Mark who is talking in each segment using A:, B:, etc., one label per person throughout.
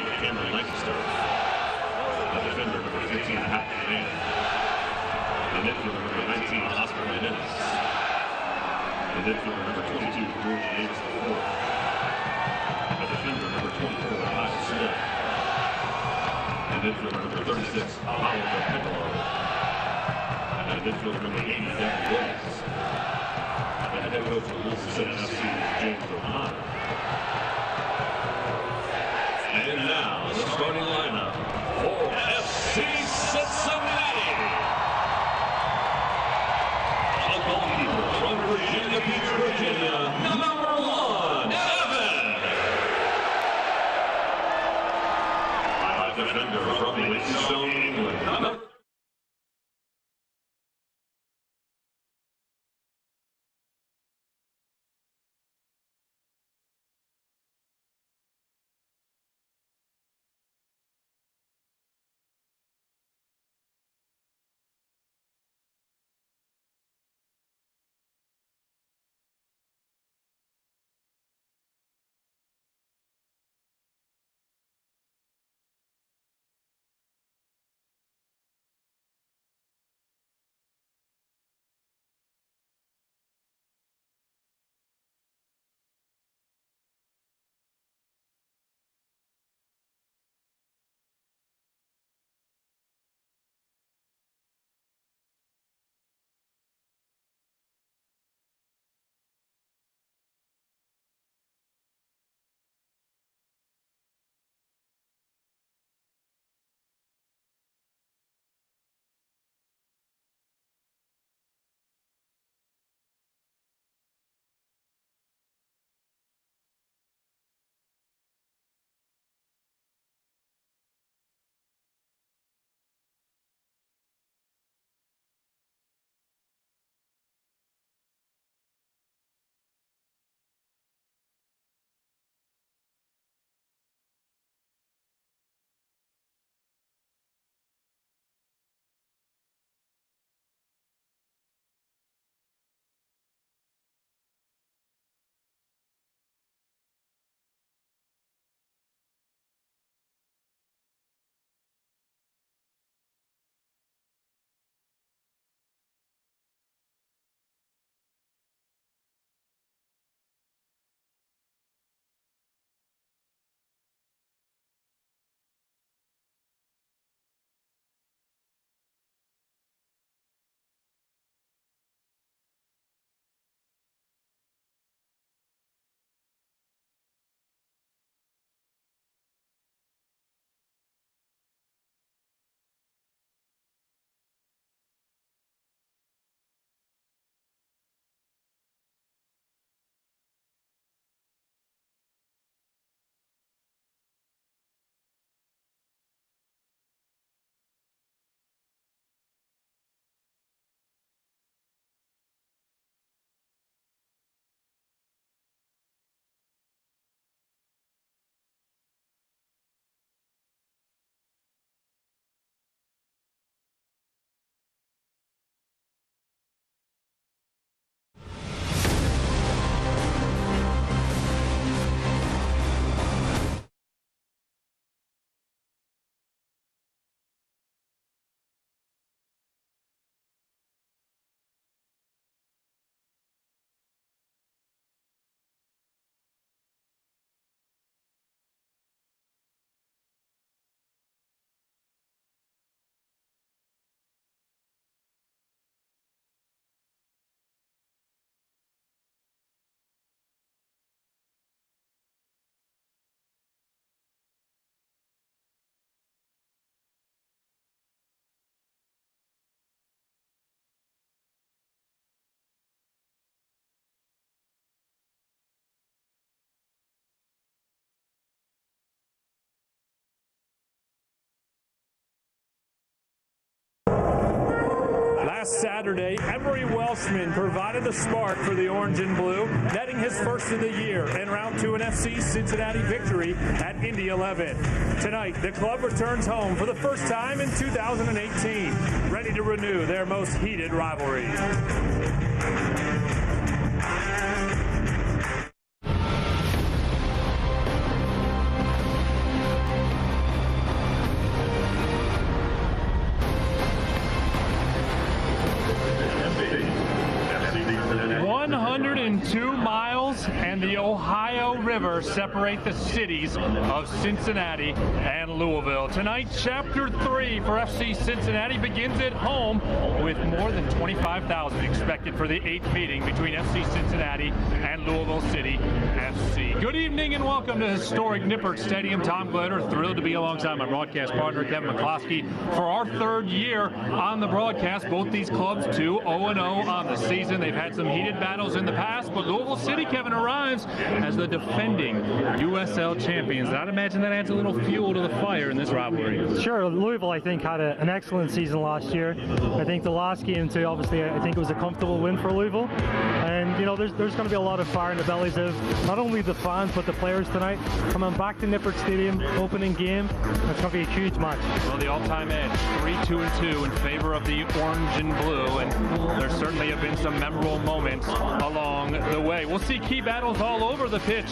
A: Cameron Lancaster. The defender, number 15, Happy Man. The midfielder, number 19, Oscar Menendez. The midfielder, number 22, George Davis IV. The defender, number 24, Elijah Smith. The midfielder, number 36, Oliver Piccolo. And the midfielder, number 80, Devin Williams. And the head coach of Louisville FC is James O'Connor. And now, the starting lineup for FC Cincinnati. A goalkeeper from Virginia Beach, Virginia, number 1, Evan. A defender from Winston, England, number
B: Last Saturday, Emery Welshman provided the spark for the Orange and Blue, netting his first of the year in Round 2 an FC Cincinnati victory at Indy 11. Tonight, the club returns home for the first time in 2018, ready to renew their most heated rivalry. 202 miles and the Ohio River separate the cities of Cincinnati and Louisville. Tonight, Chapter 3 for FC Cincinnati begins at home with more than 25,000 expected for the 8th meeting between FC Cincinnati and Louisville City FC. Good evening and welcome to historic Nippert Stadium. Tom Glitter, thrilled to be alongside my broadcast partner Kevin McCloskey for our 3rd year on the broadcast. Both these clubs 2-0-0 on the season. They've had some heated battles in the past, but Louisville City, Kevin, arrives as the defending USL champions. I'd imagine that adds a little fuel to the fire in this rivalry.
C: Sure, Louisville, I think, had an excellent season last year. I think the last game, too, obviously, I think it was a comfortable win for Louisville. And, you know, there's going to be a lot of fire in the bellies of not only the fans, but the players tonight. Coming back to Nippert Stadium, opening game, it's going to be a huge match.
B: Well, the all-time edge, 3-2-2 in favor of the orange and blue, and there certainly have been some memorable moments along the way. We'll see key battles all over the pitch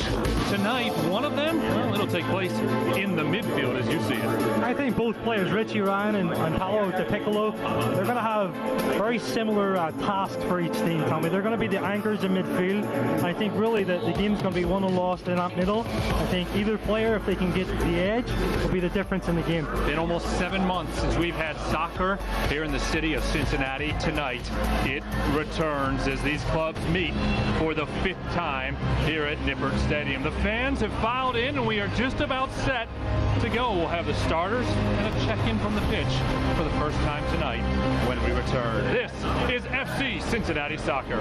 B: tonight. One of them, well, it'll take place in the midfield as you see it.
C: I think both players, Richie Ryan and Paolo De Piccolo, they're going to have very similar tasks for each team, Tommy. They're going to be the anchors in midfield. I think really the game's going to be won or lost in that middle. I think either player, if they can get the edge, will be the difference in the game.
B: Been almost 7 months since we've had soccer here in the city of Cincinnati. Tonight, it returns as these clubs meet for the 5th time here at Nippert Stadium. The fans have filed in, and we are just about set to go. We'll have the starters and a check-in from the pitch for the first time tonight when we return. This is FC Cincinnati Soccer.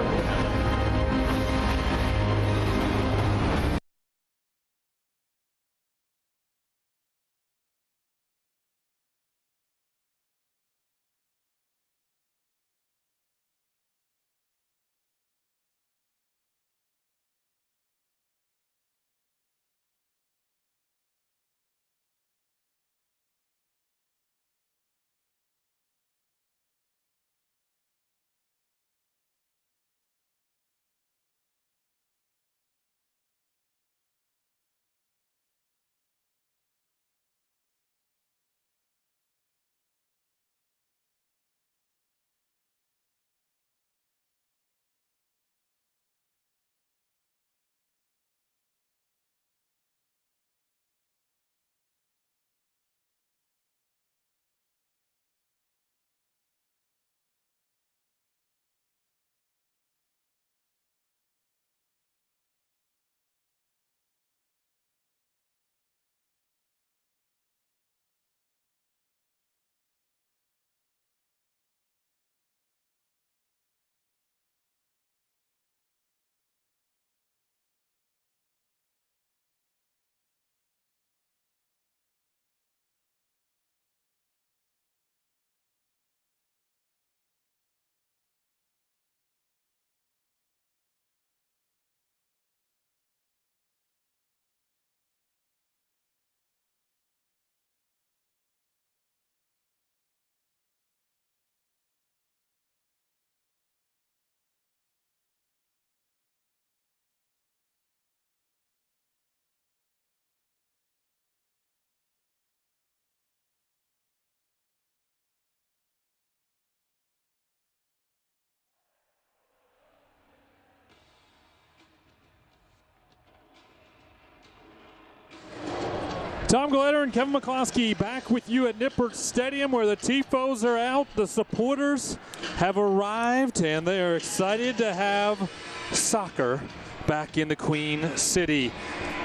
B: Tom Glitter and Kevin McCloskey back with you at Nippert Stadium, where the Tifos are out, the supporters have arrived, and they are excited to have soccer back in the Queen City.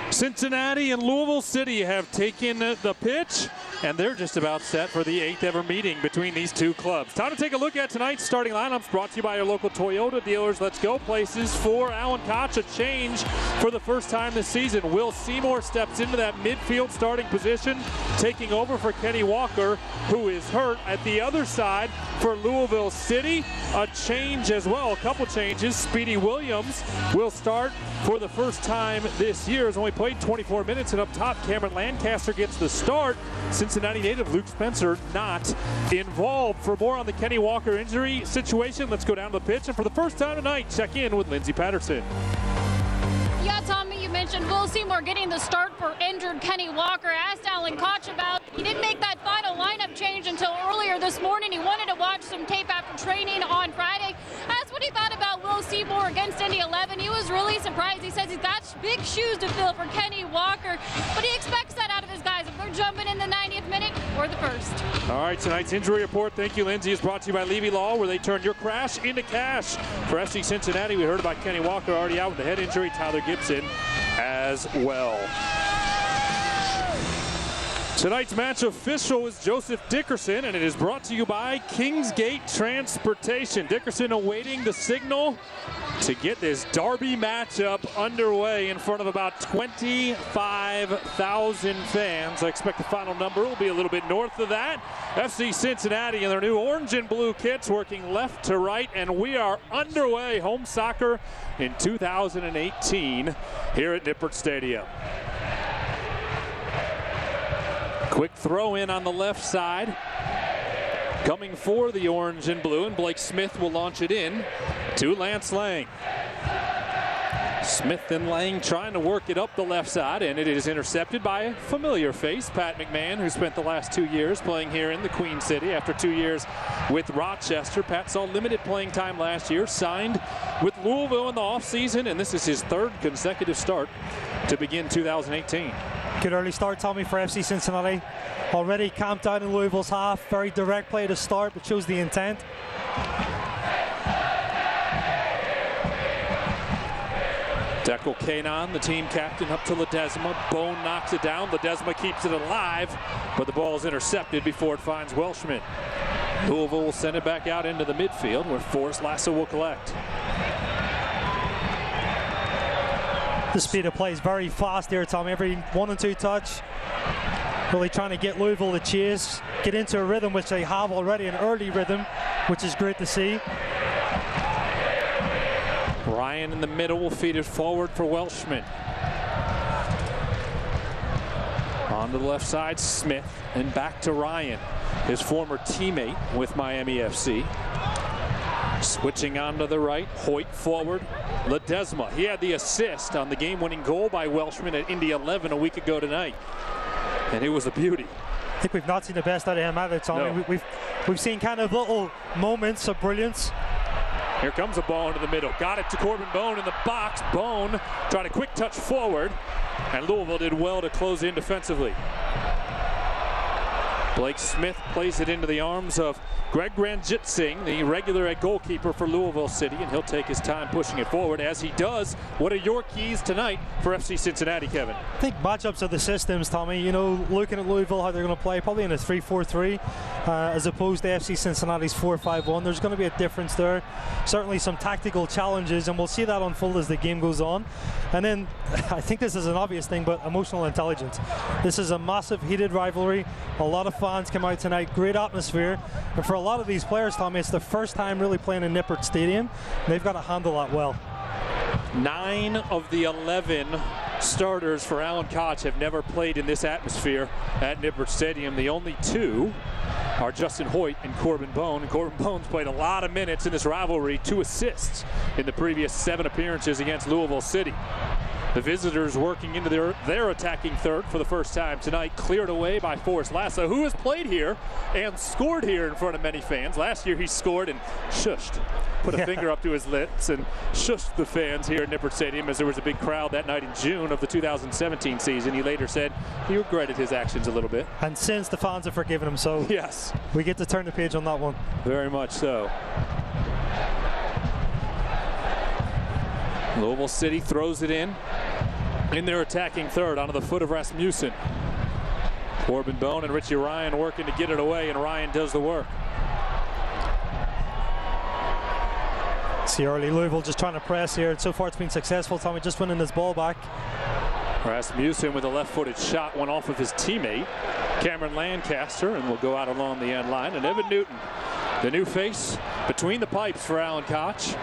B: Cincinnati and Louisville City have taken the pitch, and they're just about set for the 8th ever meeting between these two clubs. Time to take a look at tonight's starting lineups, brought to you by your local Toyota dealers. Let's go places for Alan Koch. A change for the first time this season. Will Seymour steps into that midfield starting position, taking over for Kenny Walker, who is hurt. At the other side for Louisville City, a change as well, a couple changes. Speedy Williams will start for the first time this year. Has only played 24 minutes, and up top, Cameron Lancaster gets the start. Cincinnati native Luke Spencer not involved. For more on the Kenny Walker injury situation, let's go down to the pitch, and for the first time tonight, check in with Lindsay Patterson.
D: Yeah, Tommy, you mentioned Will Seymour getting the start for injured Kenny Walker. Asked Alan Koch about, he didn't make that final lineup change until earlier this morning. He wanted to watch some tape after training on Friday. Asked what he thought about Will Seymour against Indy 11. surprised. He says he's got big shoes to fill for Kenny Walker, but he expects that out of his guys if they're jumping in the 90th minute or the first.
B: All right, tonight's injury report, thank you, Lindsay, is brought to you by Levy Law, where they turn your crash into cash. For FC Cincinnati, we heard about Kenny Walker already out with a head injury, Tyler Gibson as well. Tonight's match official is Joseph Dickerson, and it is brought to you by Kingsgate Transportation. Dickerson awaiting the signal to get this derby matchup underway in front of about 25,000 fans. I expect the final number will be a little bit north of that. FC Cincinnati in their new orange and blue kits working left to right, and we are underway. Home soccer in 2018 here at Nippert Stadium. Quick throw in on the left side. Coming for the orange and blue, and Blake Smith will launch it in to Lance Lang. Smith and Lang trying to work it up the left side, and it is intercepted by a familiar face, Pat McMahon, who spent the last 2 years playing here in the Queen City after 2 years with Rochester. Pat saw limited playing time last year, signed with Louisville in the offseason, and this is his third consecutive start to begin 2018.
C: Good early start, Tommy, for FC Cincinnati. Already camped out in Louisville's half. Very direct play to start, but shows the intent.
B: Dekel Kanon, the team captain, up to Ledesma. Bone knocks it down. Ledesma keeps it alive, but the ball is intercepted before it finds Welshman. Louisville will send it back out into the midfield, where Forrest Lasso will collect.
C: The speed of play is very fast here, Tommy. Every 1 and 2 touch, really trying to get Louisville to chase, get into a rhythm, which they have already, an early rhythm, which is great to see.
B: Ryan in the middle will feed it forward for Welshman. On the left side, Smith, and back to Ryan, his former teammate with Miami FC. Switching on to the right, Hoyt forward. Ledesma, he had the assist on the game-winning goal by Welshman at Indy 11 a week ago tonight, and it was a beauty.
C: I think we've not seen the best out of him either, Tommy.
B: No.
C: We've seen kind of little moments of brilliance.
B: Here comes a ball into the middle. Got it to Corbin Bone in the box. Bone tried a quick touch forward, and Louisville did well to close in defensively. Blake Smith plays it into the arms of Greg Ranjitsingh, the regular at goalkeeper for Louisville City, and he'll take his time pushing it forward as he does. What are your keys tonight for FC Cincinnati, Kevin?
C: I think matchups of the systems, Tommy. You know, looking at Louisville, how they're going to play, probably in a 3-4-3 as opposed to FC Cincinnati's 4-5-1. There's going to be a difference there. Certainly some tactical challenges, and we'll see that unfold as the game goes on. And then, I think this is an obvious thing, but emotional intelligence. This is a massive, heated rivalry. A lot of fans come out tonight, great atmosphere. And for a lot of these players, Tommy, it's the first time really playing in Nippert Stadium. They've got to handle that well.
B: 9 of the 11 starters for Alan Koch have never played in this atmosphere at Nippert Stadium. The only 2 are Justin Hoyt and Corbin Bone. And Corbin Bone's played a lot of minutes in this rivalry, 2 assists in the previous 7 appearances against Louisville City. The visitors working into their attacking third for the first time tonight, cleared away by Forrest Lasso, who has played here and scored here in front of many fans. Last year he scored and shushed, put a finger up to his lips and shushed the fans here at Nippert Stadium as there was a big crowd that night in June of the 2017 season. He later said he regretted his actions a little bit.
C: And since the fans have forgiven him, so
B: yes,
C: we get to turn the page on that one.
B: Very much so. Louisville City throws it in their attacking third onto the foot of Rasmussen. Corbin Bone and Richie Ryan working to get it away, and Ryan does the work.
C: See early Louisville just trying to press here. So far it's been successful. Tommy just winning his ball back.
B: Rasmussen with a left-footed shot went off of his teammate, Cameron Lancaster, and will go out along the end line. And Evan Newton, the new face between the pipes for Alan Koch.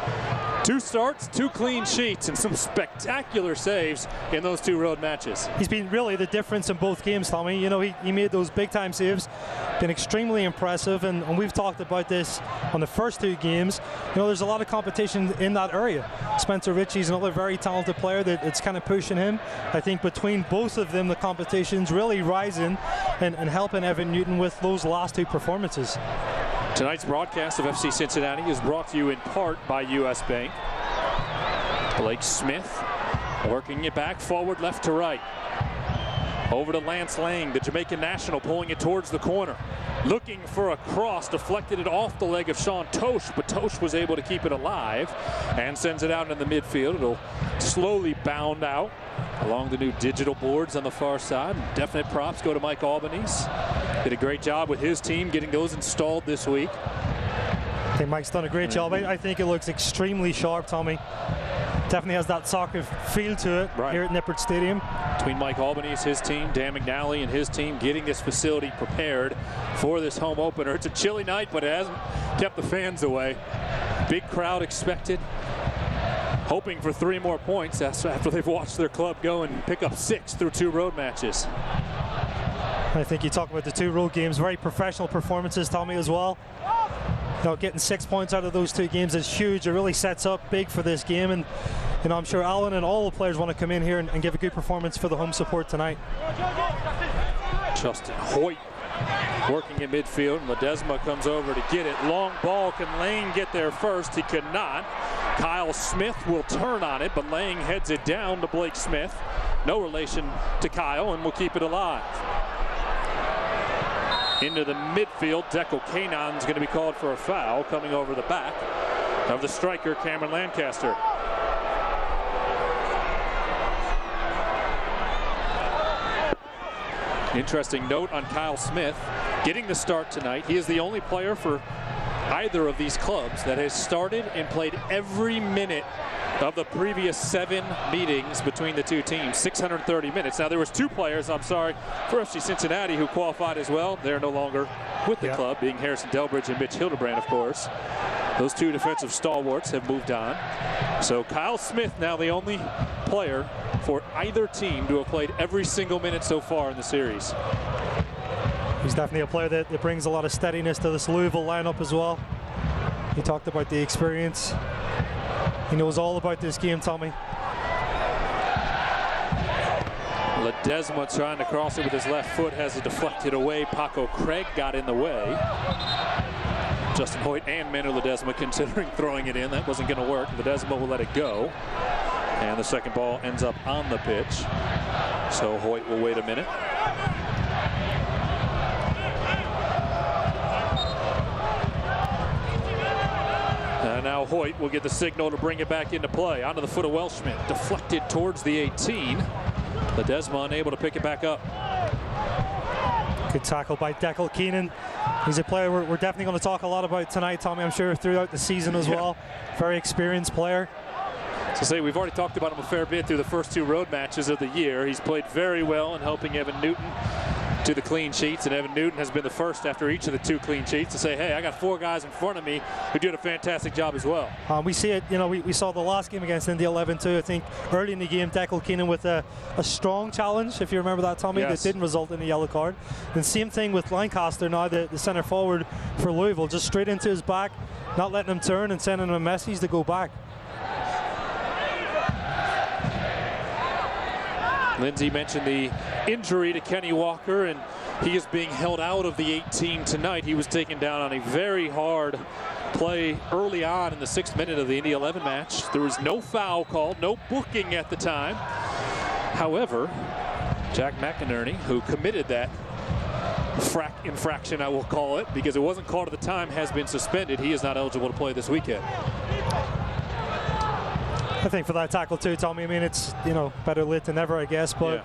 B: 2 starts, 2 clean sheets, and some spectacular saves in those 2 road matches.
C: He's been really the difference in both games, Tommy. You know, he made those big-time saves, been extremely impressive, and we've talked about this on the first 2 games. You know, there's a lot of competition in that area. Spencer Ritchie's another very talented player that it's kind of pushing him. I think between both of them, the competition's really rising and helping Evan Newton with those last 2 performances.
B: Tonight's broadcast of FC Cincinnati is brought to you in part by U.S. Bank. Blake Smith Working it back, forward, left to right. Over to Lance Lang, the Jamaican national, pulling it towards the corner. Looking for a cross, deflected it off the leg of Sean Tosh, but Tosh was able to keep it alive and sends it out in the midfield. It'll slowly bound out along the new digital boards on the far side. Definite props go to Mike Albanese. Did a great job with his team getting those installed this week.
C: I think Mike's done a great job. I think it looks extremely sharp, Tommy. Definitely has that soccer feel to it here at Nippert Stadium.
B: Between Mike Albanese, his team, Dan McNally and his team getting this facility prepared for this home opener. It's a chilly night, but it hasn't kept the fans away. Big crowd expected. Hoping for 3 more points after they've watched their club go and pick up 6 through 2 road matches.
C: I think you talk about the 2 road games, very professional performances, Tommy, as well. You know, getting 6 points out of those 2 games is huge. It really sets up big for this game, and you know, I'm sure Alan and all the players want to come in here and give a good performance for the home support tonight.
B: Justin Hoyt working in midfield, and Ledesma comes over to get it. Long ball, can Lang get there first? He could not. Kyle Smith will turn on it, but Lang heads it down to Blake Smith. No relation to Kyle, and will keep it alive. Into the midfield, Deco Kanon's going to be called for a foul coming over the back of the striker, Cameron Lancaster. Interesting note on Kyle Smith getting the start tonight. He is the only player for either of these clubs that has started and played every minute of the previous 7 meetings between the 2 teams, 630 minutes. Now there was 2 players, I'm sorry, for FC Cincinnati who qualified as well. They're no longer with the club, being Harrison Delbridge and Mitch Hildebrand, of course. Those 2 defensive stalwarts have moved on. So Kyle Smith now the only player for either team to have played every single minute so far in the series.
C: He's definitely a player that brings a lot of steadiness to this Louisville lineup as well. He talked about the experience. He knows all about this game, Tommy.
B: Ledesma trying to cross it with his left foot, has it deflected away. Paco Craig got in the way. Justin Hoyt and Manu Ledesma considering throwing it in. That wasn't going to work. Ledesma will let it go. And the second ball ends up on the pitch. So Hoyt will wait a minute. And now Hoyt will get the signal to bring it back into play. Onto the foot of Welshman. Deflected towards the 18. Ledesma unable to pick it back up.
C: Good tackle by Declan Keenan. He's a player we're definitely going to talk a lot about tonight, Tommy, I'm sure throughout the season as well. Very experienced player.
B: So we've already talked about him a fair bit through the first 2 road matches of the year. He's played very well in helping Evan Newton to the clean sheets, and Evan Newton has been the first after each of the 2 clean sheets to say, hey, I got 4 guys in front of me who did a fantastic job as well.
C: We see it, you know, we saw the last game against Indy 11 too. I think early in the game, Declan Keenan with a strong challenge, if you remember that, Tommy, that didn't result in a yellow card. And same thing with Lancaster now, the center forward for Louisville, just straight into his back, not letting him turn and sending him a message to go back.
B: Lindsay mentioned the injury to Kenny Walker, and he is being held out of the 18 tonight. He was taken down on a very hard play early on in the 6th minute of the Indy 11 match. There was no foul called, no booking at the time. However, Jack McInerney, who committed that infraction, I will call it, because it wasn't called at the time, has been suspended. He is not eligible to play this weekend.
C: I think for that tackle too, Tommy, I mean, it's, you know, better late than never, I guess, but...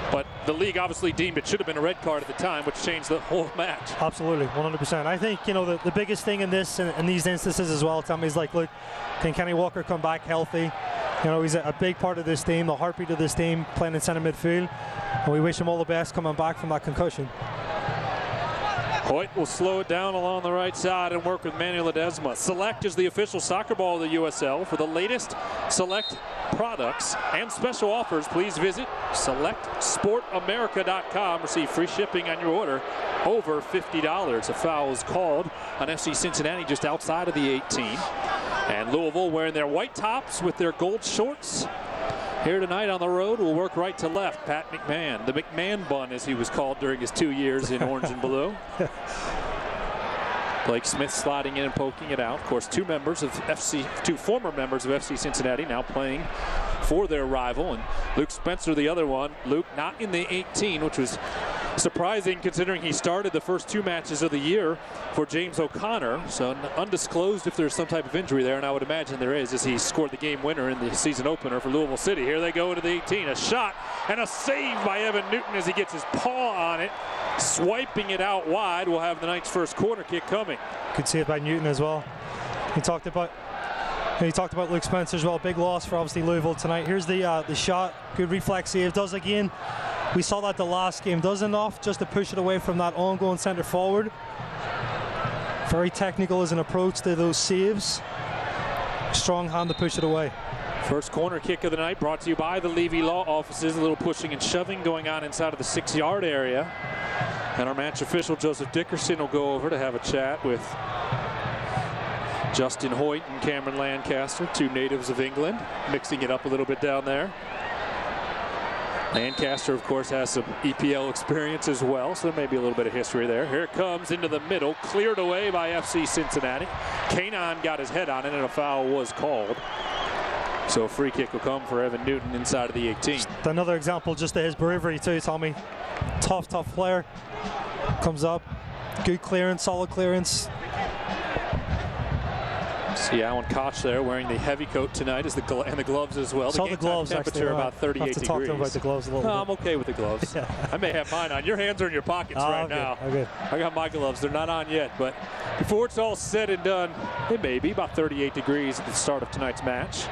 B: But the league obviously deemed it should have been a red card at the time, which changed the whole match.
C: Absolutely, 100%. I think, you know, the biggest thing in this, in these instances as well, Tommy, is like, look, can Kenny Walker come back healthy? You know, he's a big part of this team, the heartbeat of this team, playing in center midfield, and we wish him all the best coming back from that concussion.
B: Hoyt will slow it down along the right side and work with Manu Ledesma. Select is the official soccer ball of the USL. For the latest Select products and special offers, please visit selectsportamerica.com. Receive free shipping on your order over $50. A foul is called on FC Cincinnati just outside of the 18. And Louisville wearing their white tops with their gold shorts. Here tonight on the road, we'll work right to left. Pat McMahon, the McMahon bun as he was called during his 2 years in orange and blue. Blake Smith sliding in and poking it out. Of course, 2 former members of FC Cincinnati now playing
E: for their rival, and Luke Spencer the other one. Luke not in the 18, which was surprising considering he started the first 2 matches of the year for James O'Connor. So undisclosed if there's some type of injury there, and I would imagine there is, as he scored the game winner in the season opener for Louisville City. Here they go into the 18. A shot and a save by Evan Newton as he gets his paw on it, swiping it out wide. We'll have the Knights' first corner kick coming.
C: Good save by Newton as well. He talked about Luke Spencer as well. Big loss for obviously Louisville tonight. Here's the shot. Good reflex save. Does again. We saw that the last game. Does enough just to push it away from that ongoing centre forward. Very technical as an approach to those saves. Strong hand to push it away.
E: First corner kick of the night brought to you by the Levy Law Offices. A little pushing and shoving going on inside of the 6-yard area. And our match official, Joseph Dickerson, will go over to have a chat with Justin Hoyt and Cameron Lancaster, 2 natives of England, mixing it up a little bit down there. Lancaster, of course, has some EPL experience as well, so there may be a little bit of history there. Here it comes into the middle, cleared away by FC Cincinnati. Kanon got his head on it, and a foul was called. So a free kick will come for Evan Newton inside of the 18.
C: Just another example just of his bravery too, Tommy. Tough player. Comes up, good clearance, solid clearance.
E: See Alan Koch there wearing the heavy coat tonight and the gloves as well.
C: The gloves
E: temperature
C: actually,
E: about 38 degrees.
C: Talk to him about the gloves a little bit.
E: I'm okay with the gloves.
C: Yeah.
E: I may have mine on. Your hands are in your pockets right now.
C: Okay.
E: I got my gloves. They're not on yet, but before it's all said and done, it may be about 38 degrees at the start of tonight's match.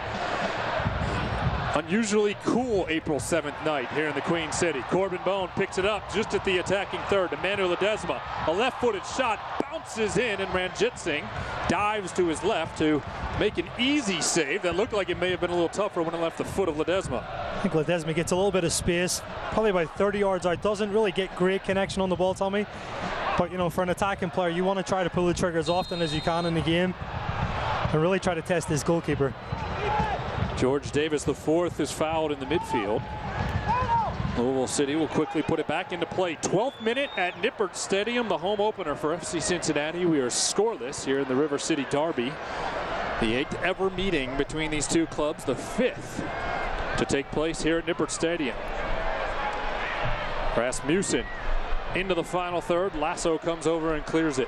E: Unusually cool April 7th night here in the Queen City. Corbin Bone picks it up just at the attacking third. Emmanuel Ledesma, a left-footed shot, bounces in, and Ranjit Singh dives to his left to make an easy save that looked like it may have been a little tougher when it left the foot of Ledesma.
C: I think Ledesma gets a little bit of space, probably about 30 yards out. Doesn't really get great connection on the ball, Tommy. But, you know, for an attacking player, you want to try to pull the trigger as often as you can in the game and really try to test this goalkeeper.
E: George Davis, the 4th, is fouled in the midfield. Louisville City will quickly put it back into play. 12th minute at Nippert Stadium, the home opener for FC Cincinnati. We are scoreless here in the River City Derby. The 8th ever meeting between these two clubs, the 5th to take place here at Nippert Stadium. Rasmussen into the final third. Lasso comes over and clears it.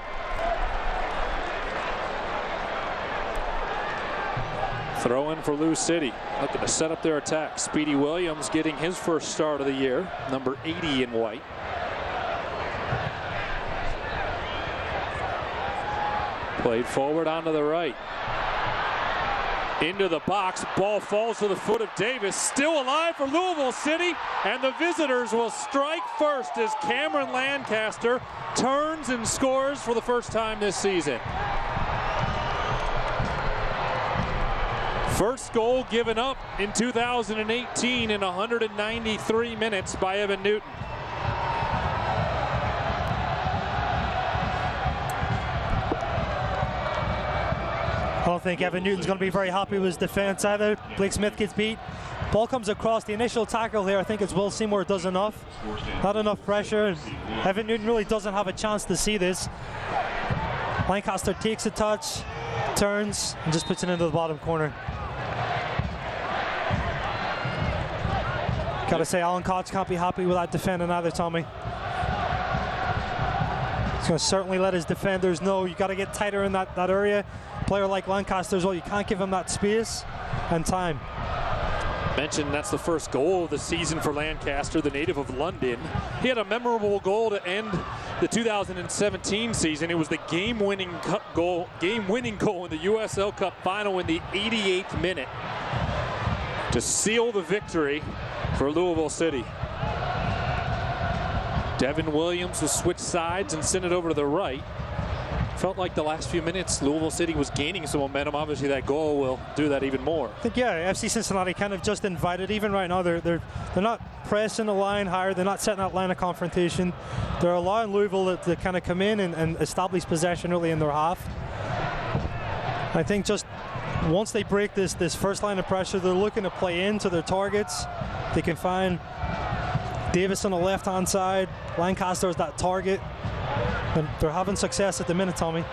E: Throw in for Lou City, looking to set up their attack. Speedy Williams getting his first start of the year, number 80 in white. Played forward onto the right. Into the box, ball falls to the foot of Davis, still alive for Louisville City, and the visitors will strike first as Cameron Lancaster turns and scores for the first time this season. First goal given up in 2018 in 193 minutes by Evan Newton.
C: I don't think Evan Newton's going to be very happy with his defense either. Blake Smith gets beat. Ball comes across. The initial tackle here, I think it's Will Seymour does enough. Not enough pressure. Evan Newton really doesn't have a chance to see this. Lancaster takes a touch, turns, and just puts it into the bottom corner. Gotta say, Alan Koch can't be happy with that defending either, Tommy. He's going to certainly let his defenders know you got to get tighter in that area. A player like Lancaster as well, you can't give him that space and time.
E: Mentioned that's the first goal of the season for Lancaster, the native of London. He had a memorable goal to end the 2017 season. It was the game-winning goal in the USL Cup final in the 88th minute to seal the victory for Louisville City. Devin Williams was switched sides and sent it over to the right. Felt like the last few minutes Louisville City was gaining some momentum. Obviously that goal will do that even more.
C: I think, yeah, FC Cincinnati kind of just invited. Even right now they're not pressing the line higher. They're not setting that line of confrontation. They're allowing Louisville to kind of come in and establish possession really in their half. I think just once they break this first line of pressure, they're looking to play into their targets. They can find Davis on the left-hand side. Lancaster is that target. And they're having success at the minute, Tommy.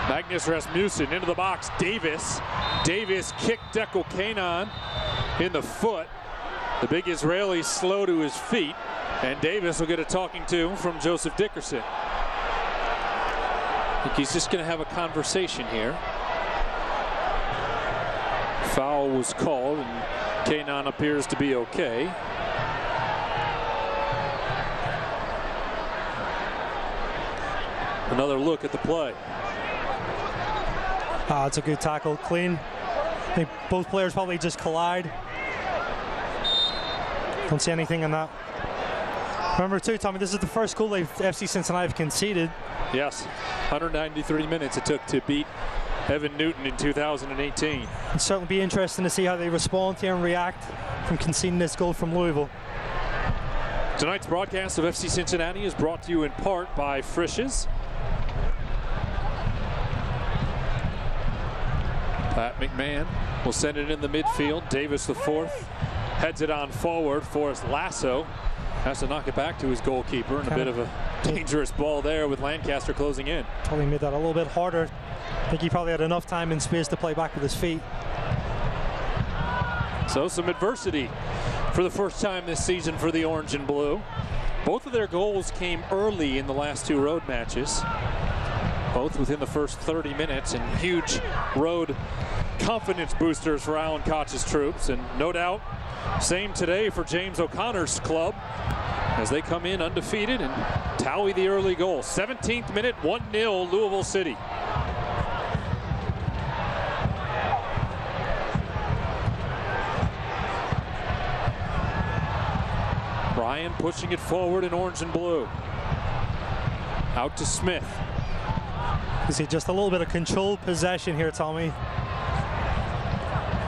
E: Magnus Rasmussen into the box. Davis kicked Deco Kanon. in the foot. The big Israeli slow to his feet, and Davis will get a talking to from Joseph Dickerson. I think he's just going to have a conversation here. Foul was called, and Kanon appears to be okay. Another look at the play.
C: It's a good tackle, clean. I think both players probably just collide. Don't see anything in that. Remember too, Tommy, this is the first goal FC Cincinnati have conceded.
E: Yes, 193 minutes it took to beat Evan Newton in 2018.
C: It'll certainly be interesting to see how they respond here and react from conceding this goal from Louisville.
E: Tonight's broadcast of FC Cincinnati is brought to you in part by Frisch's. Pat McMahon will send it in the midfield. Davis the fourth heads it on forward. Forrest Lasso has to knock it back to his goalkeeper, and a bit of a dangerous ball there with Lancaster closing in.
C: Probably made that a little bit harder. I think he probably had enough time and space to play back with his feet.
E: So some adversity for the first time this season for the Orange and Blue. Both of their goals came early in the last two road matches, both within the first 30 minutes, and huge road confidence boosters for Alan Koch's troops. And no doubt, same today for James O'Connor's club as they come in undefeated and tally the early goal. 17th minute, 1-0 Louisville City. Ryan pushing it forward in orange and blue. Out to Smith.
C: You see just a little bit of controlled possession here, Tommy.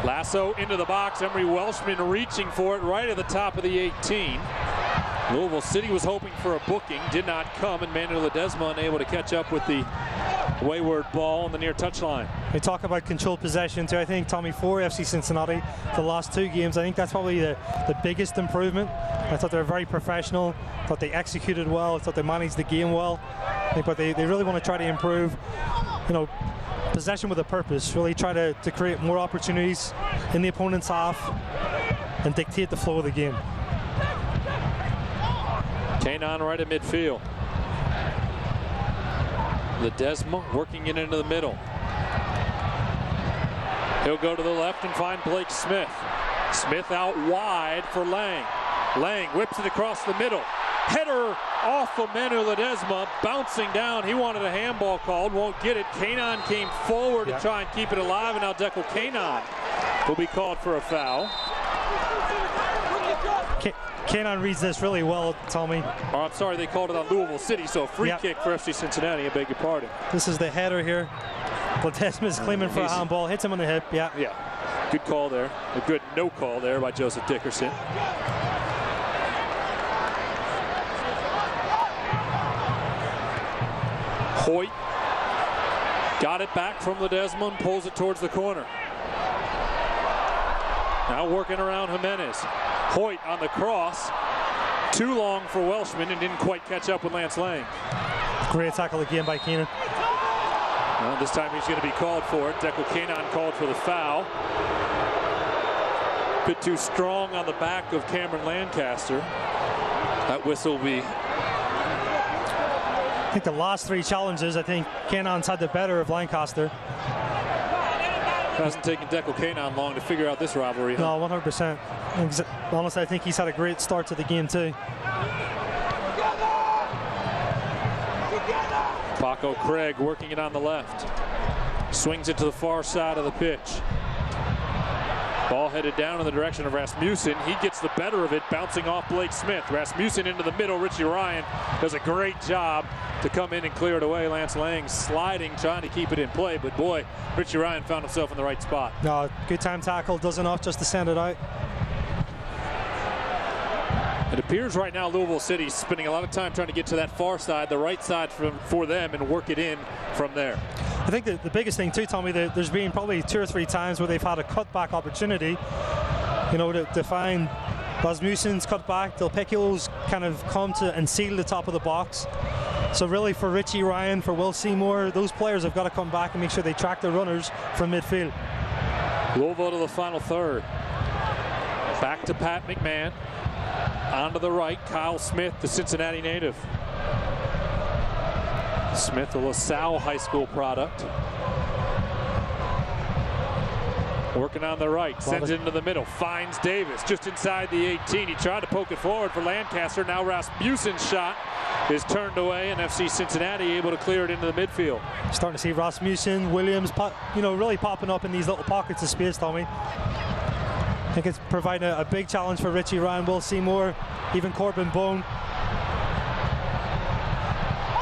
E: Lasso into the box. Emery Welshman reaching for it right at the top of the 18. Louisville City was hoping for a booking, did not come, and Manuel Ledesma unable to catch up with the wayward ball on the near touchline.
C: We talk about controlled possession too. I think, Tommy, for FC Cincinnati, the last two games, I think that's probably the biggest improvement. I thought they were very professional. I thought they executed well. I thought they managed the game well. I think, but they really want to try to improve, possession with a purpose. Really try to create more opportunities in the opponent's half and dictate the flow of the game.
E: Kanon right at midfield. Ledesma working it into the middle. He'll go to the left and find Blake Smith. Smith out wide for Lang. Lang whips it across the middle. Header off of Manuel Ledesma, bouncing down. He wanted a handball called, won't get it. Kanon came forward to try and keep it alive, and now Dekel Kanon will be called for a foul.
C: Kanon reads this really well, Tommy.
E: Oh, I'm sorry, they called it on Louisville City, so a free kick for FC Cincinnati, I beg your pardon.
C: This is the header here. Ledesma's claiming for a handball, hits him on the hip,
E: Yeah, good call there. A good no call there by Joseph Dickerson. Hoyt got it back from Ledesma and pulls it towards the corner. Now working around Jimenez. Hoyt on the cross. Too long for Welshman and didn't quite catch up with Lance Lang.
C: Great tackle again by Keenan.
E: Well, this time he's going to be called for it. Dekel Kanon called for the foul. A bit too strong on the back of Cameron Lancaster. That whistle will be...
C: I think the last three challenges, I think Kanon's had the better of Lancaster.
E: It hasn't taken Dekel Kanon long to figure out this rivalry.
C: No, 100%. Honestly, I think he's had a great start to the game too.
E: Paco Craig working it on the left. Swings it to the far side of the pitch. Ball headed down in the direction of Rasmussen. He gets the better of it, bouncing off Blake Smith. Rasmussen into the middle. Richie Ryan does a great job to come in and clear it away. Lance Lang sliding, trying to keep it in play, but boy, Richie Ryan found himself in the right spot.
C: No, good time tackle, does enough just to send it out.
E: It appears right now Louisville City's spending a lot of time trying to get to that far side, the right side for them, and work it in from there.
C: I think the biggest thing too, Tommy, there's been probably 2 or 3 times where they've had a cutback opportunity, to find Rasmussen's cutback. Del Pecchio's kind of come to and seal the top of the box. So really for Richie Ryan, for Will Seymour, those players have got to come back and make sure they track the runners from midfield.
E: Louisville to the final third. Back to Pat McMahon. On to the right, Kyle Smith, the Cincinnati native. Smith, a LaSalle High School product. Working on the right, sends it into the middle, finds Davis just inside the 18. He tried to poke it forward for Lancaster. Now Rasmussen's shot is turned away, and FC Cincinnati able to clear it into the midfield.
C: Starting to see Rasmussen, Williams, really popping up in these little pockets of space, Tommy. I think it's providing a big challenge for Richie Ryan, Will Seymour, even Corbin Bone.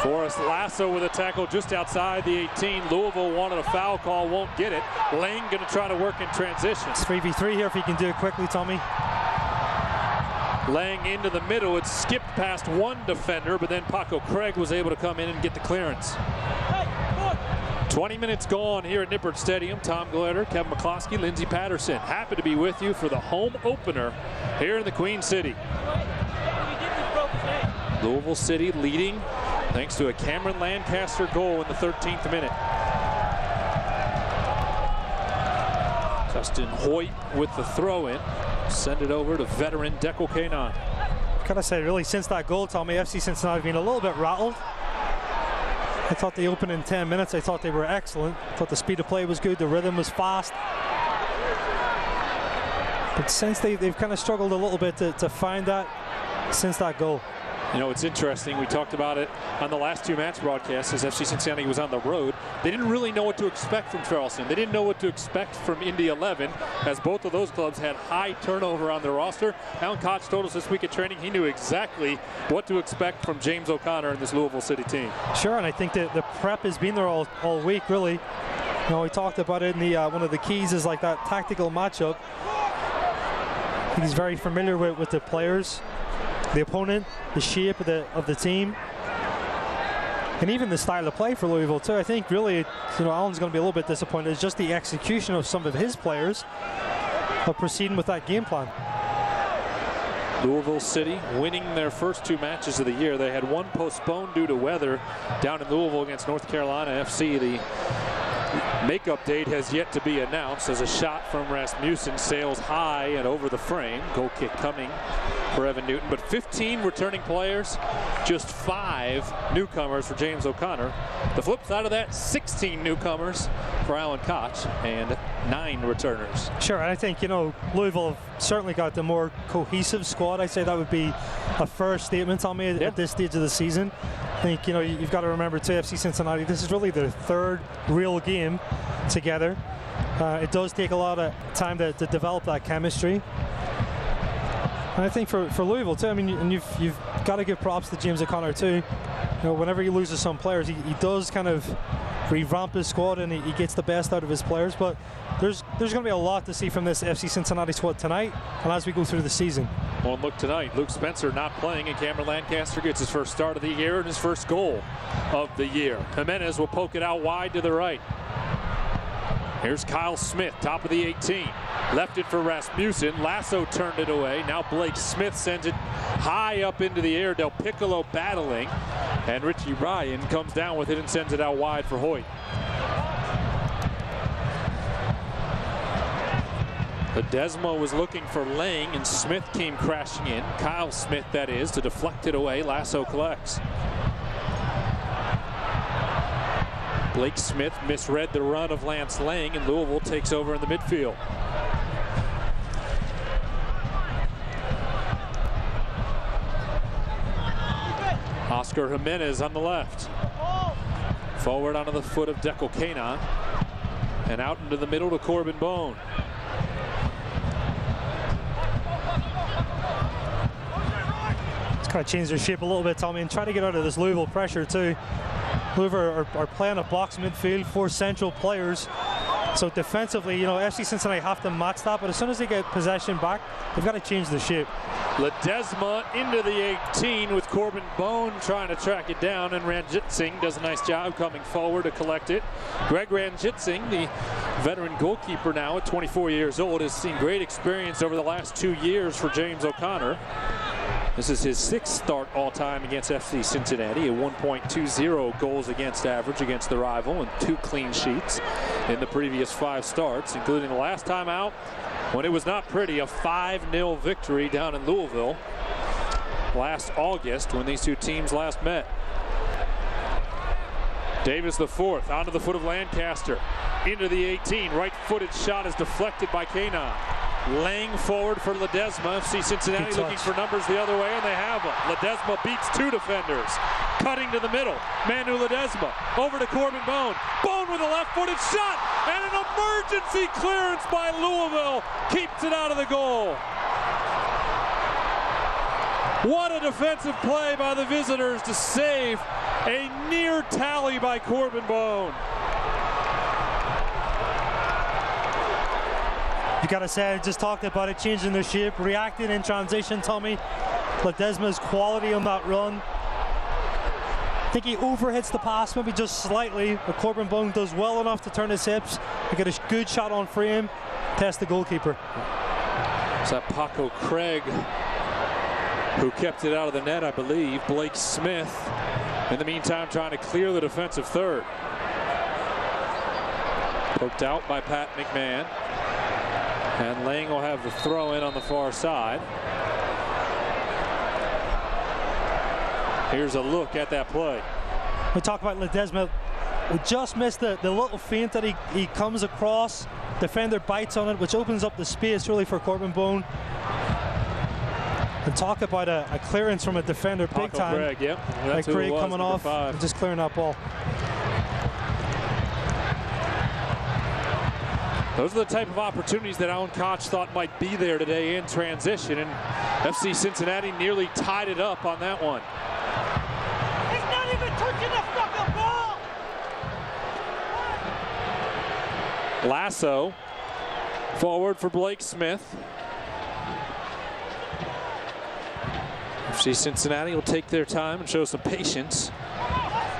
E: Forrest Lasso with a tackle just outside the 18. Louisville wanted a foul call, won't get it. Lane going to try to work in transition.
C: It's 3v3 here if he can do it quickly, Tommy.
E: Laying into the middle, it skipped past one defender, but then Paco Craig was able to come in and get the clearance. 20 minutes gone here at Nippert Stadium. Tom Glitter, Kevin McCloskey, Lindsey Patterson. Happy to be with you for the home opener here in the Queen City. Louisville City leading thanks to a Cameron Lancaster goal in the 13th minute. Justin Hoyt with the throw-in. Send it over to veteran Deco K9.
C: Gotta say, really, since that goal, Tommy, FC Cincinnati have been a little bit rattled. I thought the opening 10 minutes, I thought they were excellent. I thought the speed of play was good, the rhythm was fast. But since they've kind of struggled a little bit to find that since that goal.
E: You know, it's interesting. We talked about it on the last two match broadcasts as FC Cincinnati was on the road. They didn't really know what to expect from Charleston. They didn't know what to expect from Indy 11, as both of those clubs had high turnover on their roster. Alan Koch told us this week at training he knew exactly what to expect from James O'Connor and this Louisville City team. Sure,
C: and I think that the prep has been there all week, really. You know, we talked about it in the one of the keys is like that tactical matchup. He's very familiar with the players, the opponent, the shape of the team, and even the style of play for Louisville too. I think really, Alan's going to be a little bit disappointed. It's just the execution of some of his players of proceeding with that game plan.
E: Louisville City winning their first two matches of the year. They had one postponed due to weather down in Louisville against North Carolina FC. The makeup date has yet to be announced as a shot from Rasmussen sails high and over the frame. Goal kick coming for Evan Newton, but 15 returning players, just 5 newcomers for James O'Connor. The flip side of that, 16 newcomers for Alan Koch and 9 returners.
C: Sure, and I think, Louisville have certainly got the more cohesive squad. I'd say that would be a fair statement on me at this stage of the season. I think, you've got to remember too, FC Cincinnati, this is really their third real game together. It does take a lot of time to develop that chemistry. And I think for Louisville too, I mean, and you've got to give props to James O'Connor too. Whenever he loses some players, he does kind of revamp his squad and he gets the best out of his players. But there's going to be a lot to see from this FC Cincinnati squad tonight and as we go through the season.
E: Well, look tonight, Luke Spencer not playing, and Cameron Lancaster gets his first start of the year and his first goal of the year. Jimenez will poke it out wide to the right. Here's Kyle Smith, top of the 18. Left it for Rasmussen. Lasso turned it away. Now Blake Smith sends it high up into the air. Del Piccolo battling. And Richie Ryan comes down with it and sends it out wide for Hoyt. Ledesma was looking for Lang, and Smith came crashing in. Kyle Smith, that is, to deflect it away. Lasso collects. Blake Smith misread the run of Lance Lang, and Louisville takes over in the midfield. Oscar Jimenez on the left. Forward onto the foot of Deco K9. And out into the middle to Corbin Bone.
C: It's kind of changed their shape a little bit, Tommy, and try to get out of this Louisville pressure too. Louisville are playing a box midfield, 4 central players. So defensively, FC Cincinnati have to match that, but as soon as they get possession back, they've got to change the shape.
E: Ledesma into the 18 with Corbin Bone trying to track it down, and Ranjit Singh does a nice job coming forward to collect it. Greg Ranjit Singh, the veteran goalkeeper now at 24 years old, has seen great experience over the last 2 years for James O'Connor. This is his 6th start all-time against FC Cincinnati, a 1.20 goals against average against the rival, and 2 clean sheets in the previous 5 starts, including the last time out when it was not pretty, a 5-0 victory down in Louisville last August when these two teams last met. Davis the fourth, onto the foot of Lancaster, into the 18. Right-footed shot is deflected by Kanon. Laying forward for Ledesma. FC Cincinnati looking for numbers the other way, and they have them. Ledesma beats 2 defenders. Cutting to the middle. Manu Ledesma over to Corbin Bone. Bone with a left-footed shot, and an emergency clearance by Louisville keeps it out of the goal. What a defensive play by the visitors to save a near tally by Corbin Bone.
C: You gotta say, I just talked about it, changing the shape, reacting in transition, Tommy. Ledesma's quality on that run. I think he overhits the pass maybe just slightly, but Corbin Bone does well enough to turn his hips and get a good shot on frame, test the goalkeeper.
E: It's that Paco Craig who kept it out of the net, I believe. Blake Smith, in the meantime, trying to clear the defensive third. Poked out by Pat McMahon. And Lang will have the throw in on the far side. Here's a look at that play.
C: We talk about Ledesma. We just missed the little feint that he comes across. Defender bites on it, which opens up the space really for Corbin Bone. And talk about a clearance from a defender big time.
E: Craig, yep.
C: Like Craig coming off and just clearing that ball.
E: Those are the type of opportunities that Alan Koch thought might be there today in transition, and FC Cincinnati nearly tied it up on that one.
F: He's not even touching the fucking ball!
E: Lasso forward for Blake Smith. FC Cincinnati will take their time and show some patience,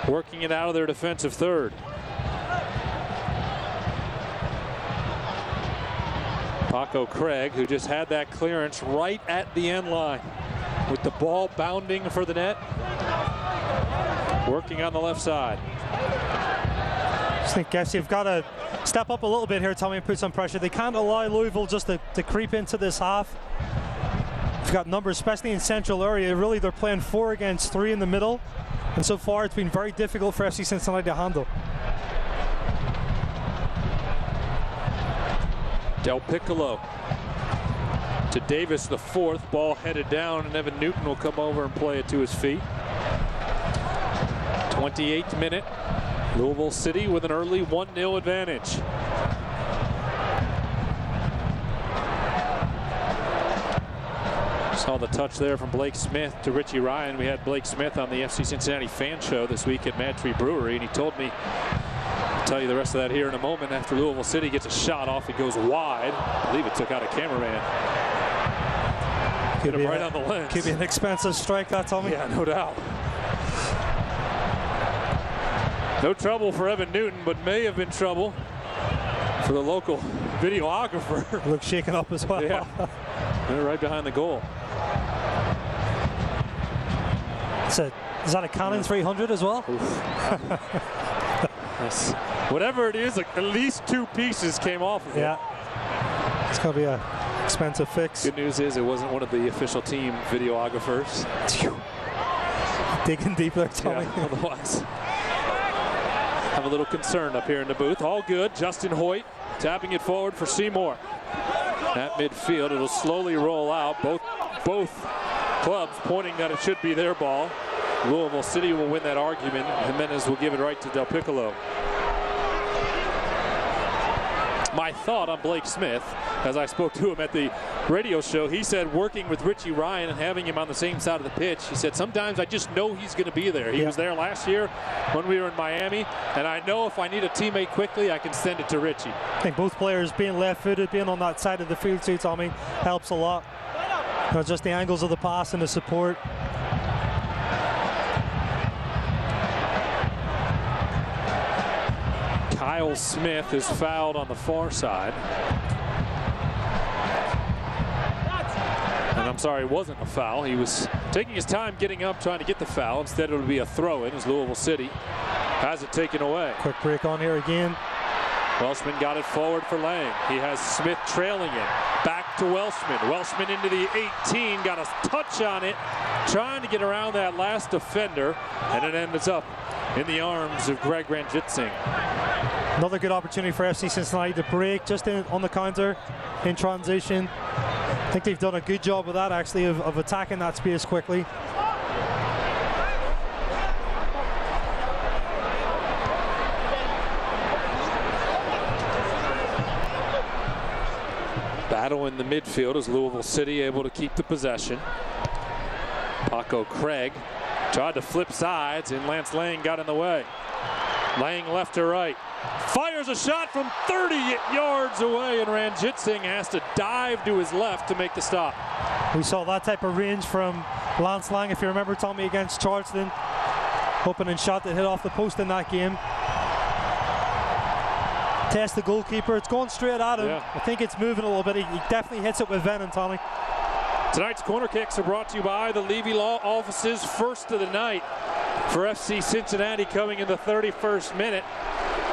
E: working it out of their defensive third. Paco Craig, who just had that clearance right at the end line with the ball bounding for the net, working on the left side.
C: I just think FC have got to step up a little bit here, Tommy, and put some pressure. They can't allow Louisville just to creep into this half. They've got numbers, especially in central area. Really, they're playing 4 against 3 in the middle, and so far it's been very difficult for FC Cincinnati to handle.
E: Del Piccolo to Davis the fourth, ball headed down, and Evan Newton will come over and play it to his feet. 28th minute, Louisville City with an early 1-0 advantage. Saw the touch there from Blake Smith to Richie Ryan. We had Blake Smith on the FC Cincinnati fan show this week at Mad Tree Brewery, and he told me, I'll tell you the rest of that here in a moment. After Louisville City gets a shot off, it goes wide. I believe it took out a cameraman. Hit him right on the lens.
C: Could be an expensive strike, that, Tommy.
E: Yeah, no doubt. No trouble for Evan Newton, but may have been trouble for the local videographer.
C: Looks shaken up as well.
E: Yeah, they're right behind the goal.
C: Is that a Canon 300 as well?
E: Yes. Whatever it is, like, at least 2 pieces came off of it.
C: Yeah. It's going to be an expensive fix.
E: Good news is it wasn't one of the official team videographers.
C: Digging deep there, Tommy.
E: Yeah, otherwise, I'm a little concerned up here in the booth. All good. Justin Hoyt tapping it forward for Seymour. At midfield, it'll slowly roll out. Both clubs pointing that it should be their ball. Louisville City will win that argument. Jimenez will give it right to Del Piccolo. My thought on Blake Smith, as I spoke to him at the radio show, he said working with Richie Ryan and having him on the same side of the pitch, he said sometimes I just know he's going to be there. He was there last year when we were in Miami, and I know if I need a teammate quickly, I can send it to Richie.
C: I think both players being left-footed, being on that side of the field too, Tommy, helps a lot. Not just the angles of the pass and the support.
E: Kyle Smith is fouled on the far side. And I'm sorry, it wasn't a foul. He was taking his time getting up, trying to get the foul. Instead, it would be a throw-in as Louisville City has it taken away.
C: Quick break on here again.
E: Welshman got it forward for Lang. He has Smith trailing him. Back to Welshman. Welshman into the 18. Got a touch on it. Trying to get around that last defender. And it ends up in the arms of Greg Ranjitsingh.
C: Another good opportunity for FC Cincinnati to break just on the counter in transition. I think they've done a good job with that, actually, of attacking that space quickly.
E: Battle in the midfield as Louisville City able to keep the possession. Paco Craig tried to flip sides and Lance Lang got in the way. Lang left to right. Fires a shot from 30 yards away and Ranjitsingh has to dive to his left to make the stop.
C: We saw that type of range from Lance Lang, if you remember, Tommy, against Charleston. Opening shot that hit off the post in that game. Test the goalkeeper. It's going straight at him.
E: Yeah.
C: I think it's moving a little bit. He definitely hits it with venom, Tommy.
E: Tonight's corner kicks are brought to you by the Levy Law Offices. First of the night for FC Cincinnati coming in the 31st minute.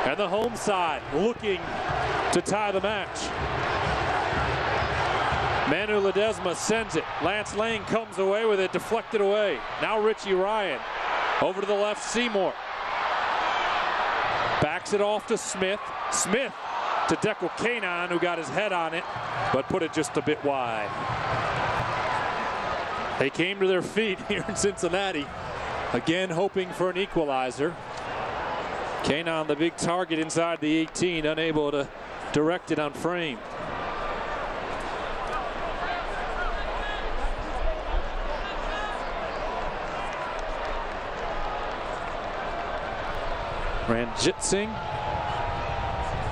E: And the home side looking to tie the match. Manu Ledesma sends it. Lance Lang comes away with it, deflected away. Now Richie Ryan over to the left, Seymour. Backs it off to Smith. Smith to Dekel Kanan, who got his head on it, but put it just a bit wide. They came to their feet here in Cincinnati, again hoping for an equalizer. Kanan, the big target inside the 18, unable to direct it on frame. Ranjitsingh,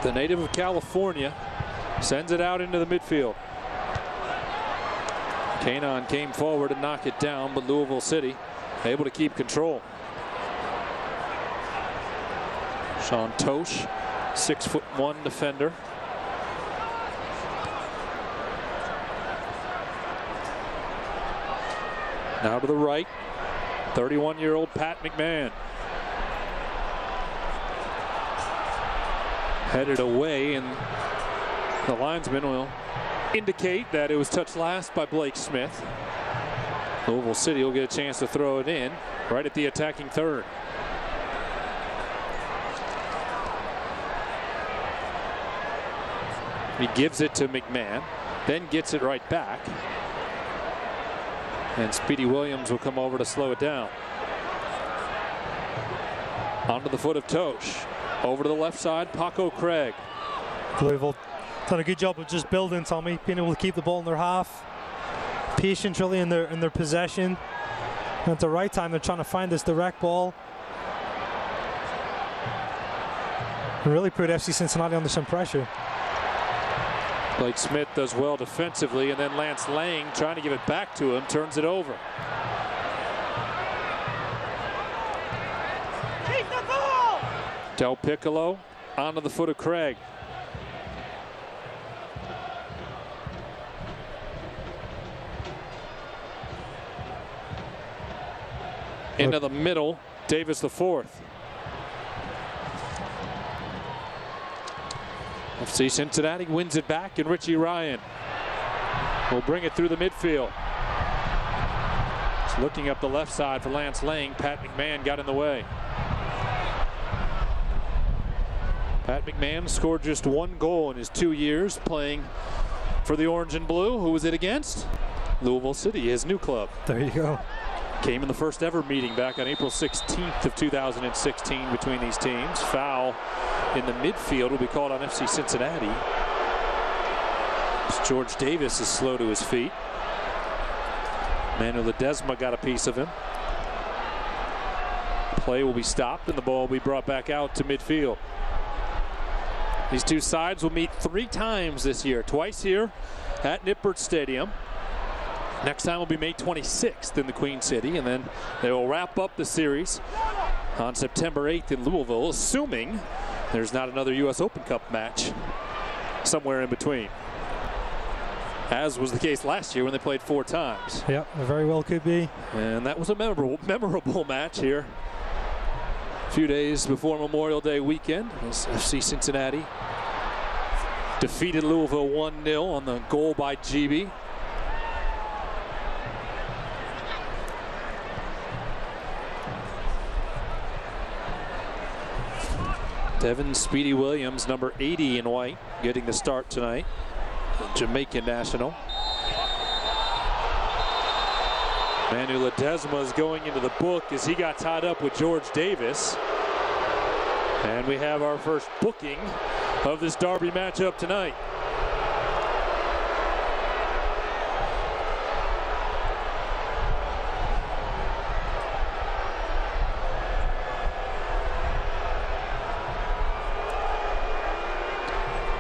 E: the native of California, sends it out into the midfield. Kanan came forward to knock it down, but Louisville City able to keep control. Sean Tosh, 6'1" defender. Now to the right, 31-year-old Pat McMahon. Headed away, and the linesman will indicate that it was touched last by Blake Smith. Louisville City will get a chance to throw it in right at the attacking third. He gives it to McMahon, then gets it right back. And Speedy Williams will come over to slow it down. Onto the foot of Tosh. Over to the left side, Paco Craig.
C: Louisville done a good job of just building, Tommy, being able to keep the ball in their half. Patient really in their possession. And at the right time, they're trying to find this direct ball. And really put FC Cincinnati under some pressure.
E: Blake Smith does well defensively, and then Lance Lang trying to give it back to him, turns it over.
F: Keep the ball!
E: Del Piccolo onto the foot of Craig. Into the middle, Davis the fourth. FC Cincinnati wins it back, and Richie Ryan will bring it through the midfield. Just looking up the left side for Lance Lang. Pat McMahon got in the way. Pat McMahon scored just one goal in his 2 years playing for the Orange and Blue. Who was it against? Louisville City, his new club.
C: There you go.
E: Came in the first ever meeting back on April 16th of 2016 between these teams. Foul in the midfield will be called on FC Cincinnati. As George Davis is slow to his feet. Manu Ledesma got a piece of him. Play will be stopped and the ball will be brought back out to midfield. These two sides will meet 3 times this year. Twice here at Nippert Stadium. Next time will be May 26th in the Queen City, and then they will wrap up the series on September 8th in Louisville, assuming there's not another U.S. Open Cup match somewhere in between, as was the case last year when they played 4 times.
C: Yeah, it very well could be.
E: And that was a memorable match here. A few days before Memorial Day weekend, as FC Cincinnati defeated Louisville 1-0 on the goal by GB. Devin Speedy Williams, number 80 in white, getting the start tonight. The Jamaican national. Manu Ledesma is going into the book as he got tied up with George Davis. And we have our first booking of this derby matchup tonight.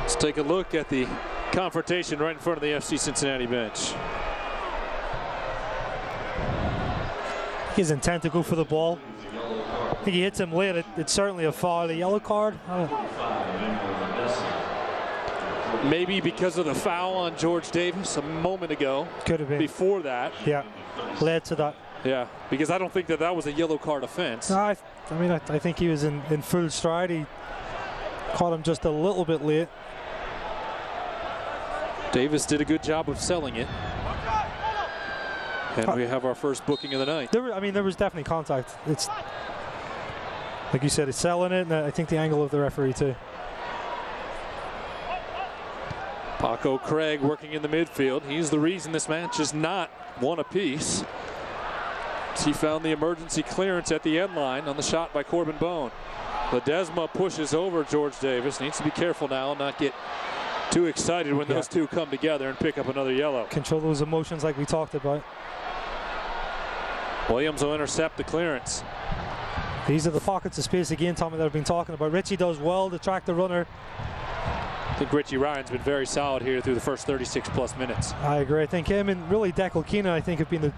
E: Let's take a look at the confrontation right in front of the FC Cincinnati bench.
C: His intent to go for the ball. I think he hits him late. It's certainly a foul, a yellow card.
E: Maybe because of the foul on George Davis a moment ago.
C: Could have been.
E: Before that.
C: Yeah, led to that.
E: Yeah, because I don't think that was a yellow card offense.
C: No, I think he was in full stride. He caught him just a little bit late.
E: Davis did a good job of selling it. And we have our first booking of the night.
C: There was definitely contact. It's like you said, it's selling it, and I think the angle of the referee too.
E: Paco Craig working in the midfield. He's the reason this match is not one apiece. He found the emergency clearance at the end line on the shot by Corbin Bone. Ledesma pushes over George Davis. Needs to be careful now and not get too excited when those two come together and pick up another yellow.
C: Control those emotions like we talked about.
E: Williams will intercept the clearance.
C: These are the pockets of space again, Tommy, that I've been talking about. Richie does well to track the runner.
E: I think Richie Ryan's been very solid here through the first 36+ minutes.
C: I agree. I think him and really Declan Keenan, I think, have been the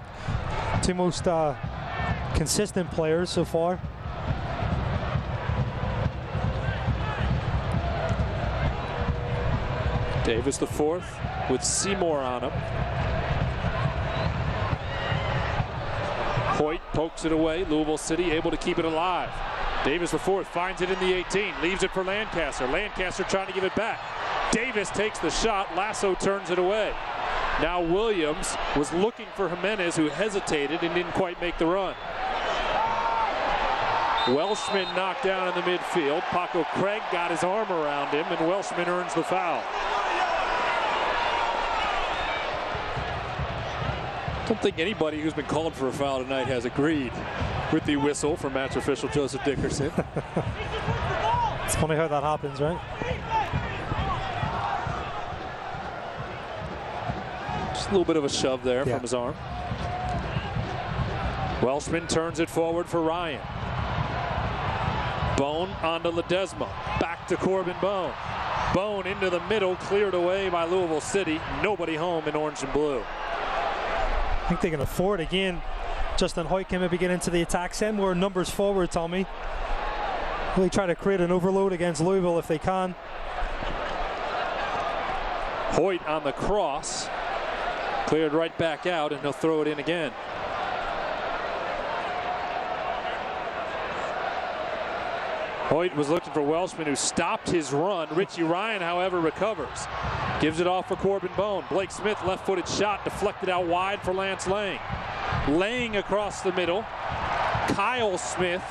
C: two most consistent players so far.
E: Davis the fourth with Seymour on him. Hoyt pokes it away. Louisville City able to keep it alive. Davis the fourth finds it in the 18. Leaves it for Lancaster. Lancaster trying to give it back. Davis takes the shot. Lasso turns it away. Now Williams was looking for Jimenez, who hesitated and didn't quite make the run. Welshman knocked down in the midfield. Paco Craig got his arm around him, and Welshman earns the foul. I don't think anybody who's been called for a foul tonight has agreed with the whistle from match official Joseph Dickerson.
C: It's funny how that happens, right?
E: Just a little bit of a shove there from his arm. Welshman turns it forward for Ryan. Bone onto Ledesma. Back to Corbin Bone. Bone into the middle, cleared away by Louisville City. Nobody home in orange and blue.
C: I think they can afford again. Justin Hoyt can maybe get into the attack. Send more numbers forward, Tommy. Really try to create an overload against Louisville if they can.
E: Hoyt on the cross. Cleared right back out, and he'll throw it in again. Hoyt was looking for Welshman, who stopped his run. Richie Ryan, however, recovers. Gives it off for Corbin Bone. Blake Smith, left-footed shot, deflected out wide for Lance Lang. Lang across the middle. Kyle Smith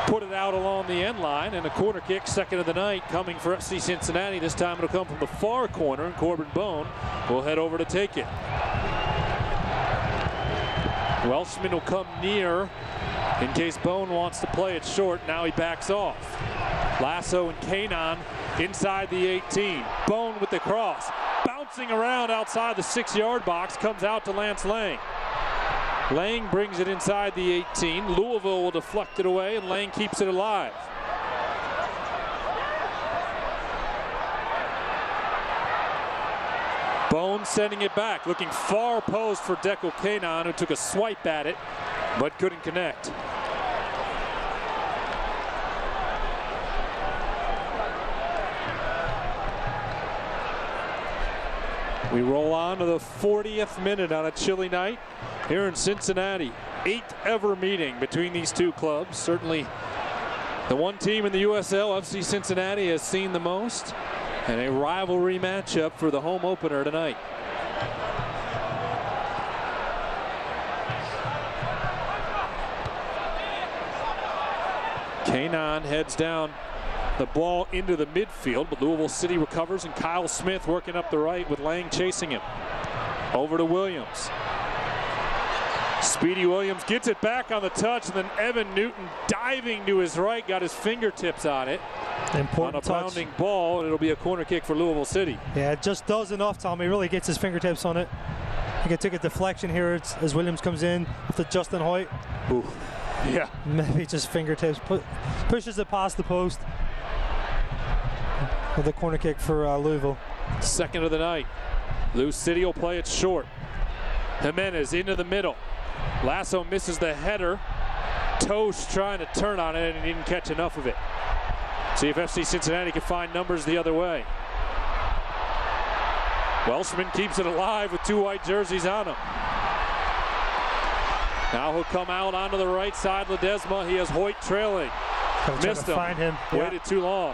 E: put it out along the end line, and a corner kick, second of the night, coming for FC Cincinnati. This time it'll come from the far corner, and Corbin Bone will head over to take it. Welshman will come near in case Bone wants to play it short. Now he backs off. Lasso and Kanon inside the 18. Bone with the cross. Bouncing around outside the 6-yard box. Comes out to Lance Lang. Lang brings it inside the 18. Louisville will deflect it away, and Lang keeps it alive. Bone sending it back, looking far post for Deco Kanon, who took a swipe at it, but couldn't connect. We roll on to the 40th minute on a chilly night here in Cincinnati. 8th ever meeting between these two clubs. Certainly the one team in the USL, FC Cincinnati, has seen the most. And a rivalry matchup for the home opener tonight. Kanon heads down the ball into the midfield, but Louisville City recovers, and Kyle Smith working up the right with Lang chasing him. Over to Williams. Speedy Williams gets it back on the touch, and then Evan Newton diving to his right, got his fingertips on it.
C: Important
E: on a bounding ball, and it'll be a corner kick for Louisville City.
C: Yeah, it just does enough, Tommy. Really gets his fingertips on it. I think it took a deflection here as Williams comes in to Justin Hoyt.
E: Ooh. Yeah.
C: Maybe just fingertips. Pushes it past the post. With a corner kick for Louisville.
E: Second of the night. Lou City will play it short. Jimenez into the middle. Lasso misses the header. Tosh trying to turn on it, and he didn't catch enough of it. See if FC Cincinnati can find numbers the other way. Welshman keeps it alive with 2 white jerseys on him. Now he'll come out onto the right side. Ledesma, he has Hoyt trailing. Missed him.
C: Find him.
E: Waited too long.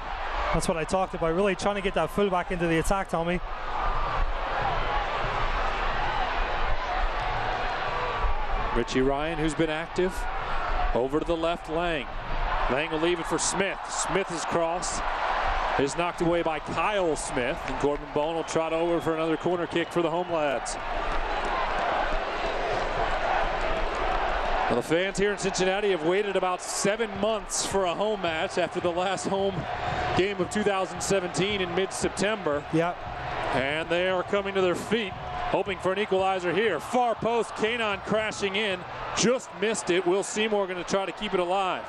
C: That's what I talked about. Really trying to get that fullback into the attack, Tommy.
E: Richie Ryan, who's been active. Over to the left, Lang. Lang will leave it for Smith. Smith's cross is knocked away by Kyle Smith, and Corbin Bone will trot over for another corner kick for the home lads. Well, the fans here in Cincinnati have waited about 7 months for a home match after the last home game of 2017 in mid-September.
C: Yep.
E: And they are coming to their feet, hoping for an equalizer here. Far post, Kanon crashing in, just missed it. Will Seymour going to try to keep it alive.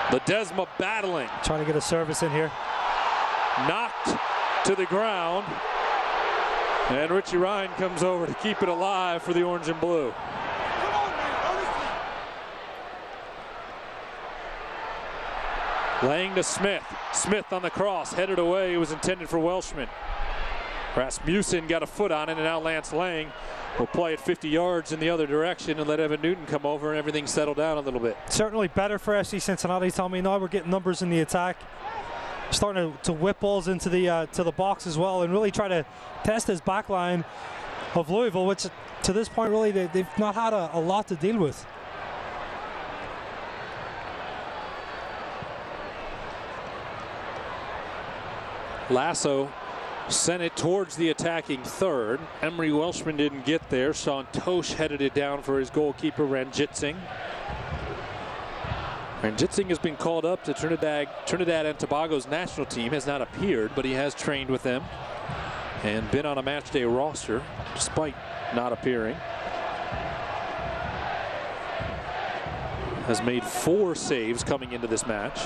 E: Ledesma battling.
C: Trying to get a service in here.
E: Knocked to the ground. And Richie Ryan comes over to keep it alive for the orange and blue. Lang to Smith. Smith on the cross, headed away. It was intended for Welshman. Rasmussen got a foot on it, and now Lance Lang will play it 50 yards in the other direction and let Evan Newton come over and everything settle down a little bit.
C: Certainly better for FC Cincinnati, Tommy. Now we're getting numbers in the attack. Starting to whip balls into the box as well, and really try to test this back line of Louisville, which to this point really they've not had a lot to deal with.
E: Lasso sent it towards the attacking third. Emery Welshman didn't get there. Sean Tosh headed it down for his goalkeeper, Ranjitsingh. Ranjitsingh has been called up to Trinidad and Tobago's national team. Has not appeared, but he has trained with them and been on a match day roster despite not appearing. Has made 4 saves coming into this match.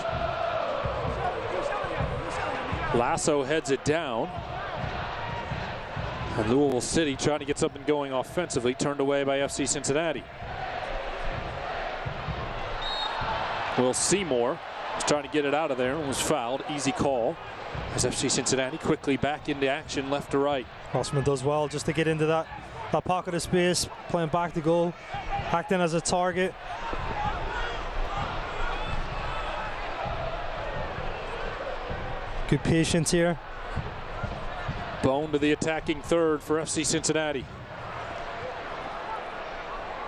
E: Lasso heads it down. And Louisville City trying to get something going offensively, turned away by FC Cincinnati. Will Seymour was trying to get it out of there and was fouled. Easy call. As FC Cincinnati quickly back into action, left to right.
C: Osman does well just to get into that pocket of space, playing back to goal, acting as a target. Good patience here.
E: Bone to the attacking third for FC Cincinnati.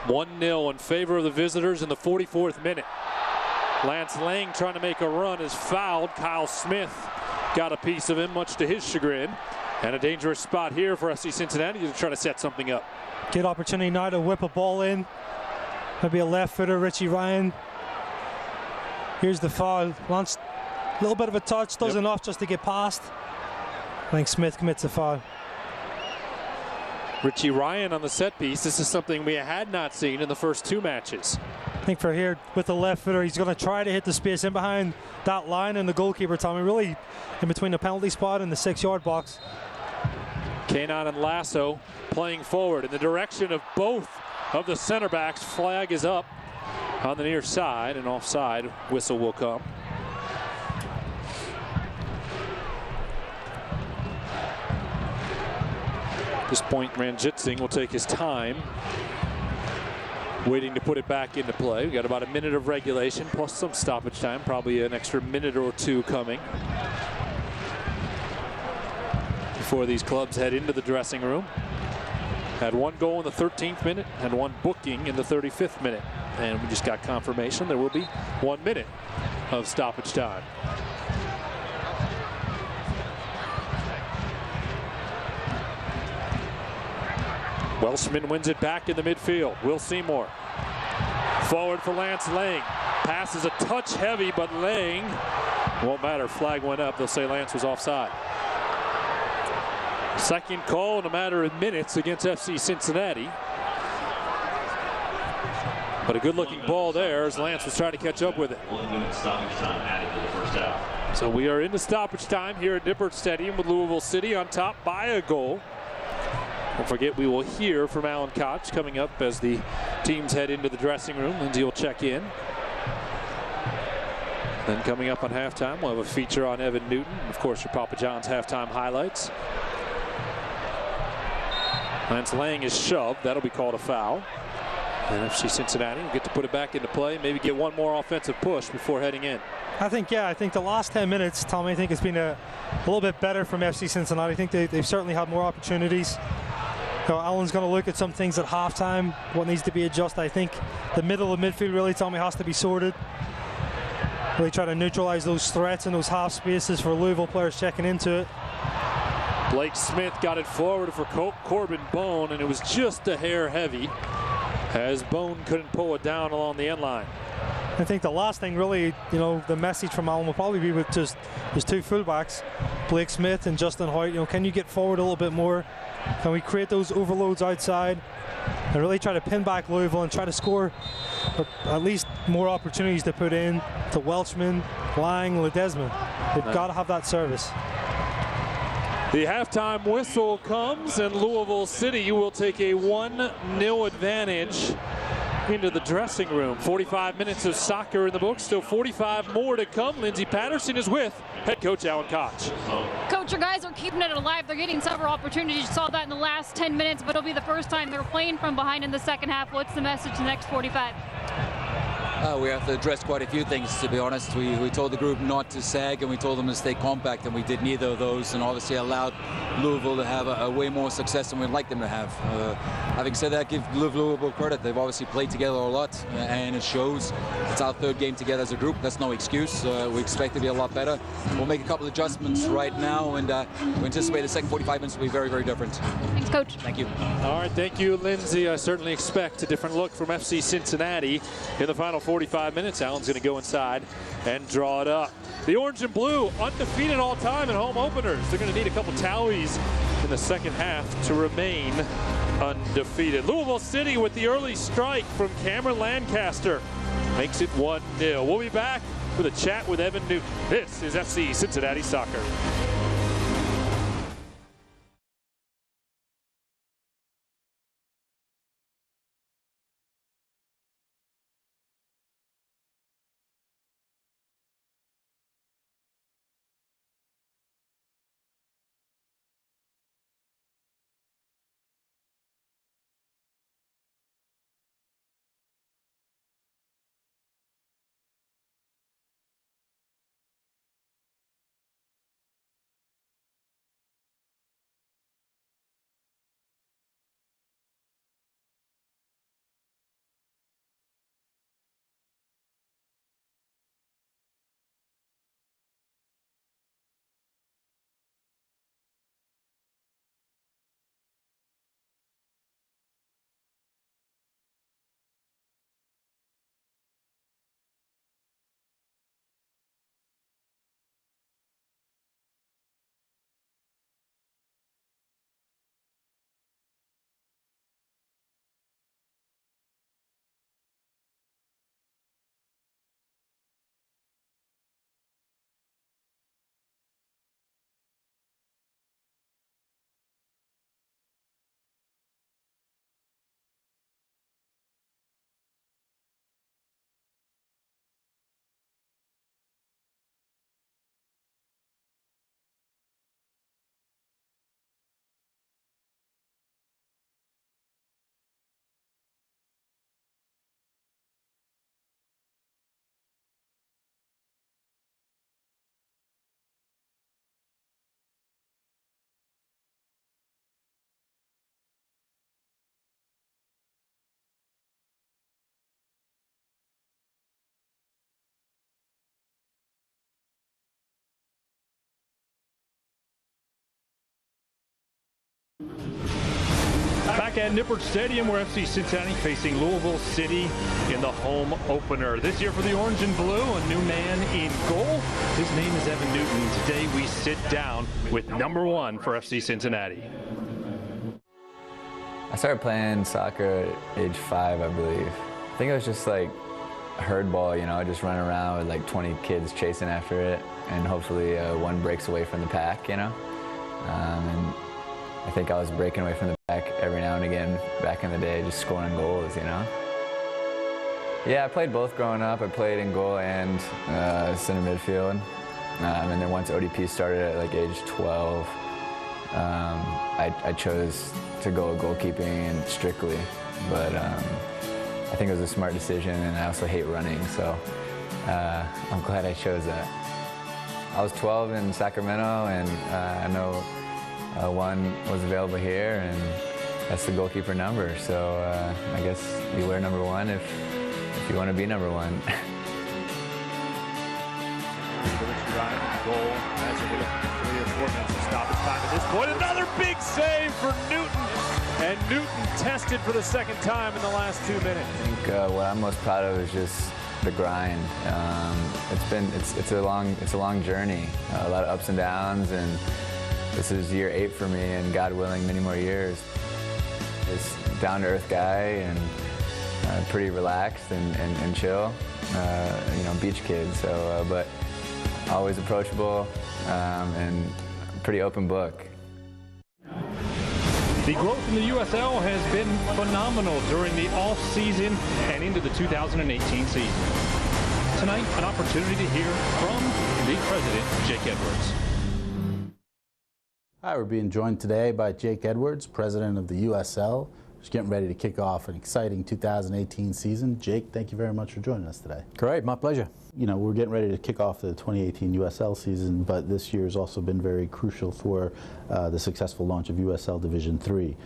E: 1-0 in favor of the visitors in the 44th minute. Lance Lang trying to make a run is fouled. Kyle Smith got a piece of him, much to his chagrin. And a dangerous spot here for FC Cincinnati to try to set something up.
C: Good opportunity now to whip a ball in. Maybe a left footer, Richie Ryan. Here's the foul. Lance, a little bit of a touch, does enough just to get past. I think Smith commits a foul.
E: Richie Ryan on the set piece. This is something we had not seen in the first 2 matches.
C: I think for here with the left footer, he's going to try to hit the space in behind that line, and the goalkeeper, Tommy, really in between the penalty spot and the 6-yard box.
E: Kanon and Lasso playing forward in the direction of both of the center backs. Flag is up on the near side, and offside whistle will come. At this point, Ranjitsingh will take his time. waiting to put it back into play. We got about a minute of regulation plus some stoppage time, probably an extra minute or two coming before these clubs head into the dressing room. Had one goal in the 13th minute and one booking in the 35th minute. And we just got confirmation there will be 1 minute of stoppage time. Welshman wins it back in the midfield. Will Seymour. Forward for Lance Lang. Pass is a touch heavy, but Lang won't matter. Flag went up. They'll say Lance was offside. Second call in a matter of minutes against FC Cincinnati. But a good-looking ball there as Lance was trying to catch up with it.
A: 1 minute stoppage time added to the first half.
E: So we are into stoppage time here at Nippert Stadium with Louisville City on top by a goal. Don't forget, we will hear from Alan Koch coming up as the teams head into the dressing room. Lindsay will check in. Then coming up on halftime, we'll have a feature on Evan Newton. Of course, your Papa John's halftime highlights. Lance Lang is shoved. That'll be called a foul. And FC Cincinnati will get to put it back into play, maybe get one more offensive push before heading in.
C: I think the last 10 minutes, Tommy, I think it's been a little bit better from FC Cincinnati. I think they've certainly had more opportunities. Alan's going to look at some things at halftime, what needs to be adjusted. I think the middle of midfield really, Tommy, has to be sorted. Really try to neutralize those threats in those half spaces for Louisville players checking into it.
E: Blake Smith got it forward for Corbin Bone, and it was just a hair heavy as Bone couldn't pull it down along the end line.
C: I think the last thing really, the message from Alan will probably be with just his two fullbacks, Blake Smith and Justin Hoyt. Can you get forward a little bit more? Can we create those overloads outside and really try to pin back Louisville and try to score, or at least more opportunities to put in to Welshman, Lang, Ledesma. They've got to have that service.
E: The halftime whistle comes, and Louisville City will take a 1-0 advantage into the dressing room. 45 minutes of soccer in the books, still 45 more to come. Lindsay Patterson is with head coach Alan Koch.
D: Coach, your guys are keeping it alive. They're getting several opportunities. You saw that in the last 10 minutes, but it'll be the first time they're playing from behind in the second half. What's the message in the next 45?
G: We have to address quite a few things, to be honest. We told the group not to sag, and we told them to stay compact, and we did neither of those, and obviously allowed Louisville to have a way more success than we'd like them to have. Having said that, give Louisville credit. They've obviously played together a lot, and it shows. It's our third game together as a group. That's no excuse. We expect to be a lot better. We'll make a couple of adjustments right now, and we anticipate the second 45 minutes will be very, very different.
D: Thanks, Coach.
G: Thank you.
E: All right, thank you, Lindsay. I certainly expect a different look from FC Cincinnati in the final 45 minutes. Alan's going to go inside and draw it up. The orange and blue undefeated all time in home openers. They're going to need a couple tallies in the second half to remain undefeated. Louisville City with the early strike from Cameron Lancaster makes it 1-0. We'll be back with a chat with Evan Newton. This is FC Cincinnati Soccer.
B: back at Nippert Stadium where FC Cincinnati facing Louisville City in the home opener. This year for the Orange and Blue, a new man in goal. His name is Evan Newton. Today we sit down with number 1 for FC Cincinnati.
H: I started playing soccer at age 5, I believe. I think it was just like herd ball, you know, just running around with like 20 kids chasing after it, and hopefully one breaks away from the pack, you know. And I think I was breaking away from the pack every now and again back in the day, just scoring goals, you know. Yeah, I played both growing up. I played in goal and center midfield. And then once ODP started at like age 12, I chose to go goalkeeping and strictly. But I think it was a smart decision, and I also hate running, so I'm glad I chose that. I was 12 in Sacramento, and I know one was available here, and that's the goalkeeper number. So I guess you wear number 1 if you want to be number 1.
B: Goal as it was 3 or 4 minutes to stop his time at this point. Another big save for Newton, and Newton tested for the second time in the last 2 minutes.
H: I think what I'm most proud of is just the grind. It's a long journey, a lot of ups and downs, and this is year 8 for me, and God willing, many more years. Just down-to-earth guy, and pretty relaxed and chill, you know, beach kid. So, but always approachable and pretty open book.
B: The growth in the USL has been phenomenal during the off-season and into the 2018 season. Tonight, an opportunity to hear from league president Jake Edwards.
I: Hi, we're being joined today by Jake Edwards, president of the USL. Just getting ready to kick off an exciting 2018 season. Jake, thank you very much for joining us today.
J: Great, my pleasure.
I: You know, we're getting ready to kick off the 2018 USL season, but this year has also been very crucial for the successful launch of USL Division 3.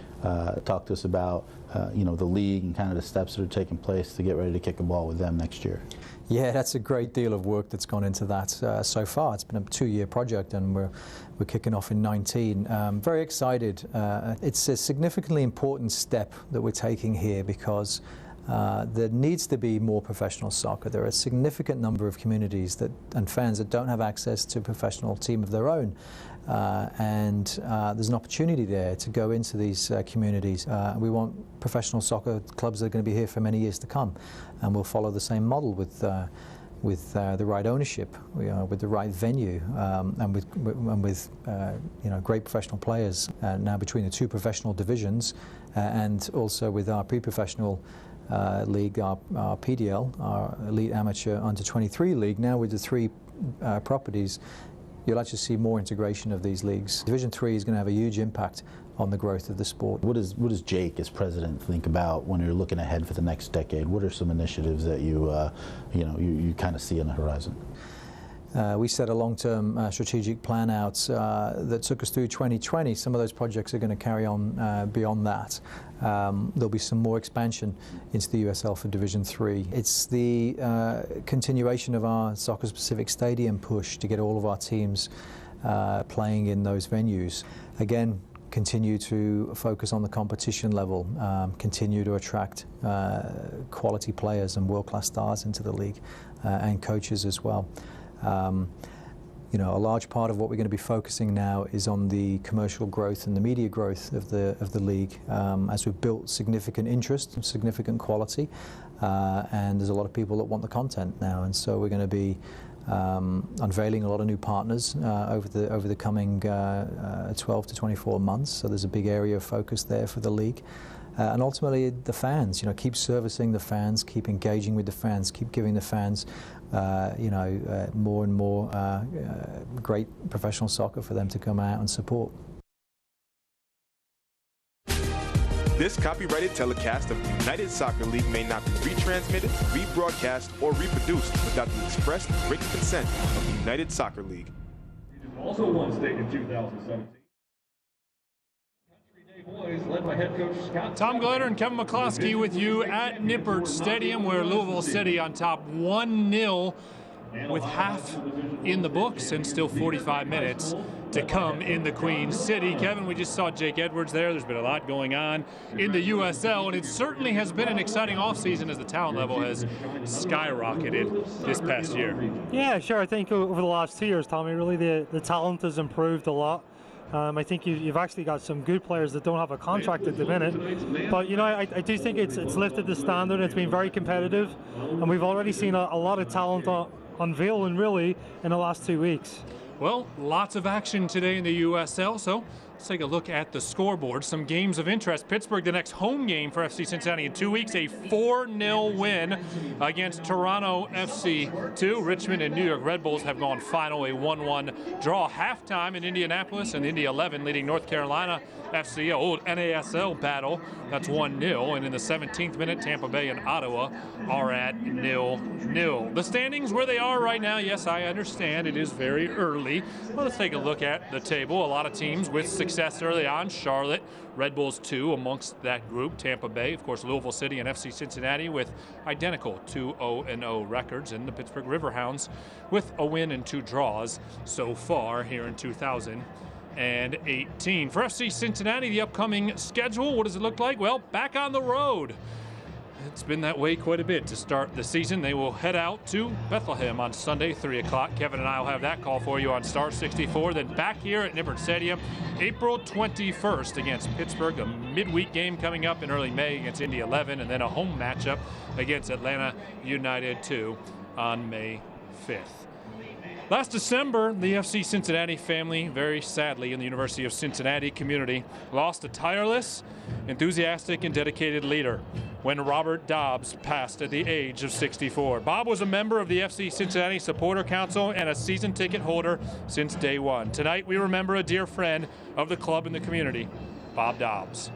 I: Talk to us about, you know, the league and kind of the steps that are taking place to get ready to kick a ball with them next year.
J: Yeah, that's a great deal of work that's gone into that so far. It's been a 2-year project, and we're kicking off in 19. Very excited. It's a significantly important step that we're taking here because there needs to be more professional soccer. There are a significant number of communities and fans that don't have access to a professional team of their own. And there's an opportunity there to go into these communities. We want professional soccer clubs that are going to be here for many years to come, and we'll follow the same model with the right ownership, with the right venue, and with you know, great professional players now between the 2 professional divisions, and also with our pre-professional league, our PDL, our Elite Amateur Under 23 league. Now with the 3 properties, you'll actually see more integration of these leagues. Division 3 is going to have a huge impact on the growth of the sport.
I: What does Jake, as president, think about when you're looking ahead for the next decade? What are some initiatives that you kind of see on the horizon?
J: We set a long-term strategic plan out that took us through 2020. Some of those projects are going to carry on beyond that. There'll be some more expansion into the USL for Division 3. It's the continuation of our soccer-specific stadium push to get all of our teams playing in those venues. Again, continue to focus on the competition level, continue to attract quality players and world-class stars into the league, and coaches as well. You know, a large part of what we're going to be focusing now is on the commercial growth and the media growth of the league, as we've built significant interest, significant quality, and there's a lot of people that want the content now, and so we're going to be unveiling a lot of new partners over the coming 12 to 24 months. So there's a big area of focus there for the league. And ultimately the fans, you know, keep servicing the fans, keep engaging with the fans, keep giving the fans more and more great professional soccer for them to come out and support.
K: This copyrighted telecast of the United Soccer League may not be retransmitted, rebroadcast, or reproduced without the express written consent of the United Soccer League.
B: Also won state in 2017. Led by head coach Scott. Tom Glader and Kevin McCloskey with you at Nippert Stadium, where Louisville City on top 1-0 with half in the books and still 45 minutes to come in the Queen City. Kevin, we just saw Jake Edwards there. There's been a lot going on in the USL, and it certainly has been an exciting offseason as the talent level has skyrocketed this past year.
C: Yeah, sure. I think over the last 2 years, Tommy, really the talent has improved a lot. I think you've actually got some good players that don't have a contract at the minute. But, you know, I do think it's lifted the standard. It's been very competitive. And we've already seen a lot of talent unveil and really in the last 2 weeks.
B: Well, lots of action today in the USL, so let's take a look at the scoreboard. Some games of interest. Pittsburgh, the next home game for FC Cincinnati in 2 weeks, a 4-0 win against Toronto FC2. Richmond and New York Red Bulls have gone final, a 1-1 draw. Halftime in Indianapolis, and Indy 11 leading North Carolina FC, a old NASL battle. That's 1-0, and in the 17th minute, Tampa Bay and Ottawa are at 0-0. The standings where they are right now, yes, I understand it is very early. Well, let's take a look at the table. A lot of teams with success early on. Charlotte, Red Bulls 2 amongst that group. Tampa Bay, of course, Louisville City and FC Cincinnati with identical 2-0-0 records, and the Pittsburgh Riverhounds with a win and 2 draws so far here in 2018. For FC Cincinnati, the upcoming schedule, what does it look like? Well, back on the road. It's been that way quite a bit to start the season. They will head out to Bethlehem on Sunday, 3 o'clock. Kevin and I will have that call for you on Star 64. Then back here at Nippert Stadium, April 21st against Pittsburgh. A midweek game coming up in early May against Indy 11, and then a home matchup against Atlanta United 2 on May 5th. Last December, the FC Cincinnati family, very sadly in the University of Cincinnati community, lost a tireless, enthusiastic, and dedicated leader when Robert Dobbs passed at the age of 64. Bob was a member of the FC Cincinnati Supporter Council and a season ticket holder since day one. Tonight, we remember a dear friend of the club and the community, Bob Dobbs.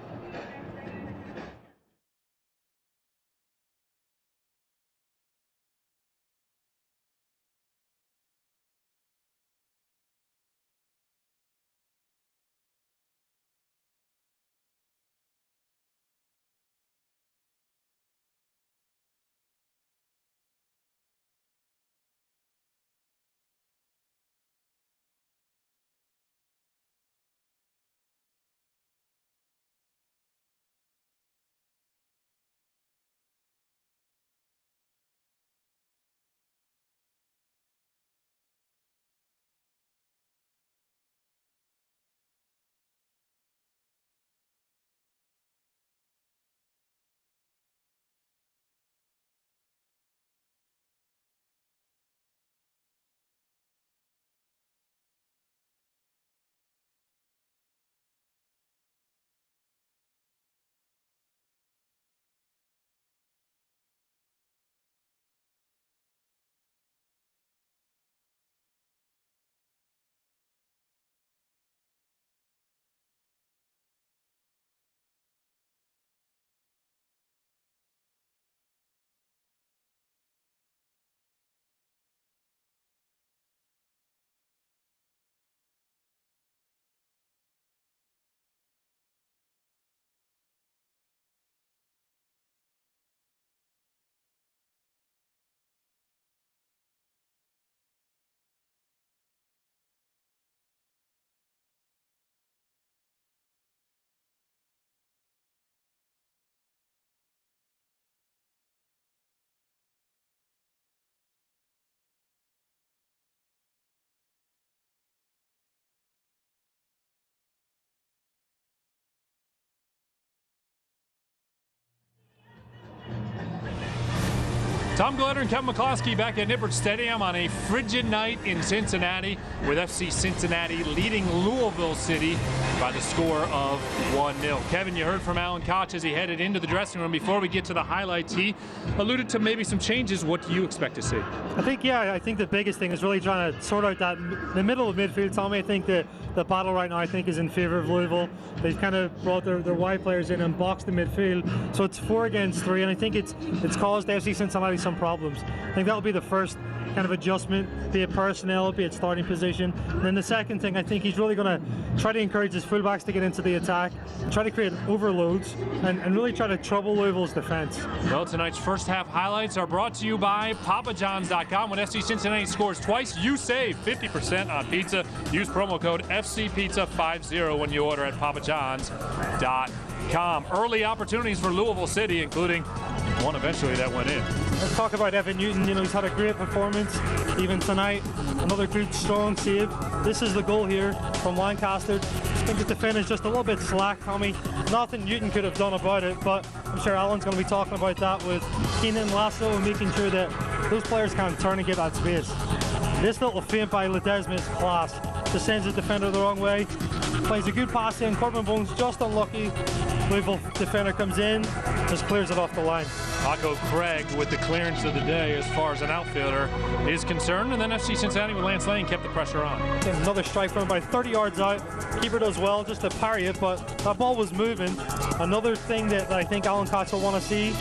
B: Tom Gledder and Kevin McCloskey back at Nippert Stadium on a frigid night in Cincinnati, with FC Cincinnati leading Louisville City by the score of 1-0. Kevin, you heard from Alan Koch as he headed into the dressing room. Before we get to the highlights, he alluded to maybe some changes. What do you expect to see?
C: I think the biggest thing is really trying to sort out the middle of midfield, Tommy. I think the battle right now, I think, is in favour of Louisville. They've kind of brought their wide players in and boxed the midfield. So it's 4 against 3, and I think it's caused FC Cincinnati some problems. I think that'll be the first kind of adjustment, be it personnel, be it starting position. And then the second thing, I think he's really going to try to encourage his fullbacks to get into the attack, try to create overloads, and really try to trouble Louisville's defense.
B: Well, tonight's first half highlights are brought to you by PapaJohns.com. When FC Cincinnati scores twice, you save 50% on pizza. Use promo code FCPizza50 when you order at PapaJohns.com. Early opportunities for Louisville City, including one eventually that went in.
C: Let's talk about Evan Newton. You know, he's had a great performance even tonight. Another good, strong save. This is the goal here from Lancaster. I think the defender's just a little bit slack, Tommy. Nothing Newton could have done about it, but I'm sure Alan's going to be talking about that with Keenan and Lasso and making sure that those players can't turn and get that space. This little feint by Ledesma is class. Just sends the defender the wrong way. Plays a good pass in. Corbin Bones just unlucky. Louisville defender comes in, just clears it off the line.
B: Paco Craig with the clearance of the day as far as an outfielder is concerned, and then FC Cincinnati with Lance Lane kept the pressure on.
C: And another strike from about 30 yards out. Keeper does well just to parry it, but that ball was moving. Another thing that I think Alan Cox will want to see,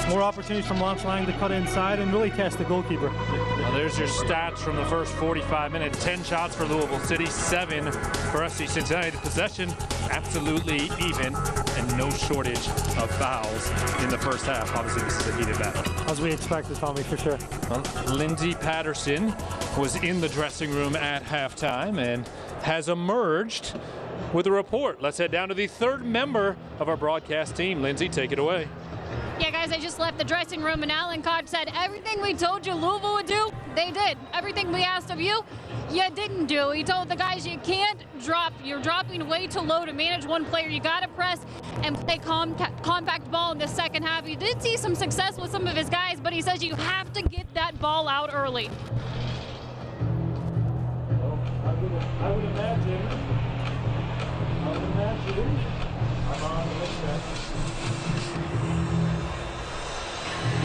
C: more opportunities from Lance Lang to cut inside and really test the goalkeeper.
B: Well, there's your stats from the first 45 minutes. 10 shots for Louisville City, 7 for FC Cincinnati. The possession absolutely even, and no shortage of fouls in the first half. Obviously, this is a heated battle.
C: As we expected, Tommy, for sure.
B: Well, Lindsey Patterson was in the dressing room at halftime and has emerged with a report. Let's head down to the third member of our broadcast team. Lindsey, take it away.
D: Yeah, guys, I just left the dressing room, and Alan Koch said everything we told you Louisville would do, they did. Everything we asked of you, you didn't do. He told the guys you can't drop. You're dropping way too low to manage one player. You got to press and play compact ball in the second half. He did see some success with some of his guys, but he says you have to get that ball out early.
B: I would imagine.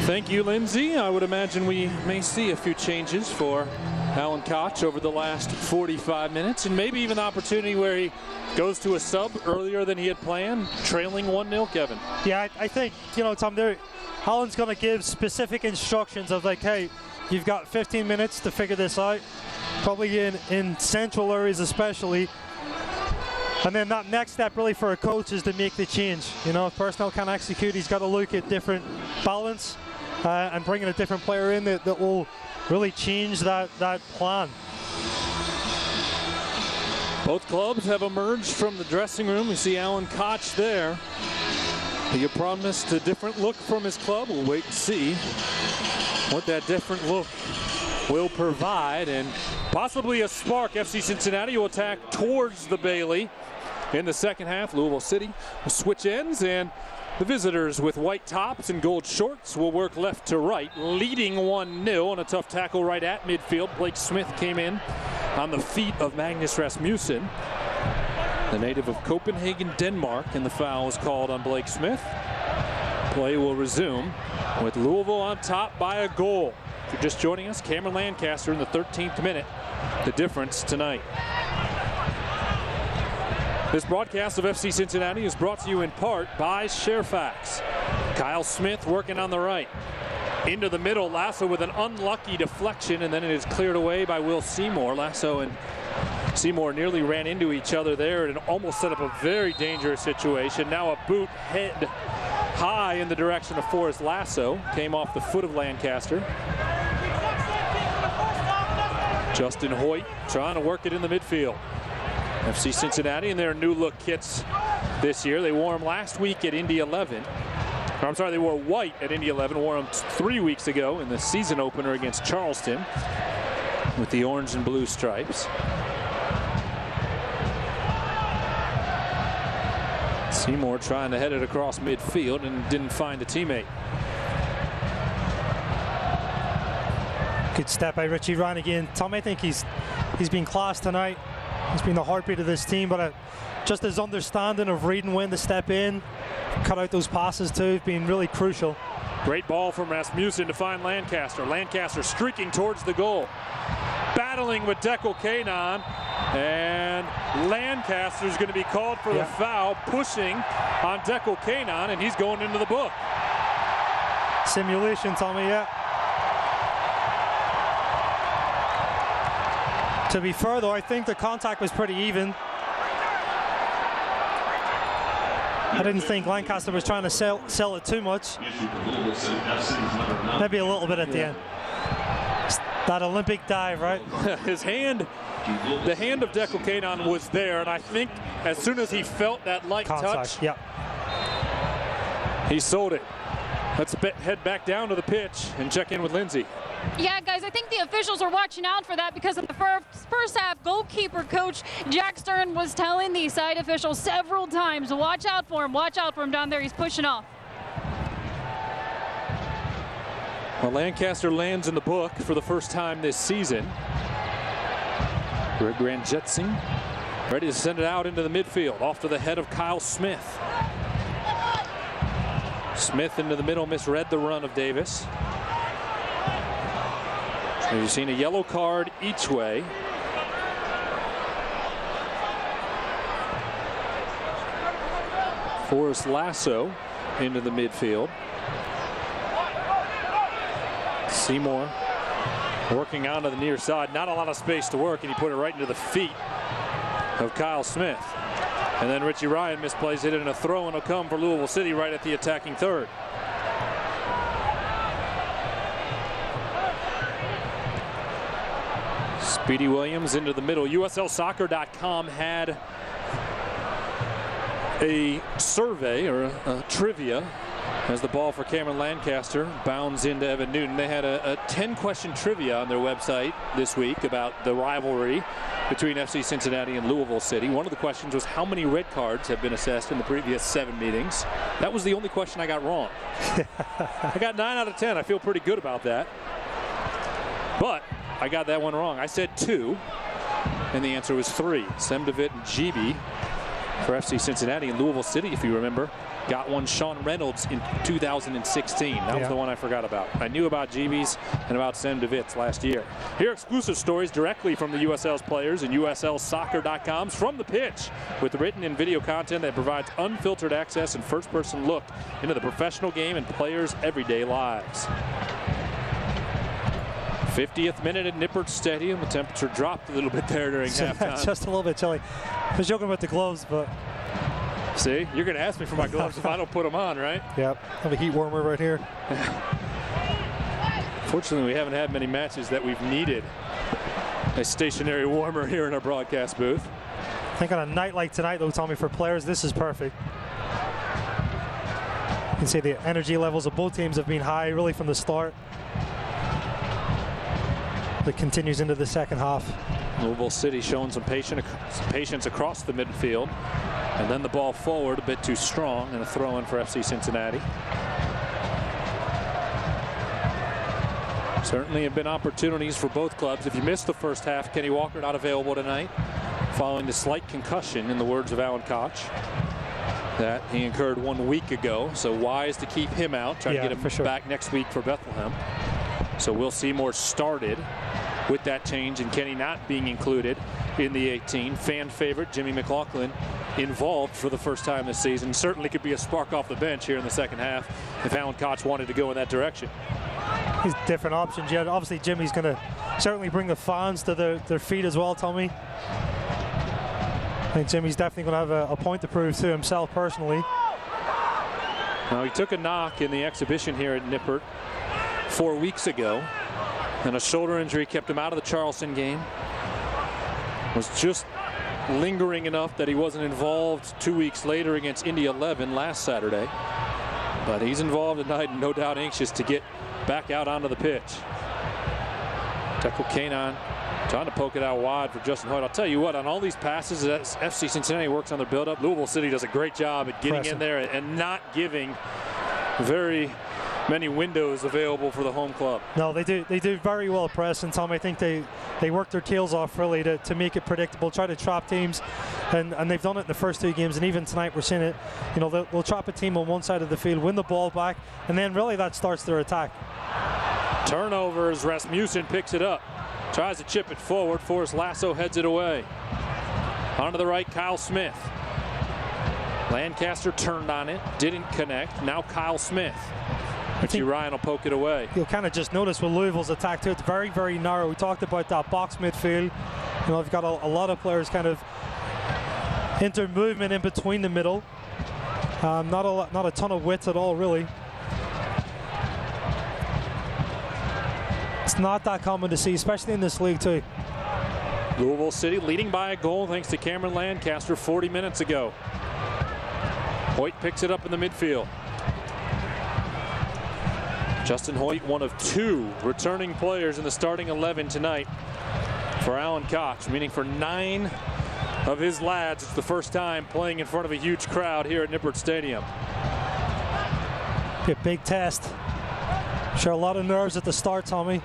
B: Thank you, Lindsey. I would imagine we may see a few changes for Alan Koch over the last 45 minutes, and maybe even the opportunity where he goes to a sub earlier than he had planned, trailing 1-0, Kevin.
C: Yeah, I think, you know, Tom, Alan's going to give specific instructions of like, hey, you've got 15 minutes to figure this out, probably in central areas especially. And then that next step really for a coach is to make the change. You know, if personnel can't execute, he's got to look at different balance and bringing a different player in that will really change that plan.
E: Both clubs have emerged from the dressing room. You see Alan Koch there. He promised a different look from his club. We'll wait and see what that different look will provide, and possibly a spark. FC Cincinnati will attack towards the Bailey in the second half. Louisville City will switch ends, and the visitors with white tops and gold shorts will work left to right, leading 1-0 on a tough tackle right at midfield. Blake Smith came in on the feet of Magnus Rasmussen, the native of Copenhagen, Denmark, and the foul was called on Blake Smith. Play will resume with Louisville on top by a goal. If you're just joining us, Cameron Lancaster in the 13th minute, the difference tonight. This broadcast of FC Cincinnati is brought to you in part by Sharefax. Kyle Smith working on the right. Into the middle, Lasso with an unlucky deflection, and then it is cleared away by Will Seymour. Lasso and Seymour nearly ran into each other there and almost set up a very dangerous situation. Now a boot head high in the direction of Forrest Lasso. Came off the foot of Lancaster. Justin Hoyt trying to work it in the midfield. FC Cincinnati in their new look kits this year. They wore them last week at Indy 11. Or, I'm sorry, they wore white at Indy 11, wore them 3 weeks ago in the season opener against Charleston with the orange and blue stripes. Seymour trying to head it across midfield and didn't find a teammate.
C: Good step by Richie Ryan again. Tom, I think he's been class tonight. He's been the heartbeat of this team, but just his understanding of reading when to step in, cut out those passes too, has been really crucial.
E: Great ball from Rasmussen to find Lancaster. Lancaster streaking towards the goal. Battling with Dekel Kanan, and Lancaster's going to be called for the foul, pushing on Dekel Kanan, and he's going into the book.
C: Simulation, Tommy, yeah. To be fair, though, I think the contact was pretty even. I didn't think Lancaster was trying to sell it too much. Maybe a little bit at the end. That Olympic dive, right?
E: His hand, the hand of Declan Canon was there, and I think as soon as he felt that light touch, he sold it. Let's head back down to the pitch and check in with Lindsay.
D: Yeah, guys, I think the officials are watching out for that because in the first half, goalkeeper coach Jack Stern was telling the side officials several times, watch out for him down there, he's pushing off.
E: Well, Lancaster lands in the book for the first time this season. Greg Ranjetsing ready to send it out into the midfield, off to the head of Kyle Smith. Smith into the middle, misread the run of Davis. So you've seen a yellow card each way. Forrest Lasso into the midfield. Seymour working onto the near side. Not a lot of space to work, and he put it right into the feet of Kyle Smith. And then Richie Ryan misplays it, and a throw and will come for Louisville City right at the attacking third. Speedy Williams into the middle. USLsoccer.com had a survey or a trivia as the ball for Cameron Lancaster bounds into Evan Newton. They had a 10-question trivia on their website this week about the rivalry between FC Cincinnati and Louisville City. One of the questions was how many red cards have been assessed in the previous 7 meetings. That was the only question I got wrong. I got 9 out of 10. I feel pretty good about that. But I got that one wrong. I said 2, and the answer was 3. Sem DeVitt and GB for FC Cincinnati. And Louisville City, if you remember, got one Sean Reynolds in 2016. That was the one I forgot about. I knew about GB's and about Sem DeVitt's last year. Here are exclusive stories directly from the USL's players and USLsoccer.com's From the Pitch, with written and video content that provides unfiltered access and first-person look into the professional game and players' everyday lives. 50th minute at Nippert Stadium. The temperature dropped a little bit there during halftime.
C: Just a little bit chilly. I was joking about the gloves, but...
E: See, you're going to ask me for my gloves if I don't put them on, right?
C: Yep. Have a heat warmer right here.
E: Fortunately, we haven't had many matches that we've needed a stationary warmer here in our broadcast booth.
C: I think on a night like tonight, though, Tommy, for players, this is perfect. You can see the energy levels of both teams have been high, really, from the start. That continues into the second half.
E: Louisville City showing some patience across the midfield. And then the ball forward a bit too strong, and a throw in for FC Cincinnati. Certainly have been opportunities for both clubs. If you missed the first half, Kenny Walker not available tonight following the slight concussion, in the words of Alan Koch, that he incurred 1 week ago. So wise to keep him out, try to get him back next week for Bethlehem. So Will Seymour started with that change, and Kenny not being included in the 18. Fan favorite Jimmy McLaughlin involved for the first time this season. Certainly could be a spark off the bench here in the second half if Alan Koch wanted to go in that direction.
C: He's different options. Yeah, obviously Jimmy's going to certainly bring the fans to their feet as well, Tommy. I think Jimmy's definitely going to have a point to prove to himself personally.
E: Now, he took a knock in the exhibition here at Nippert 4 weeks ago, and a shoulder injury kept him out of the Charleston game. Was just lingering enough that he wasn't involved 2 weeks later against Indy 11 last Saturday. But he's involved tonight and no doubt anxious to get back out onto the pitch. Declan Canon trying to poke it out wide for Justin Hoyt. I'll tell you what, on all these passes as FC Cincinnati works on their build-up, Louisville City does a great job at getting in there and not giving very many windows available for the home club.
C: No, they do very well press, and Tom, I think they work their tails off really to make it predictable, try to trap teams, and they've done it in the first 2 games, and even tonight we're seeing it. You know, they'll trap a team on one side of the field, win the ball back, and then really that starts their attack.
E: Turnovers, Rasmussen picks it up, tries to chip it forward, Forrest Lasso heads it away. Onto the right, Kyle Smith. Lancaster turned on it, didn't connect, now Kyle Smith. Richie Ryan will poke it away.
C: You'll kind of just notice with Louisville's attack too, it's very, very narrow. We talked about that box midfield. You know, I've got a lot of players kind of inter-movement in between the middle. Not a ton of width at all, really. It's not that common to see, especially in this league too.
E: Louisville City leading by a goal thanks to Cameron Lancaster 40 minutes ago. Hoyt picks it up in the midfield. Justin Hoyt, one of 2 returning players in the starting 11 tonight for Alan Koch, meaning for 9 of his lads, it's the first time playing in front of a huge crowd here at Nippert Stadium.
C: Be a big test. Sure, a lot of nerves at the start, Tommy.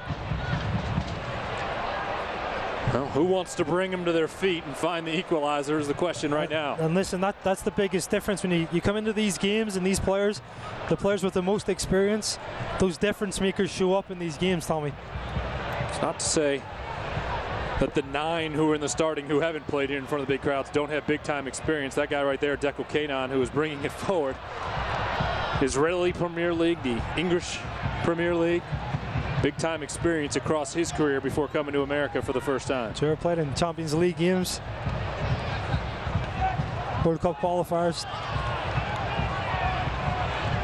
E: Well, who wants to bring them to their feet and find the equalizer is the question right now.
C: And listen, that's the biggest difference when you come into these games and these players, the players with the most experience, those difference makers show up in these games, Tommy.
E: It's not to say that the 9 who are in the starting who haven't played here in front of the big crowds don't have big time experience. That guy right there, Deco Kanan, who is bringing it forward. Israeli Premier League, the English Premier League. Big time experience across his career before coming to America for the first time.
C: Sure, played in Champions League games, World Cup qualifiers.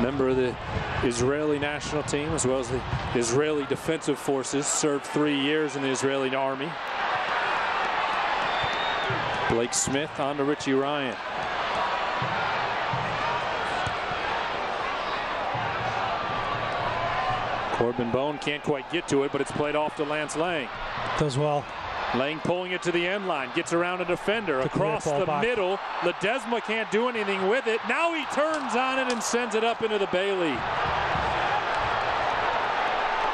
E: Member of the Israeli national team as well as the Israeli Defensive Forces. Served 3 years in the Israeli Army. Blake Smith on to Richie Ryan. Corbin Bone can't quite get to it, but it's played off to Lance Lang.
C: Does well.
E: Lang pulling it to the end line, gets around a defender, across the middle. Ledesma can't do anything with it. Now he turns on it and sends it up into the Bailey.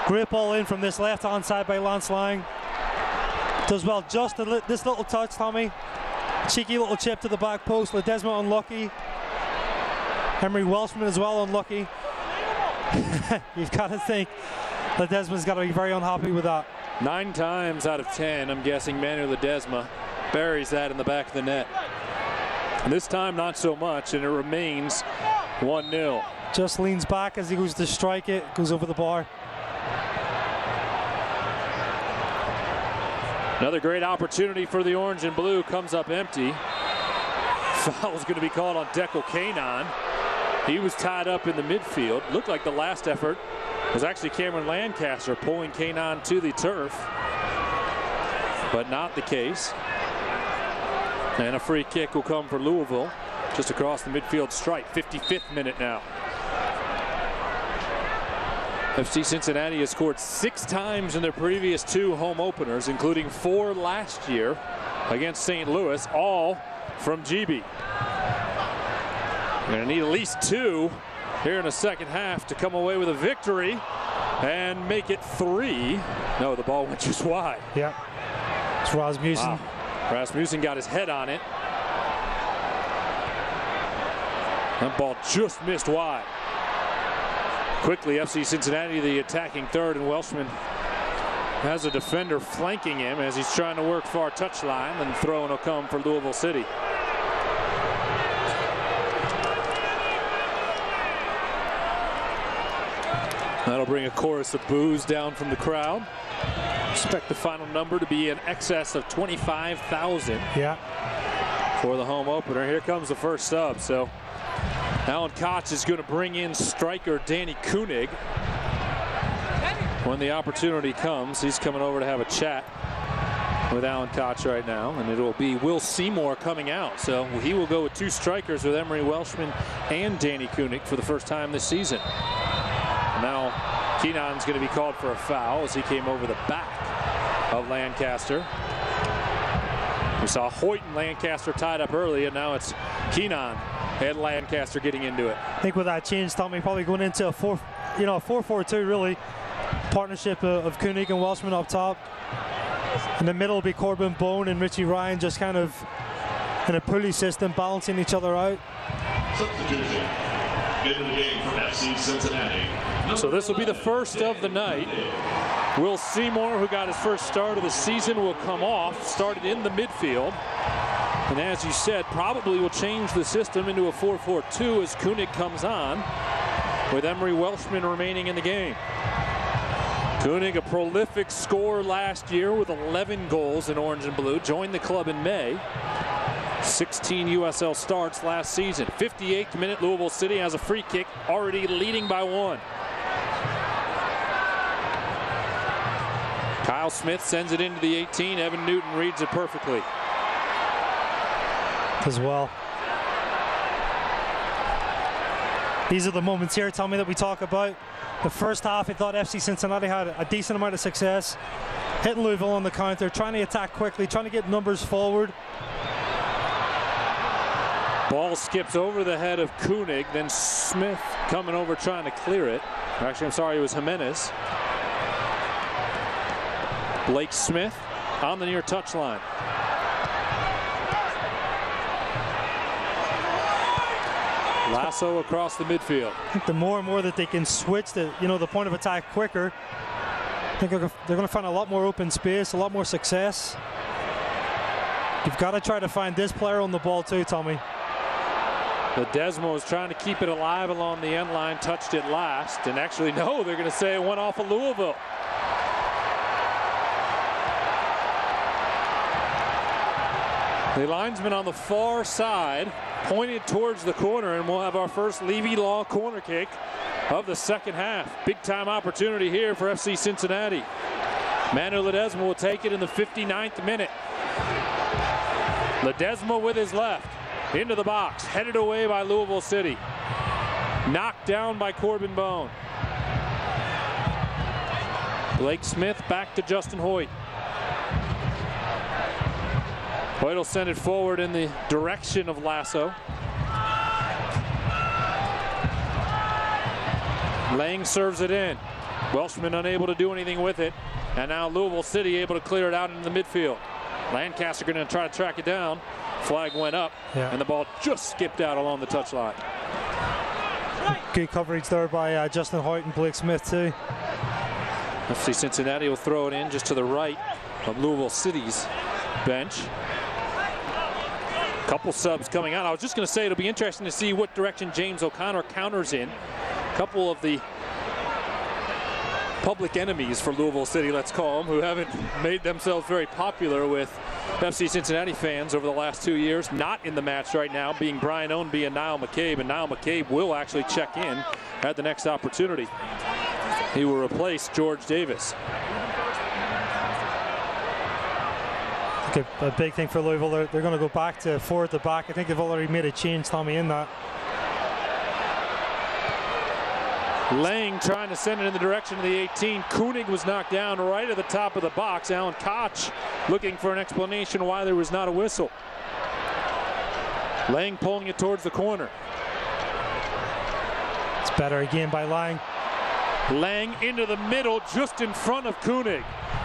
C: Great ball in from this left-hand side by Lance Lang. Does well, just this little touch, Tommy. Cheeky little chip to the back post. Ledesma unlucky. Emery Welshman as well unlucky. You've got to think Ledesma's got to be very unhappy with that.
E: 9 times out of 10, I'm guessing Manu Ledesma buries that in the back of the net. And this time, not so much, and it remains 1-0.
C: Just leans back as he goes to strike it, goes over the bar.
E: Another great opportunity for the orange and blue comes up empty. Foul's going to be called on Deco Kanan. He was tied up in the midfield. Looked like the last effort was actually Cameron Lancaster pulling Kanan to the turf, but not the case. And a free kick will come for Louisville just across the midfield stripe. 55th minute now. FC Cincinnati has scored 6 times in their previous 2 home openers, including 4 last year against St. Louis, all from GB. We're going to need at least 2 here in the second half to come away with a victory and make it 3. No, the ball went just wide.
C: Yeah, it's Rasmussen.
E: Wow. Rasmussen got his head on it. That ball just missed wide. Quickly, FC Cincinnati, the attacking third, and Welshman has a defender flanking him as he's trying to work far touchline, and throwing will come for Louisville City. That'll bring a chorus of boos down from the crowd. Expect the final number to be in excess of 25,000.
C: Yeah.
E: For the home opener. Here comes the first sub. So Alan Koch is going to bring in striker Danny Koenig. When the opportunity comes, he's coming over to have a chat with Alan Koch right now, and it will be Will Seymour coming out. So he will go with 2 strikers with Emery Welshman and Danny Koenig for the first time this season. Now Keenan's going to be called for a foul as he came over the back of Lancaster. We saw Hoyt and Lancaster tied up early, and now it's Keenan and Lancaster getting into it.
C: I think with that change, Tommy, probably going into a 4-4-2 really. Partnership of Koenig and Welshman up top. In the middle will be Corbin Bone and Richie Ryan, just kind of in a pulley system, balancing each other out.
A: Substitution. Into the game from FC Cincinnati.
E: So this will be the first of the night. Will Seymour, who got his first start of the season, will come off, started in the midfield. And as you said, probably will change the system into a 4-4-2 as Koenig comes on, with Emery Welshman remaining in the game. Koenig, a prolific scorer last year with 11 goals in orange and blue, joined the club in May. 16 USL starts last season. 58th minute, Louisville City has a free kick, already leading by 1. Kyle Smith sends it into the 18. Evan Newton reads it perfectly.
C: As well. These are the moments here, Tommy, that we talk about. The first half, I thought FC Cincinnati had a decent amount of success, hitting Louisville on the counter, trying to attack quickly, trying to get numbers forward.
E: Ball skips over the head of Koenig, then Smith coming over trying to clear it. Actually, I'm sorry, it was Jimenez. Blake Smith on the near touchline. Lasso across the midfield.
C: I think the more and more that they can switch the point of attack quicker, I think they're going to find a lot more open space, a lot more success. You've got to try to find this player on the ball too, Tommy.
E: Ledesma is trying to keep it alive along the end line, touched it last, and actually, no, they're going to say it went off of Louisville. The linesman on the far side pointed towards the corner, and we'll have our first Levy Law corner kick of the second half. Big time opportunity here for FC Cincinnati. Manu Ledesma will take it in the 59th minute. Ledesma with his left. Into the box, headed away by Louisville City. Knocked down by Corbin Bone. Blake Smith back to Justin Hoyt. Hoyt will send it forward in the direction of Lasso. Lang serves it in. Welshman unable to do anything with it. And now Louisville City able to clear it out into the midfield. Lancaster going to try to track it down. Flag went up, and the ball just skipped out along the touchline.
C: Good coverage there by Justin Hoyt and Blake Smith too.
E: FC Cincinnati will throw it in just to the right of Louisville City's bench. Couple subs coming out. I was just going to say it'll be interesting to see what direction James O'Connor counters in. A couple of the public enemies for Louisville City, let's call them, who haven't made themselves very popular with FC Cincinnati fans over the last 2 years, not in the match right now, being Brian Ownby and Niall McCabe, and Niall McCabe will actually check in at the next opportunity. He will replace George Davis.
C: I think a big thing for Louisville, they're going to go back to 4 at the back. I think they've already made a change, Tommy, in that.
E: Lang trying to send it in the direction of the 18. Koenig was knocked down right at the top of the box. Alan Koch looking for an explanation why there was not a whistle. Lang pulling it towards the corner.
C: It's better again by Lang.
E: Lang into the middle just in front of Koenig.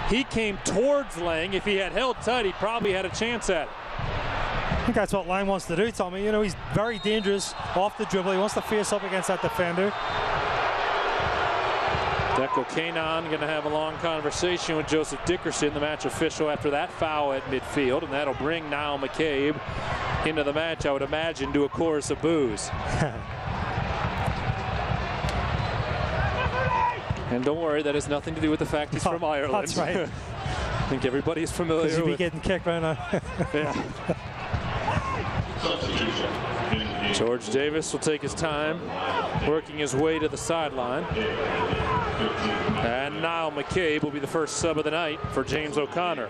E: He came towards Lang. If he had held tight, he probably had a chance at it.
C: I think that's what Lang wants to do, Tommy. You know, he's very dangerous off the dribble. He wants to face up against that defender.
E: Deco Kanan going to have a long conversation with Joseph Dickerson, the match official, after that foul at midfield, and that'll bring Niall McCabe into the match, I would imagine, to a chorus of boos. And don't worry, that has nothing to do with the fact he's from Ireland.
C: That's right.
E: I think everybody's familiar with.
C: You'd be getting kicked right now.
E: Yeah. George Davis will take his time, working his way to the sideline. And Niall McCabe will be the first sub of the night for James O'Connor.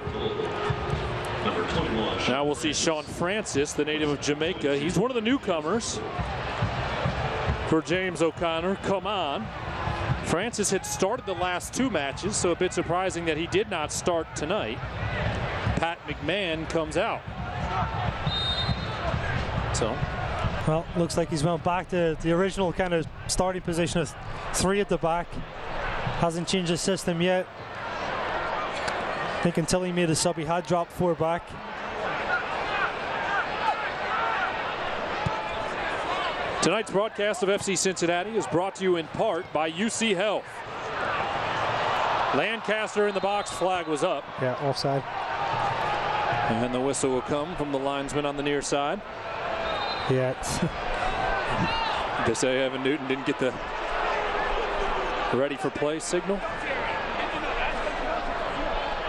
E: Now we'll see Sean Francis, the native of Jamaica. He's one of the newcomers for James O'Connor. Come on. Francis had started the last 2 matches, so a bit surprising that he did not start tonight. Pat McMahon comes out. So,
C: well, looks like he's went back to the original kind of starting position of 3 at the back. Hasn't changed his system yet. I think until he made a sub, he had dropped 4 back.
E: Tonight's broadcast of FC Cincinnati is brought to you in part by UC Health. Lancaster in the box, flag was up.
C: Yeah, offside.
E: And the whistle will come from the linesman on the near side.
C: Yeah.
E: They say Evan Newton didn't get the ready for play signal.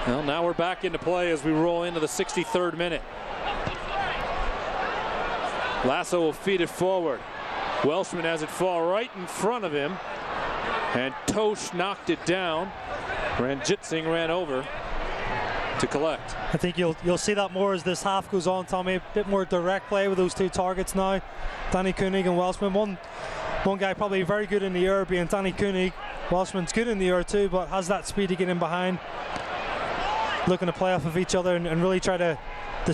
E: Well, now we're back into play as we roll into the 63rd minute. Lasso will feed it forward. Welshman has it fall right in front of him. And Tosh knocked it down. Ranjitsingh ran over to collect.
C: I think you'll see that more as this half goes on, Tommy. A bit more direct play with those two targets now. Danny Koenig and Welshman. One guy probably very good in the air being Danny Koenig. Welshman's good in the air too, but has that speed to get in behind. Looking to play off of each other and really try to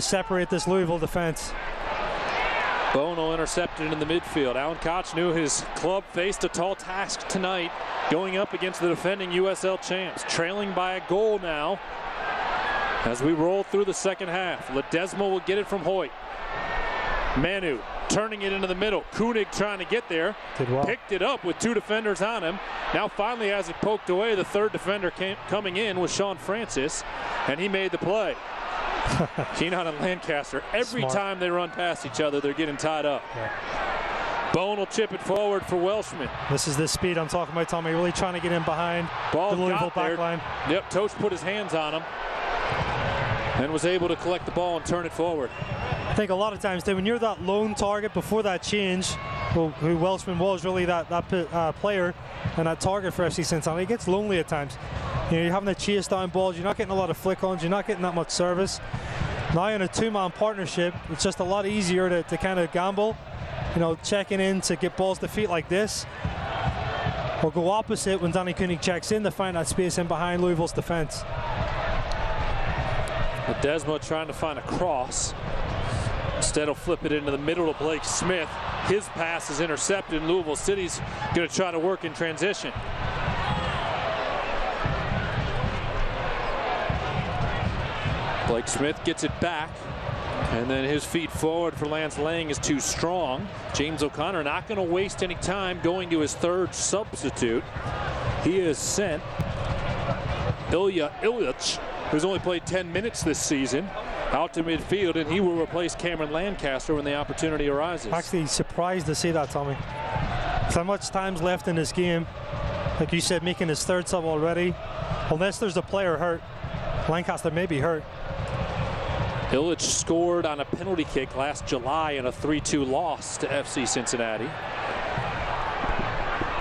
C: separate this Louisville defense.
E: Bono intercepted in the midfield. Alan Koch knew his club faced a tall task tonight going up against the defending USL champs. Trailing by a goal now as we roll through the second half. Ledesma will get it from Hoyt. Manu turning it into the middle. Koenig trying to get there.
C: Well. Picked
E: it up with two defenders on him. Now finally has it poked away. The third defender coming in was Sean Francis, and he made the play. Keenan and Lancaster, every time they run past each other, they're getting tied up.
C: Yeah.
E: Bone will chip it forward for Welshman.
C: This is the speed I'm talking about, Tommy. Really trying to get in behind
E: Ball
C: the Louisville back line.
E: Yep, Tosh put his hands on him and was able to collect the ball and turn it forward.
C: I think a lot of times, when you're that lone target before that change, who Welshman was really that player and that target for FC Cincinnati, it gets lonely at times. You know, you're having to chase down balls, you're not getting a lot of flick-ons, you're not getting that much service. Now in a two-man partnership, it's just a lot easier to kind of gamble, you know, checking in to get balls to feet like this. Or go opposite when Danny Koenig checks in to find that space in behind Louisville's defense.
E: Ledesma trying to find a cross. Instead, he'll flip it into the middle to Blake Smith. His pass is intercepted. Louisville City's going to try to work in transition. Blake Smith gets it back, and then his feed forward for Lance Lang is too strong. James O'Connor not going to waste any time going to his third substitute. He is sent Ilya Ilyich, who's only played 10 minutes this season, out to midfield, and he will replace Cameron Lancaster when the opportunity arises.
C: Actually surprised to see that, Tommy. So much time's left in this game. Like you said, making his third sub already. Unless there's a player hurt. Lancaster may be hurt.
E: Illich scored on a penalty kick last July in a 3-2 loss to FC Cincinnati.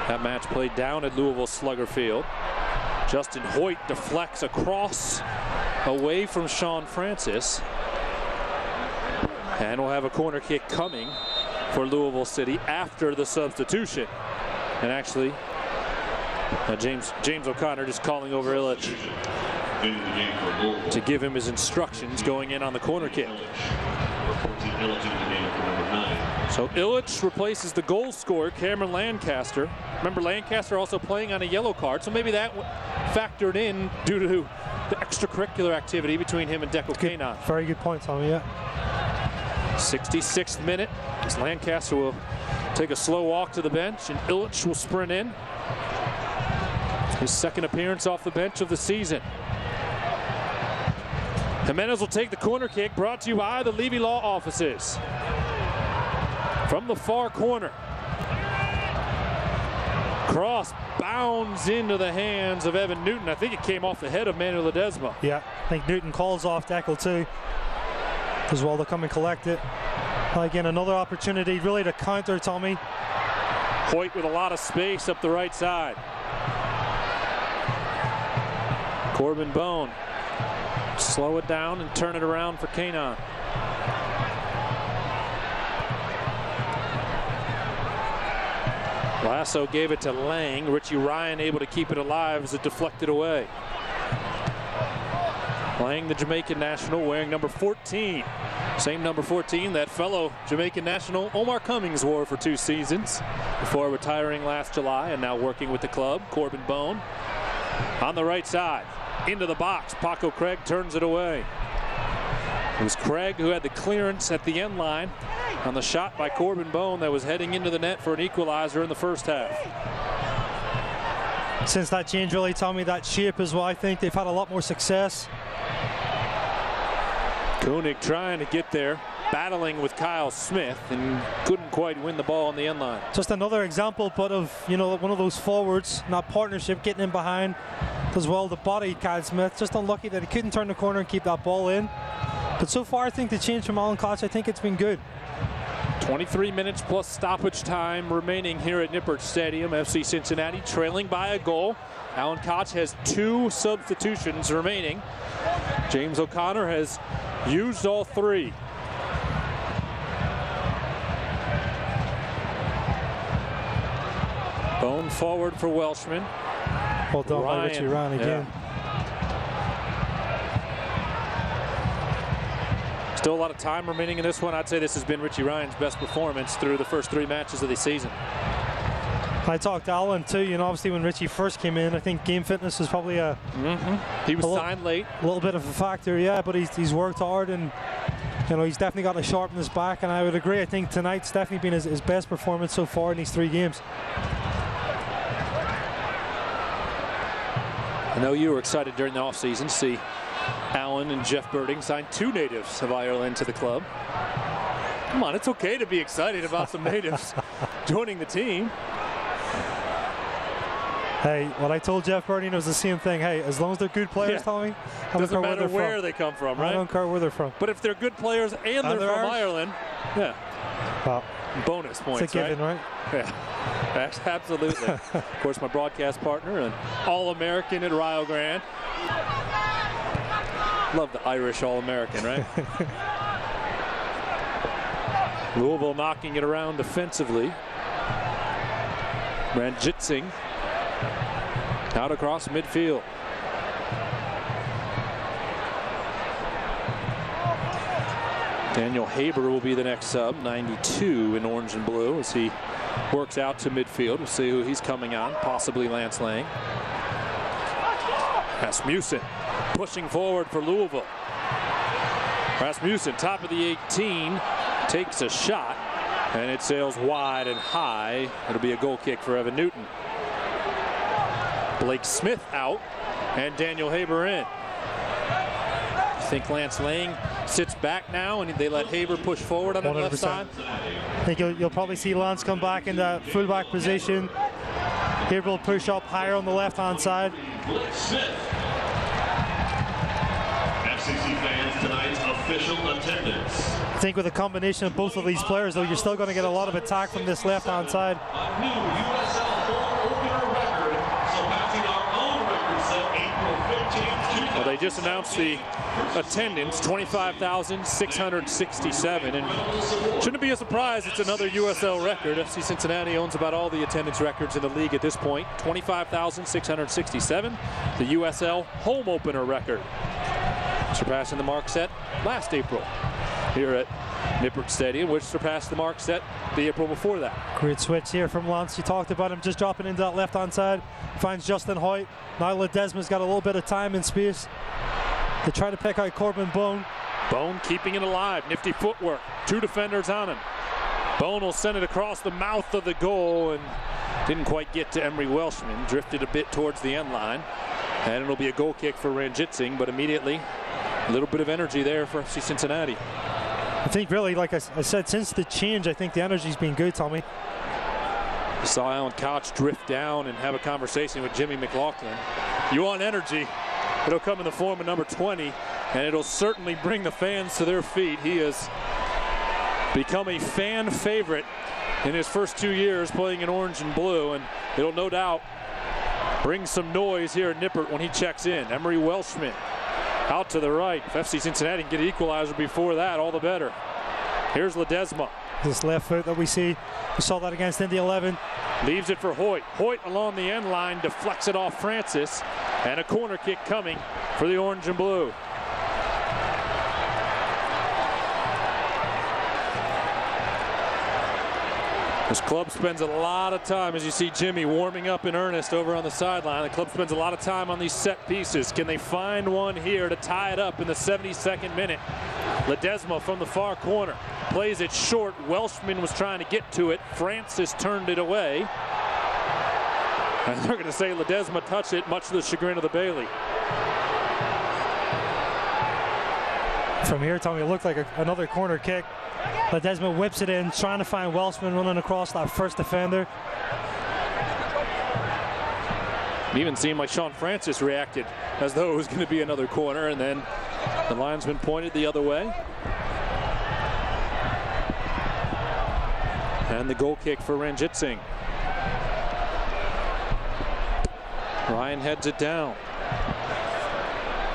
E: That match played down at Louisville Slugger Field. Justin Hoyt deflects across away from Sean Francis. And we'll have a corner kick coming for Louisville City after the substitution. And actually, James O'Connor just calling over Illich to give him his instructions going in on the corner kick. So Illich replaces the goal scorer, Cameron Lancaster. Remember, Lancaster also playing on a yellow card, so maybe that factored in due to the extracurricular activity between him and Deco Kanan.
C: Very good point, Tommy, yeah.
E: 66th minute, as Lancaster will take a slow walk to the bench, and Illich will sprint in. His second appearance off the bench of the season. Jimenez will take the corner kick, brought to you by the Levy Law Offices. From the far corner. Cross bounds into the hands of Evan Newton. I think it came off the head of Manu Ledesma.
C: Yeah, I think Newton calls off Deckel too. As well to come and collect it. Again, another opportunity really to counter Tommy.
E: Hoyt with a lot of space up the right side. Corbin Bone. Slow it down and turn it around for Kanan. Lasso gave it to Lang. Richie Ryan able to keep it alive as it deflected away. Lang, the Jamaican national, wearing number 14. Same number 14 that fellow Jamaican national Omar Cummings wore for 2 seasons before retiring last July and now working with the club. Corbin Bone on the right side. Into the box. Paco Craig turns it away. It was Craig who had the clearance at the end line on the shot by Corbin Bone that was heading into the net for an equalizer in the first half.
C: Since that change, really, Tommy, that shape is why I think they've had a lot more success.
E: Koenig trying to get there, battling with Kyle Smith, and couldn't quite win the ball on the end line.
C: Just another example, but of, you know, one of those forwards, not partnership, getting in behind, as well to body Kyle Smith. Just unlucky that he couldn't turn the corner and keep that ball in. But so far, I think the change from Alan Koch, I think it's been good.
E: 23 minutes plus stoppage time remaining here at Nippert Stadium. FC Cincinnati trailing by a goal. Alan Koch has 2 substitutions remaining. James O'Connor has used all 3. Bone forward for Welshman.
C: Well done by Richie Ryan again.
E: Yeah. Still a lot of time remaining in this one. I'd say this has been Richie Ryan's best performance through the first 3 matches of the season.
C: I talked to Alan too, obviously when Richie first came in, I think game fitness was probably
E: he was signed late.
C: A little bit of a factor, yeah, but he's worked hard and he's definitely got a sharp in his back, and I would agree. I think tonight's definitely been his best performance so far in these 3 games.
E: I know you were excited during the offseason to see Alan and Jeff Birding sign 2 natives of Ireland to the club. Come on, it's okay to be excited about some natives joining the team.
C: Hey, what I told Jeff Birding was the same thing. Hey, as long as they're good players, Tommy,
E: doesn't matter where they come from, right?
C: I don't care where they're from.
E: But if they're good players and they're from Ireland, yeah.
C: Well,
E: bonus points,
C: it's a given, right?
E: Yeah, absolutely. Of course, my broadcast partner and All-American at Rio Grande. Love the Irish All-American, right? Louisville knocking it around defensively. Ranjitsingh out across midfield. Daniel Haber will be the next sub, 92 in orange and blue, as he works out to midfield. We'll see who he's coming on, possibly Lance Lang. Rasmussen pushing forward for Louisville. Rasmussen, top of the 18, takes a shot, and it sails wide and high. It'll be a goal kick for Evan Newton. Blake Smith out, and Daniel Haber in. I think Lance Lang sits back now, and they let Haber push forward on the left side.
C: I think you'll probably see Lance come back in the fullback position. Haber will push up higher on the left-hand side.
A: FCC fans, tonight's official attendance.
C: I think with a combination of both of these players, though, you're still going to get a lot of attack from this left-hand side.
A: A new USL home opener record, surpassing our own record set April 15th.
E: Well, they just announced the attendance, 25,667, and shouldn't be a surprise it's another USL record. FC Cincinnati owns about all the attendance records in the league at this point. 25,667, the USL home opener record, surpassing the mark set last April here at Nippert Stadium, which surpassed the mark set the April before that.
C: Great switch here from Lance. You talked about him just dropping into that left-hand side. Finds Justin Hoyt. Now Ledesma's got a little bit of time and space to try to pick out Corbin Bone.
E: Bone keeping it alive. Nifty footwork. 2 defenders on him. Bone will send it across the mouth of the goal and didn't quite get to Emery Welshman. Drifted a bit towards the end line. And it'll be a goal kick for Ranjitsingh, but immediately a little bit of energy there for FC Cincinnati.
C: I think really, like I said, since the change, I think the energy's been good, Tommy.
E: You saw Alan Koch drift down and have a conversation with Jimmy McLaughlin. You want energy, it'll come in the form of number 20, and it'll certainly bring the fans to their feet. He has become a fan favorite in his first 2 years playing in orange and blue, and it'll no doubt bring some noise here at Nippert when he checks in. Emery Welshman out to the right. If FC Cincinnati can get an equalizer before that, all the better. Here's Ledesma.
C: This left foot that we see, we saw that against Indy 11.
E: Leaves it for Hoyt. Hoyt along the end line deflects it off Francis, and a corner kick coming for the orange and blue. This club spends a lot of time, as you see Jimmy warming up in earnest over on the sideline. The club spends a lot of time on these set pieces. Can they find one here to tie it up in the 72nd minute? Ledesma from the far corner plays it short. Welshman was trying to get to it. Francis turned it away. And they're going to say Ledesma touched it, much to the chagrin of the Bailey.
C: From here, Tommy, it looked like another corner kick. Ledesma whips it in, trying to find Welshman running across that first defender.
E: It even seemed like Sean Francis reacted as though it was going to be another corner, and then the linesman pointed the other way. And the goal kick for Ranjitsingh. Ryan heads it down.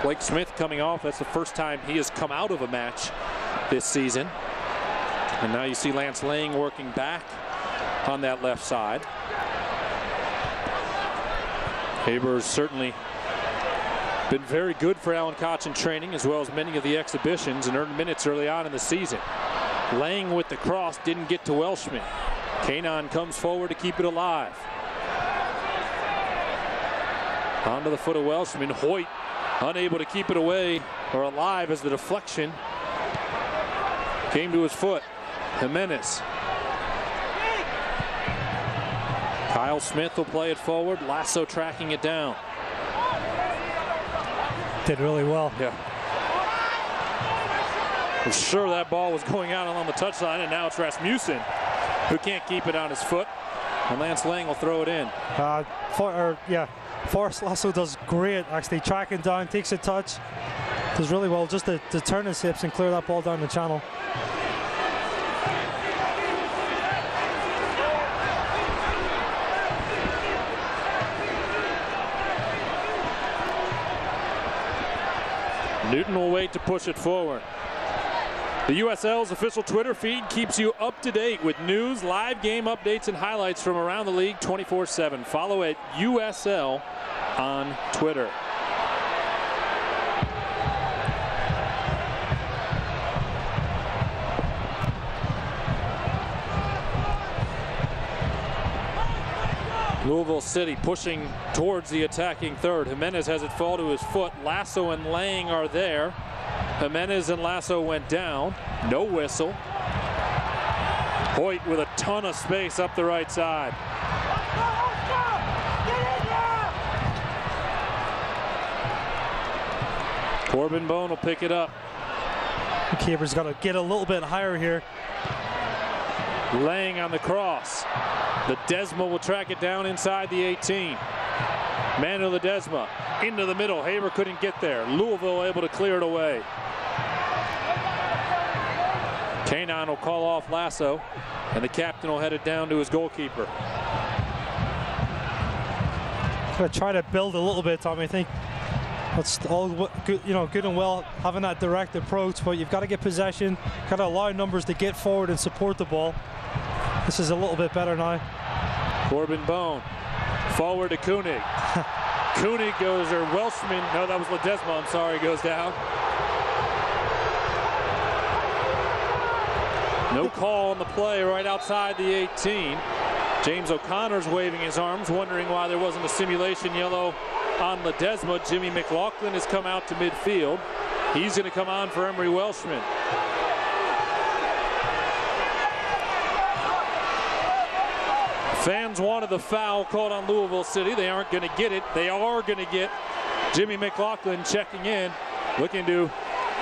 E: Blake Smith coming off. That's the first time he has come out of a match this season. And now you see Lance Lang working back on that left side. Haber's certainly been very good for Alan Koch in training, as well as many of the exhibitions, and earned minutes early on in the season. Lang with the cross, didn't get to Welshman. Kanon comes forward to keep it alive. Onto the foot of Welshman. Hoyt unable to keep it away or alive as the deflection came to his foot. Jimenez. Kyle Smith will play it forward. Lasso tracking it down.
C: Did really well.
E: Yeah. I'm sure that ball was going out along the touchline, and now it's Rasmussen who can't keep it on his foot. And Lance Lang will throw it in.
C: Forrest Lasso does great, actually, tracking down, takes a touch, does really well just to turn his hips and clear that ball down the channel.
E: Newton will wait to push it forward. The USL's official Twitter feed keeps you up to date with news, live game updates, and highlights from around the league 24/7. Follow at USL on Twitter. Louisville City pushing towards the attacking third. Jimenez has it fall to his foot. Lasso and Lang are there. Jimenez and Lasso went down. No whistle. Hoyt with a ton of space up the right side. Corbin Bone will pick it up.
C: Keeper's got to get a little bit higher here.
E: Lang on the cross. Ledesma will track it down inside the 18. Manuel Ledesma into the middle. Haber couldn't get there. Louisville able to clear it away. Kanon will call off Lasso, and the captain will head it down to his goalkeeper.
C: Gonna try to build a little bit, Tommy. I think that's all good, good and well having that direct approach, but you've got to get possession, got to allow numbers to get forward and support the ball. This is a little bit better now.
E: Corbin Bone forward to Koenig. Koenig goes, or Welshman, no, that was Ledesma, I'm sorry, goes down. No call on the play right outside the 18. James O'Connor's waving his arms, wondering why there wasn't a simulation yellow on Ledesma. Jimmy McLaughlin has come out to midfield. He's going to come on for Emery Welshman. Fans wanted the foul called on Louisville City. They aren't going to get it. They are going to get Jimmy McLaughlin checking in, looking to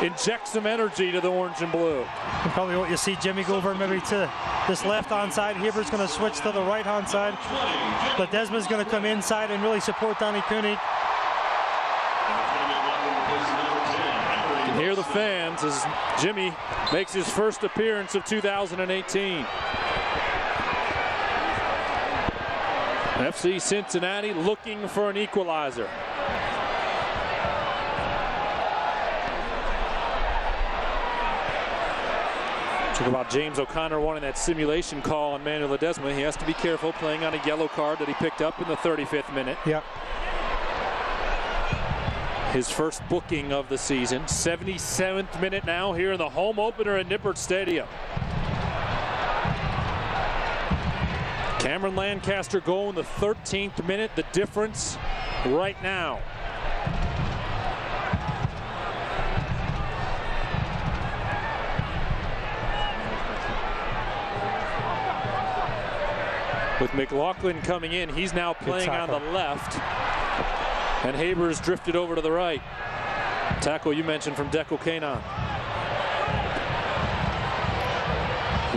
E: inject some energy to the orange and blue.
C: And probably what you see Jimmy go over maybe to this left-hand side. Heber's going to switch to the right-hand side. But Desmond's going to come inside and really support Danny Koenig.
E: You can hear the fans as Jimmy makes his first appearance of 2018. FC Cincinnati looking for an equalizer. Talk about James O'Connor wanting that simulation call on Manuel Ledesma. He has to be careful playing on a yellow card that he picked up in the 35th minute.
C: Yeah.
E: His first booking of the season. 77th minute now here in the home opener at Nippert Stadium. Cameron Lancaster goal in the 13th minute. The difference right now. With McLaughlin coming in, he's now playing on the left. And Haber's drifted over to the right. Tackle you mentioned from Deco Kanon.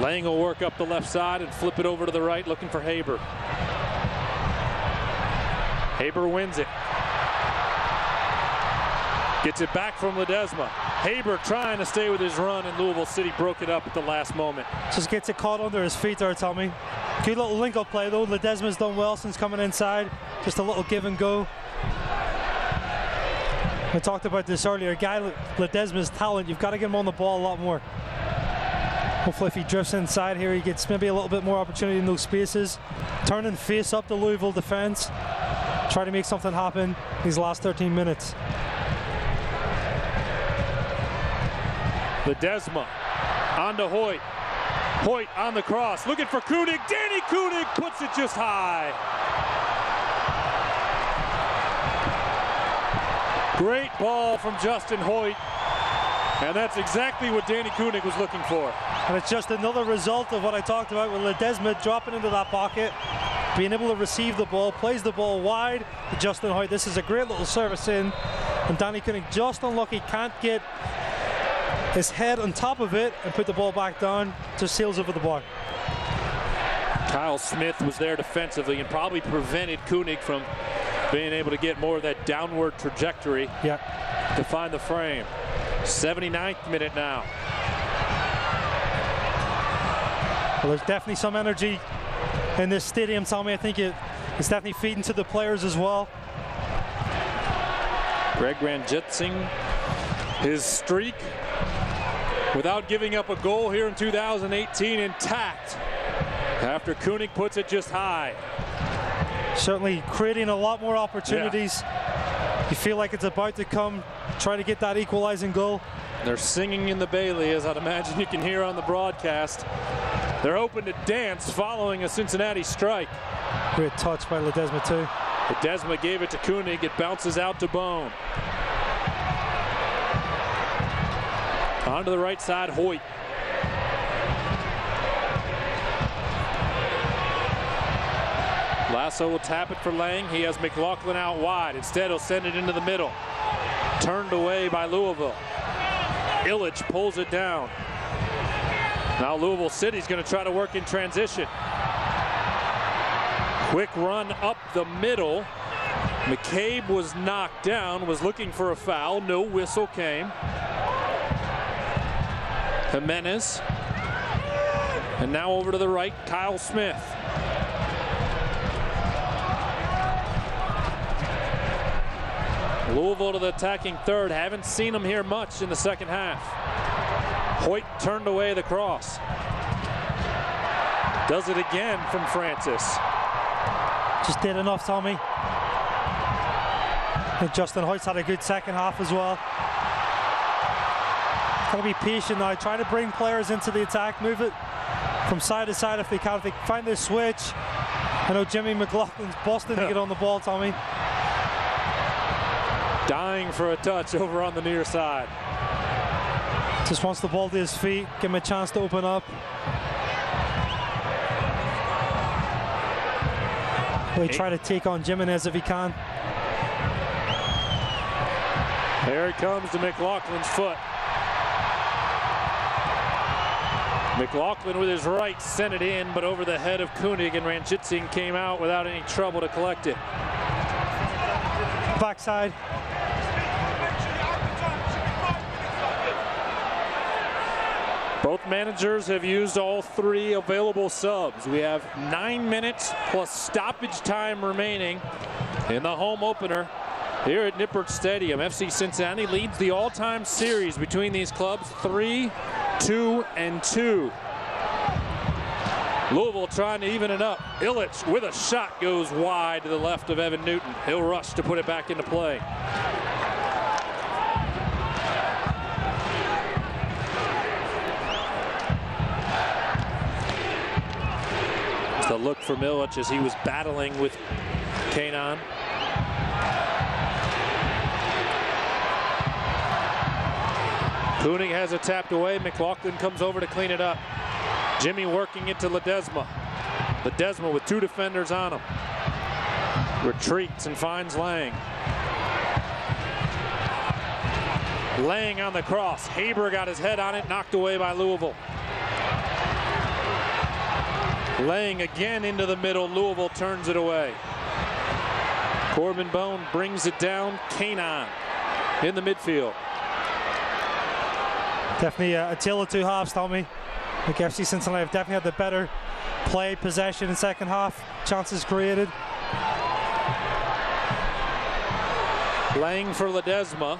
E: Lang will work up the left side and flip it over to the right, looking for Haber. Haber wins it. Gets it back from Ledesma. Haber trying to stay with his run, and Louisville City broke it up at the last moment.
C: Just gets it caught under his feet there, Tommy. Good little link-up play, though. Ledesma's done well since coming inside. Just a little give and go. I talked about this earlier. Guy Ledesma's talent, you've got to get him on the ball a lot more. Hopefully if he drifts inside here, he gets maybe a little bit more opportunity in those spaces. Turning face up the Louisville defense. Try to make something happen these last 13 minutes.
E: Ledesma on to Hoyt. Hoyt on the cross, looking for Koenig. Danny Koenig puts it just high. Great ball from Justin Hoyt. And that's exactly what Danny Koenig was looking for.
C: And it's just another result of what I talked about with Ledesma dropping into that pocket, being able to receive the ball, plays the ball wide to Justin Hoyt. This is a great little service in. And Danny Koenig just unlucky, can't get his head on top of it and put the ball back down, just sails over the bar.
E: Kyle Smith was there defensively and probably prevented Koenig from being able to get more of that downward trajectory to find the frame. 79th minute now.
C: Well, there's definitely some energy in this stadium, Tommy. I think it's definitely feeding to the players as well.
E: Greg Ranjitsingh, his streak without giving up a goal here in 2018 intact after Koenig puts it just high.
C: Certainly creating a lot more opportunities. You feel like it's about to come, try to get that equalizing goal.
E: They're singing in the Bailey, as I'd imagine you can hear on the broadcast. They're hoping to dance following a Cincinnati strike.
C: Great touch by Ledesma too.
E: Ledesma gave it to Koenig. It bounces out to Bone. Onto the right side, Hoyt. Lasso will tap it for Lang. He has McLaughlin out wide. Instead, he'll send it into the middle. Turned away by Louisville. Illich pulls it down. Now Louisville City's going to try to work in transition. Quick run up the middle. McCabe was knocked down, was looking for a foul. No whistle came. Jimenez. And now over to the right, Kyle Smith. Louisville to the attacking third. Haven't seen him here much in the second half. Hoyt turned away the cross. Does it again from Francis.
C: Just did enough, Tommy. And Justin Hoyt's had a good second half as well. Got to be patient now. Try to bring players into the attack. Move it from side to side if they can. If they find this switch. I know Jimmy McLaughlin's busting to get on the ball, Tommy.
E: Dying for a touch over on the near side.
C: Just wants the ball to his feet. Give him a chance to open up. Really try to take on Jimenez if he can.
E: There it comes to McLaughlin's foot. McLaughlin with his right sent it in, but over the head of Koenig, and Ranjitsingh came out without any trouble to collect it.
C: Backside.
E: Both managers have used all three available subs. We have 9 minutes plus stoppage time remaining in the home opener here at Nippert Stadium. FC Cincinnati leads the all-time series between these clubs 3-2-2. Louisville trying to even it up. Illich with a shot goes wide to the left of Evan Newton. He'll rush to put it back into play. Just a look from Illich as he was battling with Kanon. Koenig has it tapped away. McLaughlin comes over to clean it up. Jimmy working it to Ledesma. Ledesma with two defenders on him. Retreats and finds Lang. Lang on the cross. Haber got his head on it, knocked away by Louisville. Lang again into the middle. Louisville turns it away. Corbin Bone brings it down. Kanon in the midfield.
C: Definitely a tale of two halves, Tommy. I think FC Cincinnati have definitely had the better play, possession in second half. Chances created.
E: Lang for Ledesma.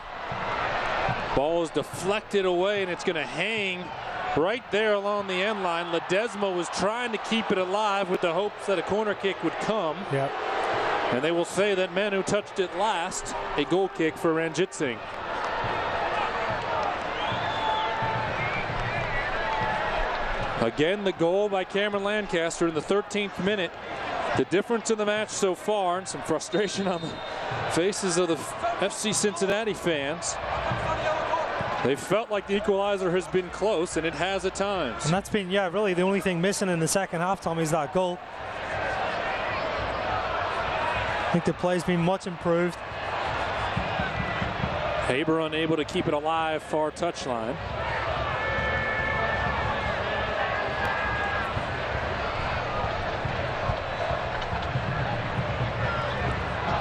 E: Ball is deflected away, and it's going to hang right there along the end line. Ledesma was trying to keep it alive with the hopes that a corner kick would come.
C: Yep.
E: And they will say that man who touched it last, a goal kick for Ranjit Singh. Again, the goal by Cameron Lancaster in the 13th minute. The difference in the match so far, and some frustration on the faces of the FC Cincinnati fans. They felt like the equalizer has been close, and it has at times.
C: And that's been, yeah, really the only thing missing in the second half, Tommy, is that goal. I think the play's been much improved.
E: Haber unable to keep it alive, far touchline.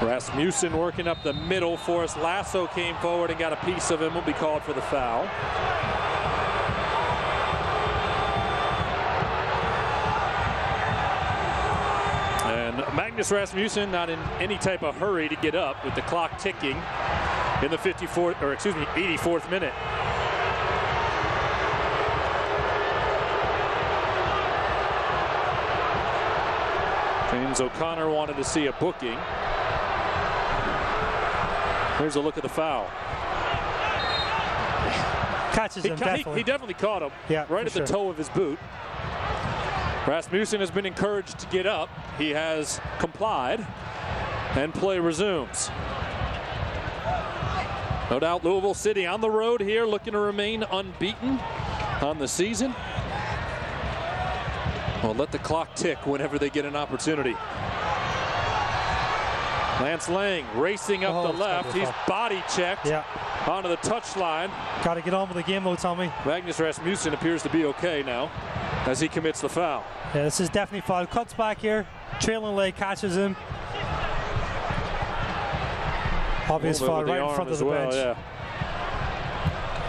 E: Rasmussen working up the middle. Forrest Lasso came forward and got a piece of him. Will be called for the foul. And Magnus Rasmussen not in any type of hurry to get up with the clock ticking in the 84th minute. James O'Connor wanted to see a booking. Here's a look at the foul.
C: Catches him,
E: he definitely caught him,
C: yeah,
E: right at the toe of his boot. Rasmussen has been encouraged to get up. He has complied, and play resumes. No doubt Louisville City on the road here, looking to remain unbeaten on the season. Well, let the clock tick whenever they get an opportunity. Lance Lang racing up the left. He's body checked onto the touchline.
C: Got to get on with the game though, Tommy.
E: Magnus Rasmussen appears to be okay now as he commits the foul.
C: Yeah, this is definitely foul. Cuts back here. Trailing leg catches him. Obvious foul right in front of the bench.
E: Yeah.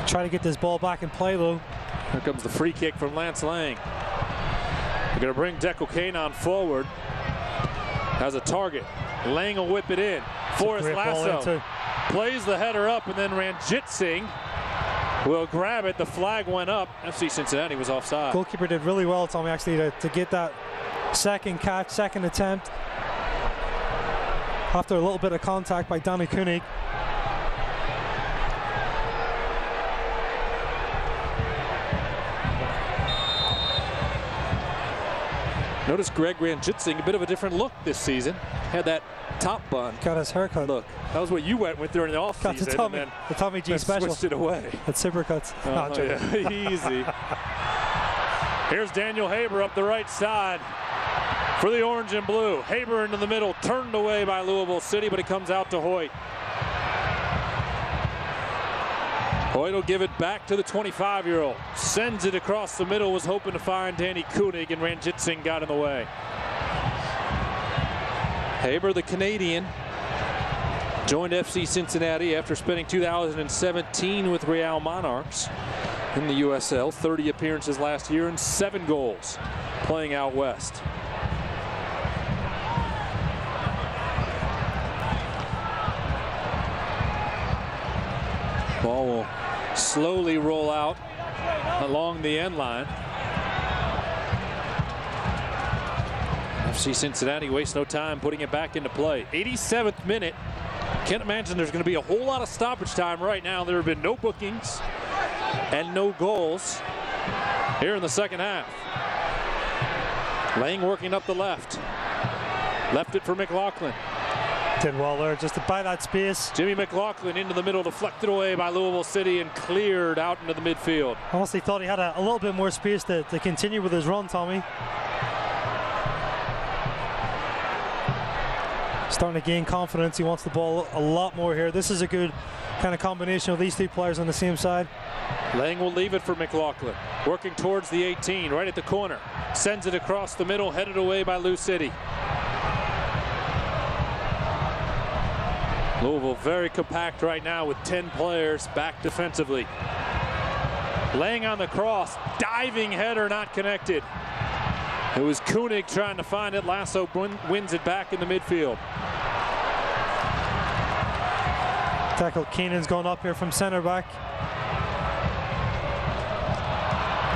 C: Try to get this ball back in play though.
E: Here comes the free kick from Lance Lang. They're going to bring Deco Kanon forward as a target. Lang will whip it in. Forrest Lasso plays the header up, and then Ranjit Singh will grab it. The flag went up. FC Cincinnati was offside.
C: Goalkeeper did really well, Tommy, actually, to get that second catch, second attempt. After a little bit of contact by Danny Koenig.
E: Notice Greg Ranjit Singh, a bit of a different look this season. Had that top bun.
C: Got his haircut.
E: Look, that was what you went with during the offseason.
C: The Tommy G special.
E: Switched it away.
C: That's Supercuts.
E: Yeah. Easy. Here's Daniel Haber up the right side for the orange and blue. Haber into the middle, turned away by Louisville City, but it comes out to Hoyt. Hoyt will give it back to the 25-year-old. Sends it across the middle, was hoping to find Danny Koenig, and Ranjit Singh got in the way. Haber, the Canadian, joined FC Cincinnati after spending 2017 with Real Monarchs in the USL. 30 appearances last year and 7 goals playing out west. Ball will slowly roll out along the end line. FC Cincinnati wastes no time putting it back into play. 87th minute. Can't imagine there's going to be a whole lot of stoppage time right now. There have been no bookings and no goals here in the second half. Lang working up the left. Left it for McLaughlin.
C: Did well there just to buy that space.
E: Jimmy McLaughlin into the middle, deflected away by Louisville City and cleared out into the midfield.
C: Honestly thought he had a little bit more space to continue with his run, Tommy. Starting to gain confidence. He wants the ball a lot more here. This is a good kind of combination of these two players on the same side.
E: Lang will leave it for McLaughlin. Working towards the 18, right at the corner. Sends it across the middle, headed away by Lou City. Louisville very compact right now with 10 players back defensively. Laying on the cross, diving header not connected. It was Koenig trying to find it. Lasso wins it back in the midfield.
C: Tackle Keenan's going up here from center back.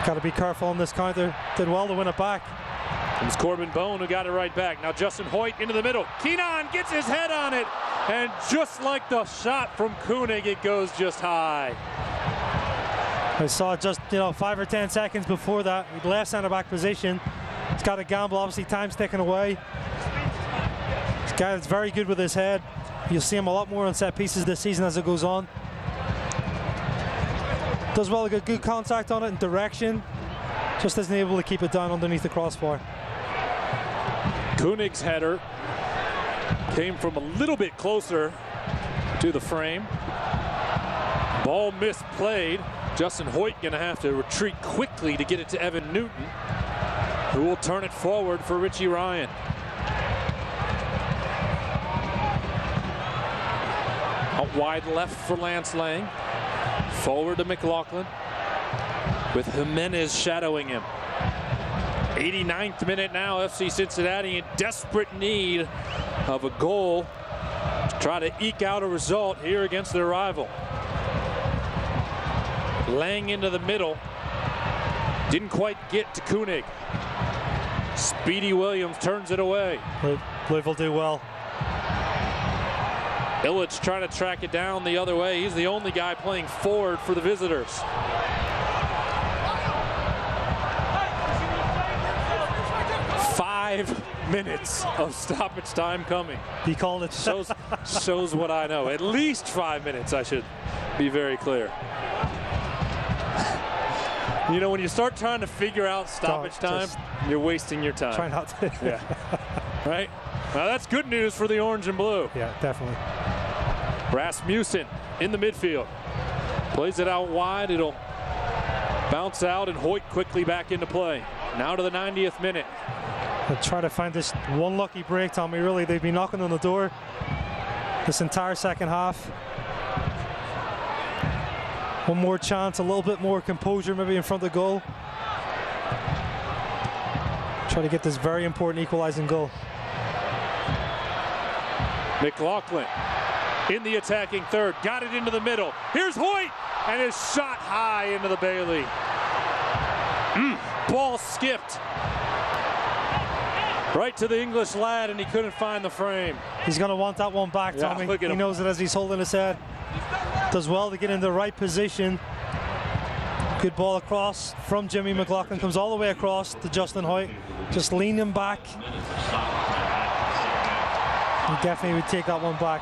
C: Got to be careful on this counter. Did well to win it back.
E: It was Corbin Bone who got it right back. Now Justin Hoyt into the middle. Keenan gets his head on it. And just like the shot from Koenig, it goes just high.
C: I saw it just 5 or 10 seconds before that. Left center back position. He's got a gamble. Obviously, time's ticking away. This guy is very good with his head. You'll see him a lot more on set pieces this season as it goes on. Does well to get good contact on it and direction. Just isn't able to keep it down underneath the crossbar.
E: Koenig's header came from a little bit closer to the frame. Ball misplayed. Justin Hoyt going to have to retreat quickly to get it to Evan Newton, who will turn it forward for Richie Ryan. Out wide left for Lance Lang. Forward to McLaughlin, with Jimenez shadowing him. 89th minute now, FC Cincinnati in desperate need of a goal to try to eke out a result here against their rival. Lang into the middle, didn't quite get to Koenig. Speedy Williams turns it away.
C: Louisville do well.
E: Illich trying to track it down the other way. He's the only guy playing forward for the visitors. Five minutes of stoppage time coming.
C: He called it.
E: Shows what I know. At least 5 minutes, I should be very clear. When you start trying to figure out stoppage time, you're wasting your time.
C: Try not to.
E: Yeah. Right? Now that's good news for the orange and blue.
C: Yeah, definitely.
E: Rasmussen in the midfield. Plays it out wide. It'll bounce out, and Hoyt quickly back into play. Now to the 90th minute.
C: They'll try to find this one lucky break, Tommy. Really, they've been knocking on the door this entire second half. One more chance, a little bit more composure maybe in front of the goal. Try to get this very important equalizing goal.
E: McLaughlin in the attacking third, got it into the middle. Here's Hoyt, and his shot high into the Bailey. Ball skipped right to the English lad, and he couldn't find the frame.
C: He's going to want that one back, Tommy.
E: Look at
C: he
E: him.
C: knows it as he's holding his head. Does well to get in the right position. Good ball across from Jimmy McLaughlin. Comes all the way across to Justin Hoyt. Just leaning back. He definitely would take that one back.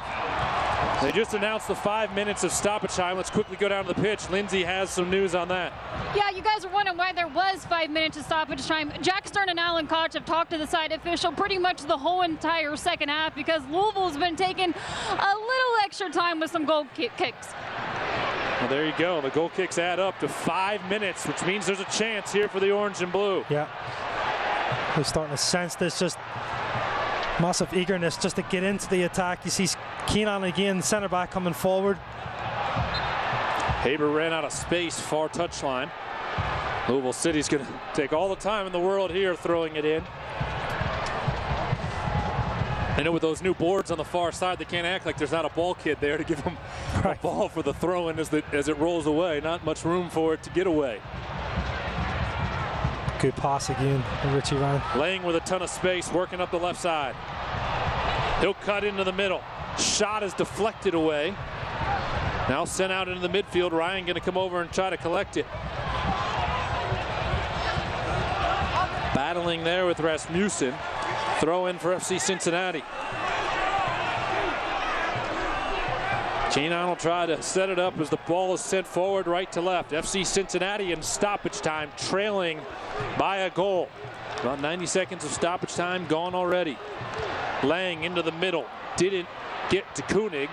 E: They just announced the 5 minutes of stoppage time. Let's quickly go down to the pitch. Lindsay has some news on that.
D: Yeah, you guys are wondering why there was 5 minutes of stoppage time. Jack Stern and Alan Koch have talked to the side official pretty much the whole entire second half because Louisville's been taking a little extra time with some goal kicks.
E: Well, there you go. The goal kicks add up to 5 minutes, which means there's a chance here for the orange and blue.
C: Yeah. They're starting to sense this just massive eagerness just to get into the attack. You see Keenan again, center back coming forward.
E: Haber ran out of space, far touchline. Louisville City's going to take all the time in the world here throwing it in. I know with those new boards on the far side, they can't act like there's not a ball kid there to give them a ball for the throw-in as it rolls away. Not much room for it to get away.
C: Good pass again from Richie Ryan.
E: Laying with a ton of space, working up the left side. He'll cut into the middle. Shot is deflected away. Now sent out into the midfield. Ryan going to come over and try to collect it. Battling there with Rasmussen. Throw in for FC Cincinnati. Keenan will try to set it up as the ball is sent forward right to left. FC Cincinnati in stoppage time, trailing by a goal. About 90 seconds of stoppage time gone already. Lang into the middle. Didn't get to Koenig.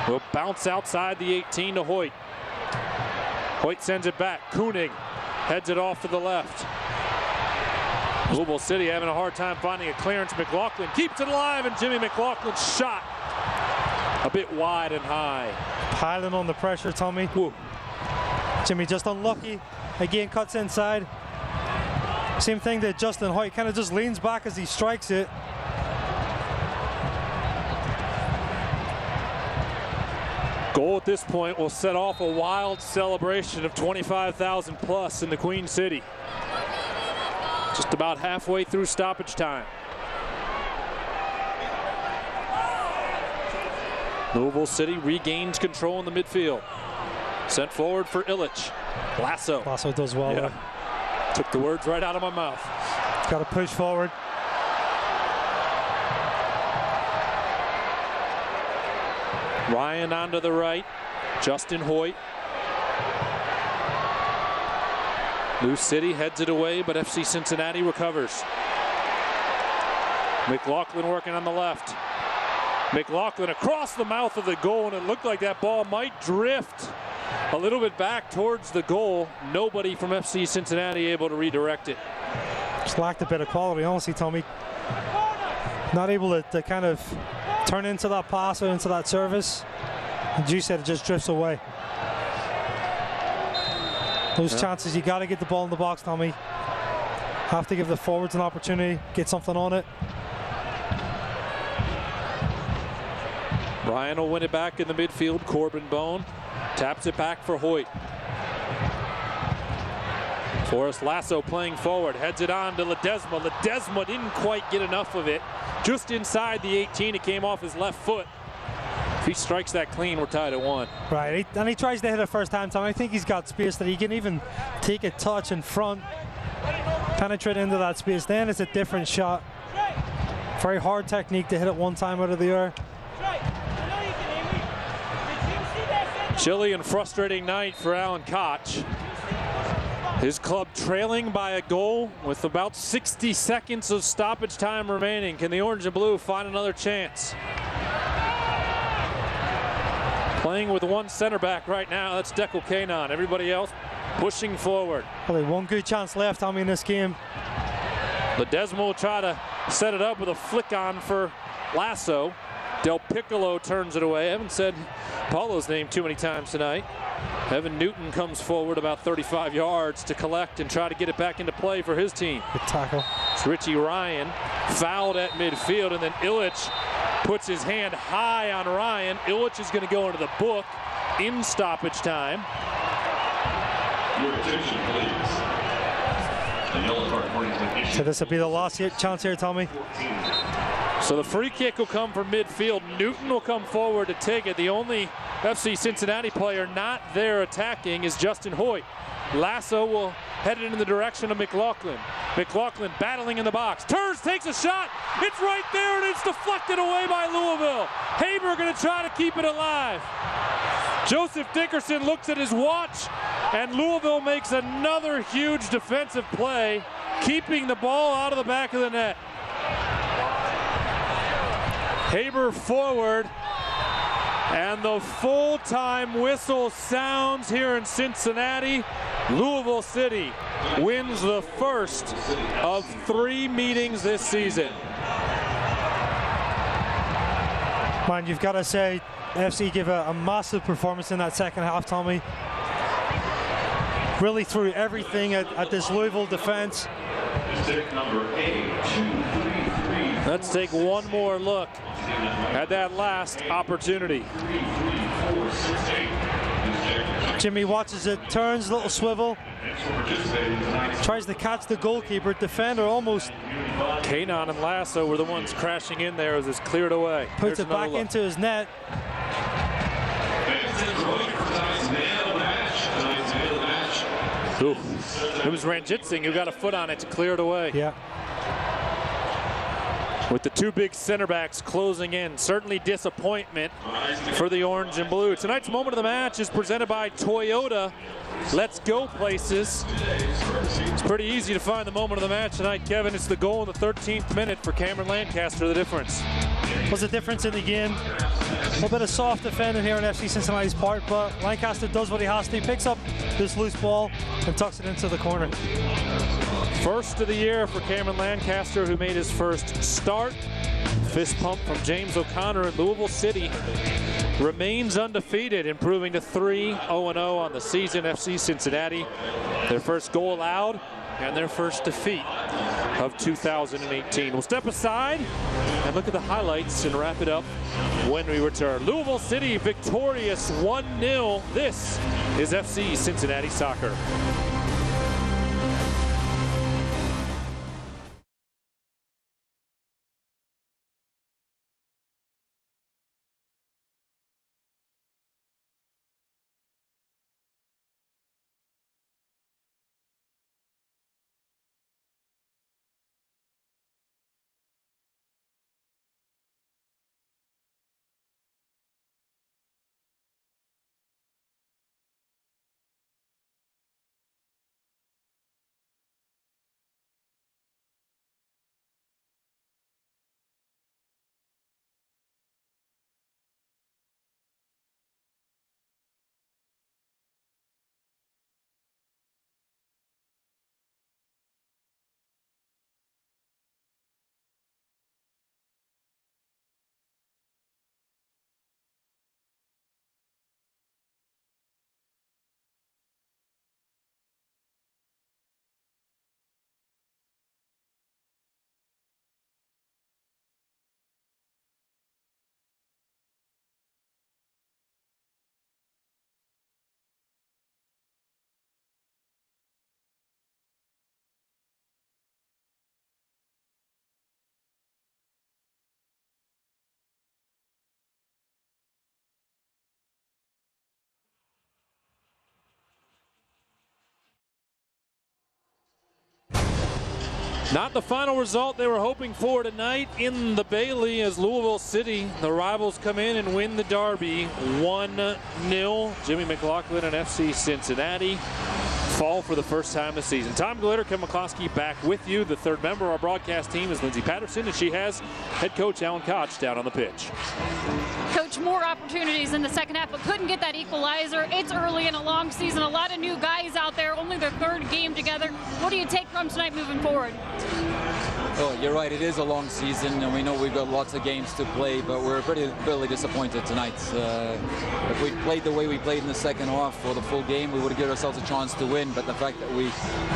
E: Will bounce outside the 18 to Hoyt. Hoyt sends it back. Koenig heads it off to the left. Louisville City having a hard time finding a clearance. McLaughlin keeps it alive, and Jimmy McLaughlin's shot a bit wide and high.
C: Piling on the pressure, Tommy.
E: Whoa.
C: Jimmy just unlucky. Again, cuts inside. Same thing that Justin Hoyt kind of just leans back as he strikes it.
E: Goal at this point will set off a wild celebration of 25,000 plus in the Queen City. Just about halfway through stoppage time. Louisville City regains control in the midfield. Sent forward for Illich. Lasso.
C: Lasso does well there.
E: Took the words right out of my mouth.
C: Got to push forward.
E: Ryan onto the right. Justin Hoyt. Lou City heads it away, but FC Cincinnati recovers. McLaughlin working on the left. McLaughlin across the mouth of the goal, and it looked like that ball might drift a little bit back towards the goal. Nobody from FC Cincinnati able to redirect it.
C: Just lacked a bit of quality, honestly, Tommy. Not able to kind of turn into that pass or into that service. And you said it just drifts away. Those chances, you got to get the ball in the box, Tommy. Have to give the forwards an opportunity, get something on it.
E: Ryan will win it back in the midfield. Corbin Bone taps it back for Hoyt. Forrest Lasso playing forward, heads it on to Ledesma. Ledesma didn't quite get enough of it. Just inside the 18, it came off his left foot. If he strikes that clean, we're tied at 1.
C: Right, and he tries to hit it first time. I think he's got space that he can even take a touch in front, penetrate into that space. Then it's a different shot. Very hard technique to hit it one time out of the air.
E: Chilly and frustrating night for Alan Koch. His club trailing by a goal with about 60 seconds of stoppage time remaining. Can the Orange and Blue find another chance? Playing with one center back right now, that's Dekel Kanon. Everybody else pushing forward.
C: Only one good chance left, Tommy, in this game.
E: Ledesma will try to set it up with a flick on for Lasso. Del Piccolo turns it away. I haven't said Paulo's name too many times tonight. Evan Newton comes forward about 35 yards to collect and try to get it back into play for his team.
C: Good tackle.
E: It's Richie Ryan fouled at midfield, and then Illich puts his hand high on Ryan. Illich is going to go into the book in stoppage time.
A: Your attention, please. The yellow card warning has been issued.
C: So this will be the last chance here, Tommy.
E: So the free kick will come from midfield. Newton will come forward to take it. The only FC Cincinnati player not there attacking is Justin Hoyt. Lasso will head it in the direction of McLaughlin. McLaughlin battling in the box. Turns, takes a shot. It's right there, and it's deflected away by Louisville. Haber going to try to keep it alive. Joseph Dickerson looks at his watch, and Louisville makes another huge defensive play, keeping the ball out of the back of the net. Haber forward, and the full-time whistle sounds here in Cincinnati. Louisville City wins the first of 3 meetings this season.
C: Man, you've got to say, FC give a massive performance in that second half, Tommy. Really threw everything at this Louisville defense.
E: Let's take one more look at that last opportunity.
C: Jimmy watches it, turns, little swivel, tries to catch the goalkeeper, defender almost.
E: Kanon and Lasso were the ones crashing in there as it's cleared away.
C: Puts it back into his net.
E: Ooh. It was Ranjitsingh who got a foot on it to clear it away.
C: Yeah.
E: With the 2 big center backs closing in. Certainly disappointment for the Orange and Blue. Tonight's moment of the match is presented by Toyota. Let's go places. It's pretty easy to find the moment of the match tonight, Kevin. It's the goal in the 13th minute for Cameron Lancaster, the difference.
C: Was the difference in the game. A little bit of soft defending here on FC Cincinnati's part, but Lancaster does what he has to. He picks up this loose ball and tucks it into the corner.
E: First of the year for Cameron Lancaster, who made his first start. Fist pump from James O'Connor at Louisville City. remains undefeated, improving to 3-0-0 on the season. FC Cincinnati, their first goal allowed and their first defeat of 2018. We'll step aside and look at the highlights and wrap it up when we return. Louisville City victorious 1-0. This is FC Cincinnati Soccer. Not the final result they were hoping for tonight in the Bailey as Louisville City, the rivals, come in and win the derby 1-0. Jimmy McLaughlin and FC Cincinnati fall for the first time this season. Tom Glitter, Ken McCloskey back with you. The third member of our broadcast team is Lindsay Patterson, and she has head coach Alan Koch down on the pitch.
D: Coach, more opportunities in the second half, but couldn't get that equalizer. It's early in a long season. A lot of new guys out there, only their third game together. What do you take from tonight moving forward?
G: Oh, you're right. It is a long season, and we know we've got lots of games to play, but we're really disappointed tonight. If we played the way we played in the second half for the full game, we would have given ourselves a chance to win, but the fact that we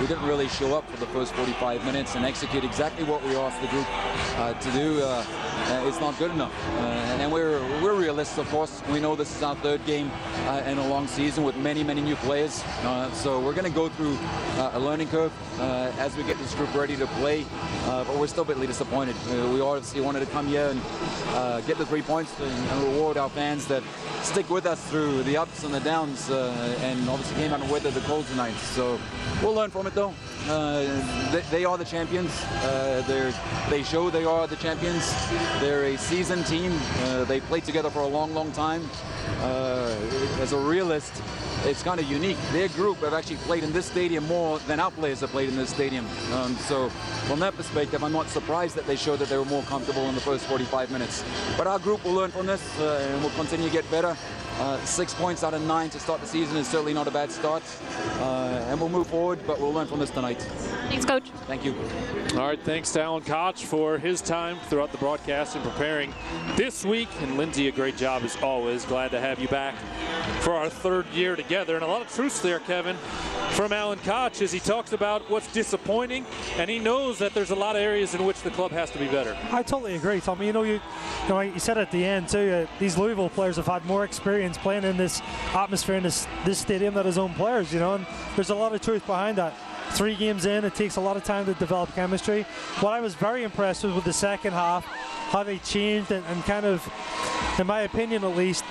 G: didn't really show up for the first 45 minutes and execute exactly what we asked the group to do, it's not good enough. And we're realists, of course. We know this is our third game in a long season with many new players. So we're going to go through a learning curve as we get this group ready to play. But we're still bitterly disappointed. We obviously wanted to come here and get the 3 points and reward our fans that stick with us through the ups and the downs, and obviously came out and weathered the cold tonight. So we'll learn from it, though. They are the champions. They show they are the champions. They're a seasoned team. They played together for a long time. As a realist, it's kind of unique. Their group have actually played in this stadium more than our players have played in this stadium. So from that perspective, I'm not surprised that they showed that they were more comfortable in the first 45 minutes. But our group will learn from this and will continue to get better. 6 points out of 9 to start the season is certainly not a bad start. And we'll move forward, but we'll learn from this tonight.
D: Thanks, Coach.
G: Thank you.
E: All right, thanks to Alan Koch for his time throughout the broadcast and preparing this week. And Lindsay, a great job as always. Glad to have you back for our third year together. And a lot of truths there, Kevin, from Alan Koch as he talks about what's disappointing, and he knows that there's a lot of areas in which the club has to be better.
C: I totally agree, Tom. You said at the end too, these Louisville players have had more experience playing in this atmosphere in this stadium than his own players, and there's a lot of truth behind that. 3 games in, it takes a lot of time to develop chemistry. What I was very impressed with the second half, how they changed and kind of, in my opinion at least,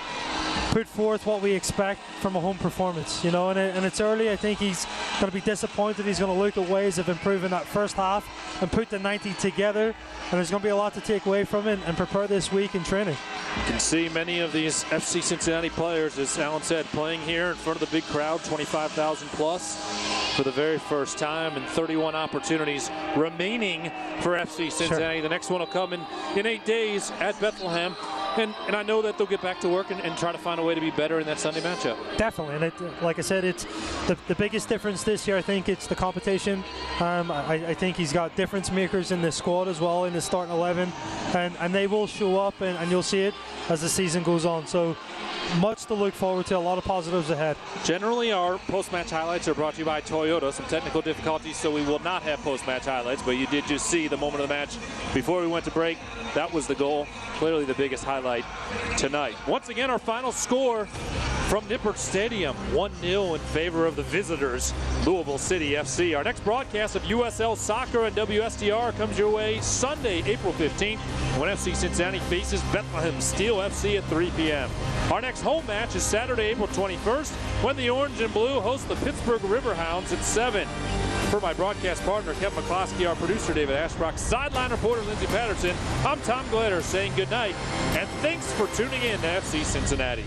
C: put forth what we expect from a home performance, and it's early. I think he's going to be disappointed. He's going to look at ways of improving that first half and put the 90 together, and there's going to be a lot to take away from it and prepare this week in training.
E: You can see many of these FC Cincinnati players, as Alan said, playing here in front of the big crowd, 25,000 plus for the very first time, and 31 opportunities remaining for FC Cincinnati. Sure. The next one will come in 8 days at Bethlehem. And I know that they'll get back to work and try to find a way to be better in that Sunday matchup.
C: Definitely, and like I said, it's the biggest difference this year. I think it's the competition. I think he's got difference makers in the squad as well, in the starting 11, and they will show up, and you'll see it as the season goes on. So much to look forward to, a lot of positives ahead.
E: Generally, our post-match highlights are brought to you by Toyota. Some technical difficulties, so we will not have post-match highlights, but you did just see the moment of the match before we went to break. That was the goal, clearly the biggest highlight tonight. Once again, our final score from Nippert Stadium, 1-0 in favor of the visitors, Louisville City FC. Our next broadcast of USL Soccer and WSTR comes your way Sunday, April 15th, when FC Cincinnati faces Bethlehem Steel FC at 3 p.m. Our next home match is Saturday, April 21st, when the Orange and Blue host the Pittsburgh Riverhounds at 7. For my broadcast partner, Kevin McCloskey, our producer, David Ashbrook, sideline reporter, Lindsey Patterson, I'm Tom Glader saying good night, and thanks for tuning in to FC Cincinnati.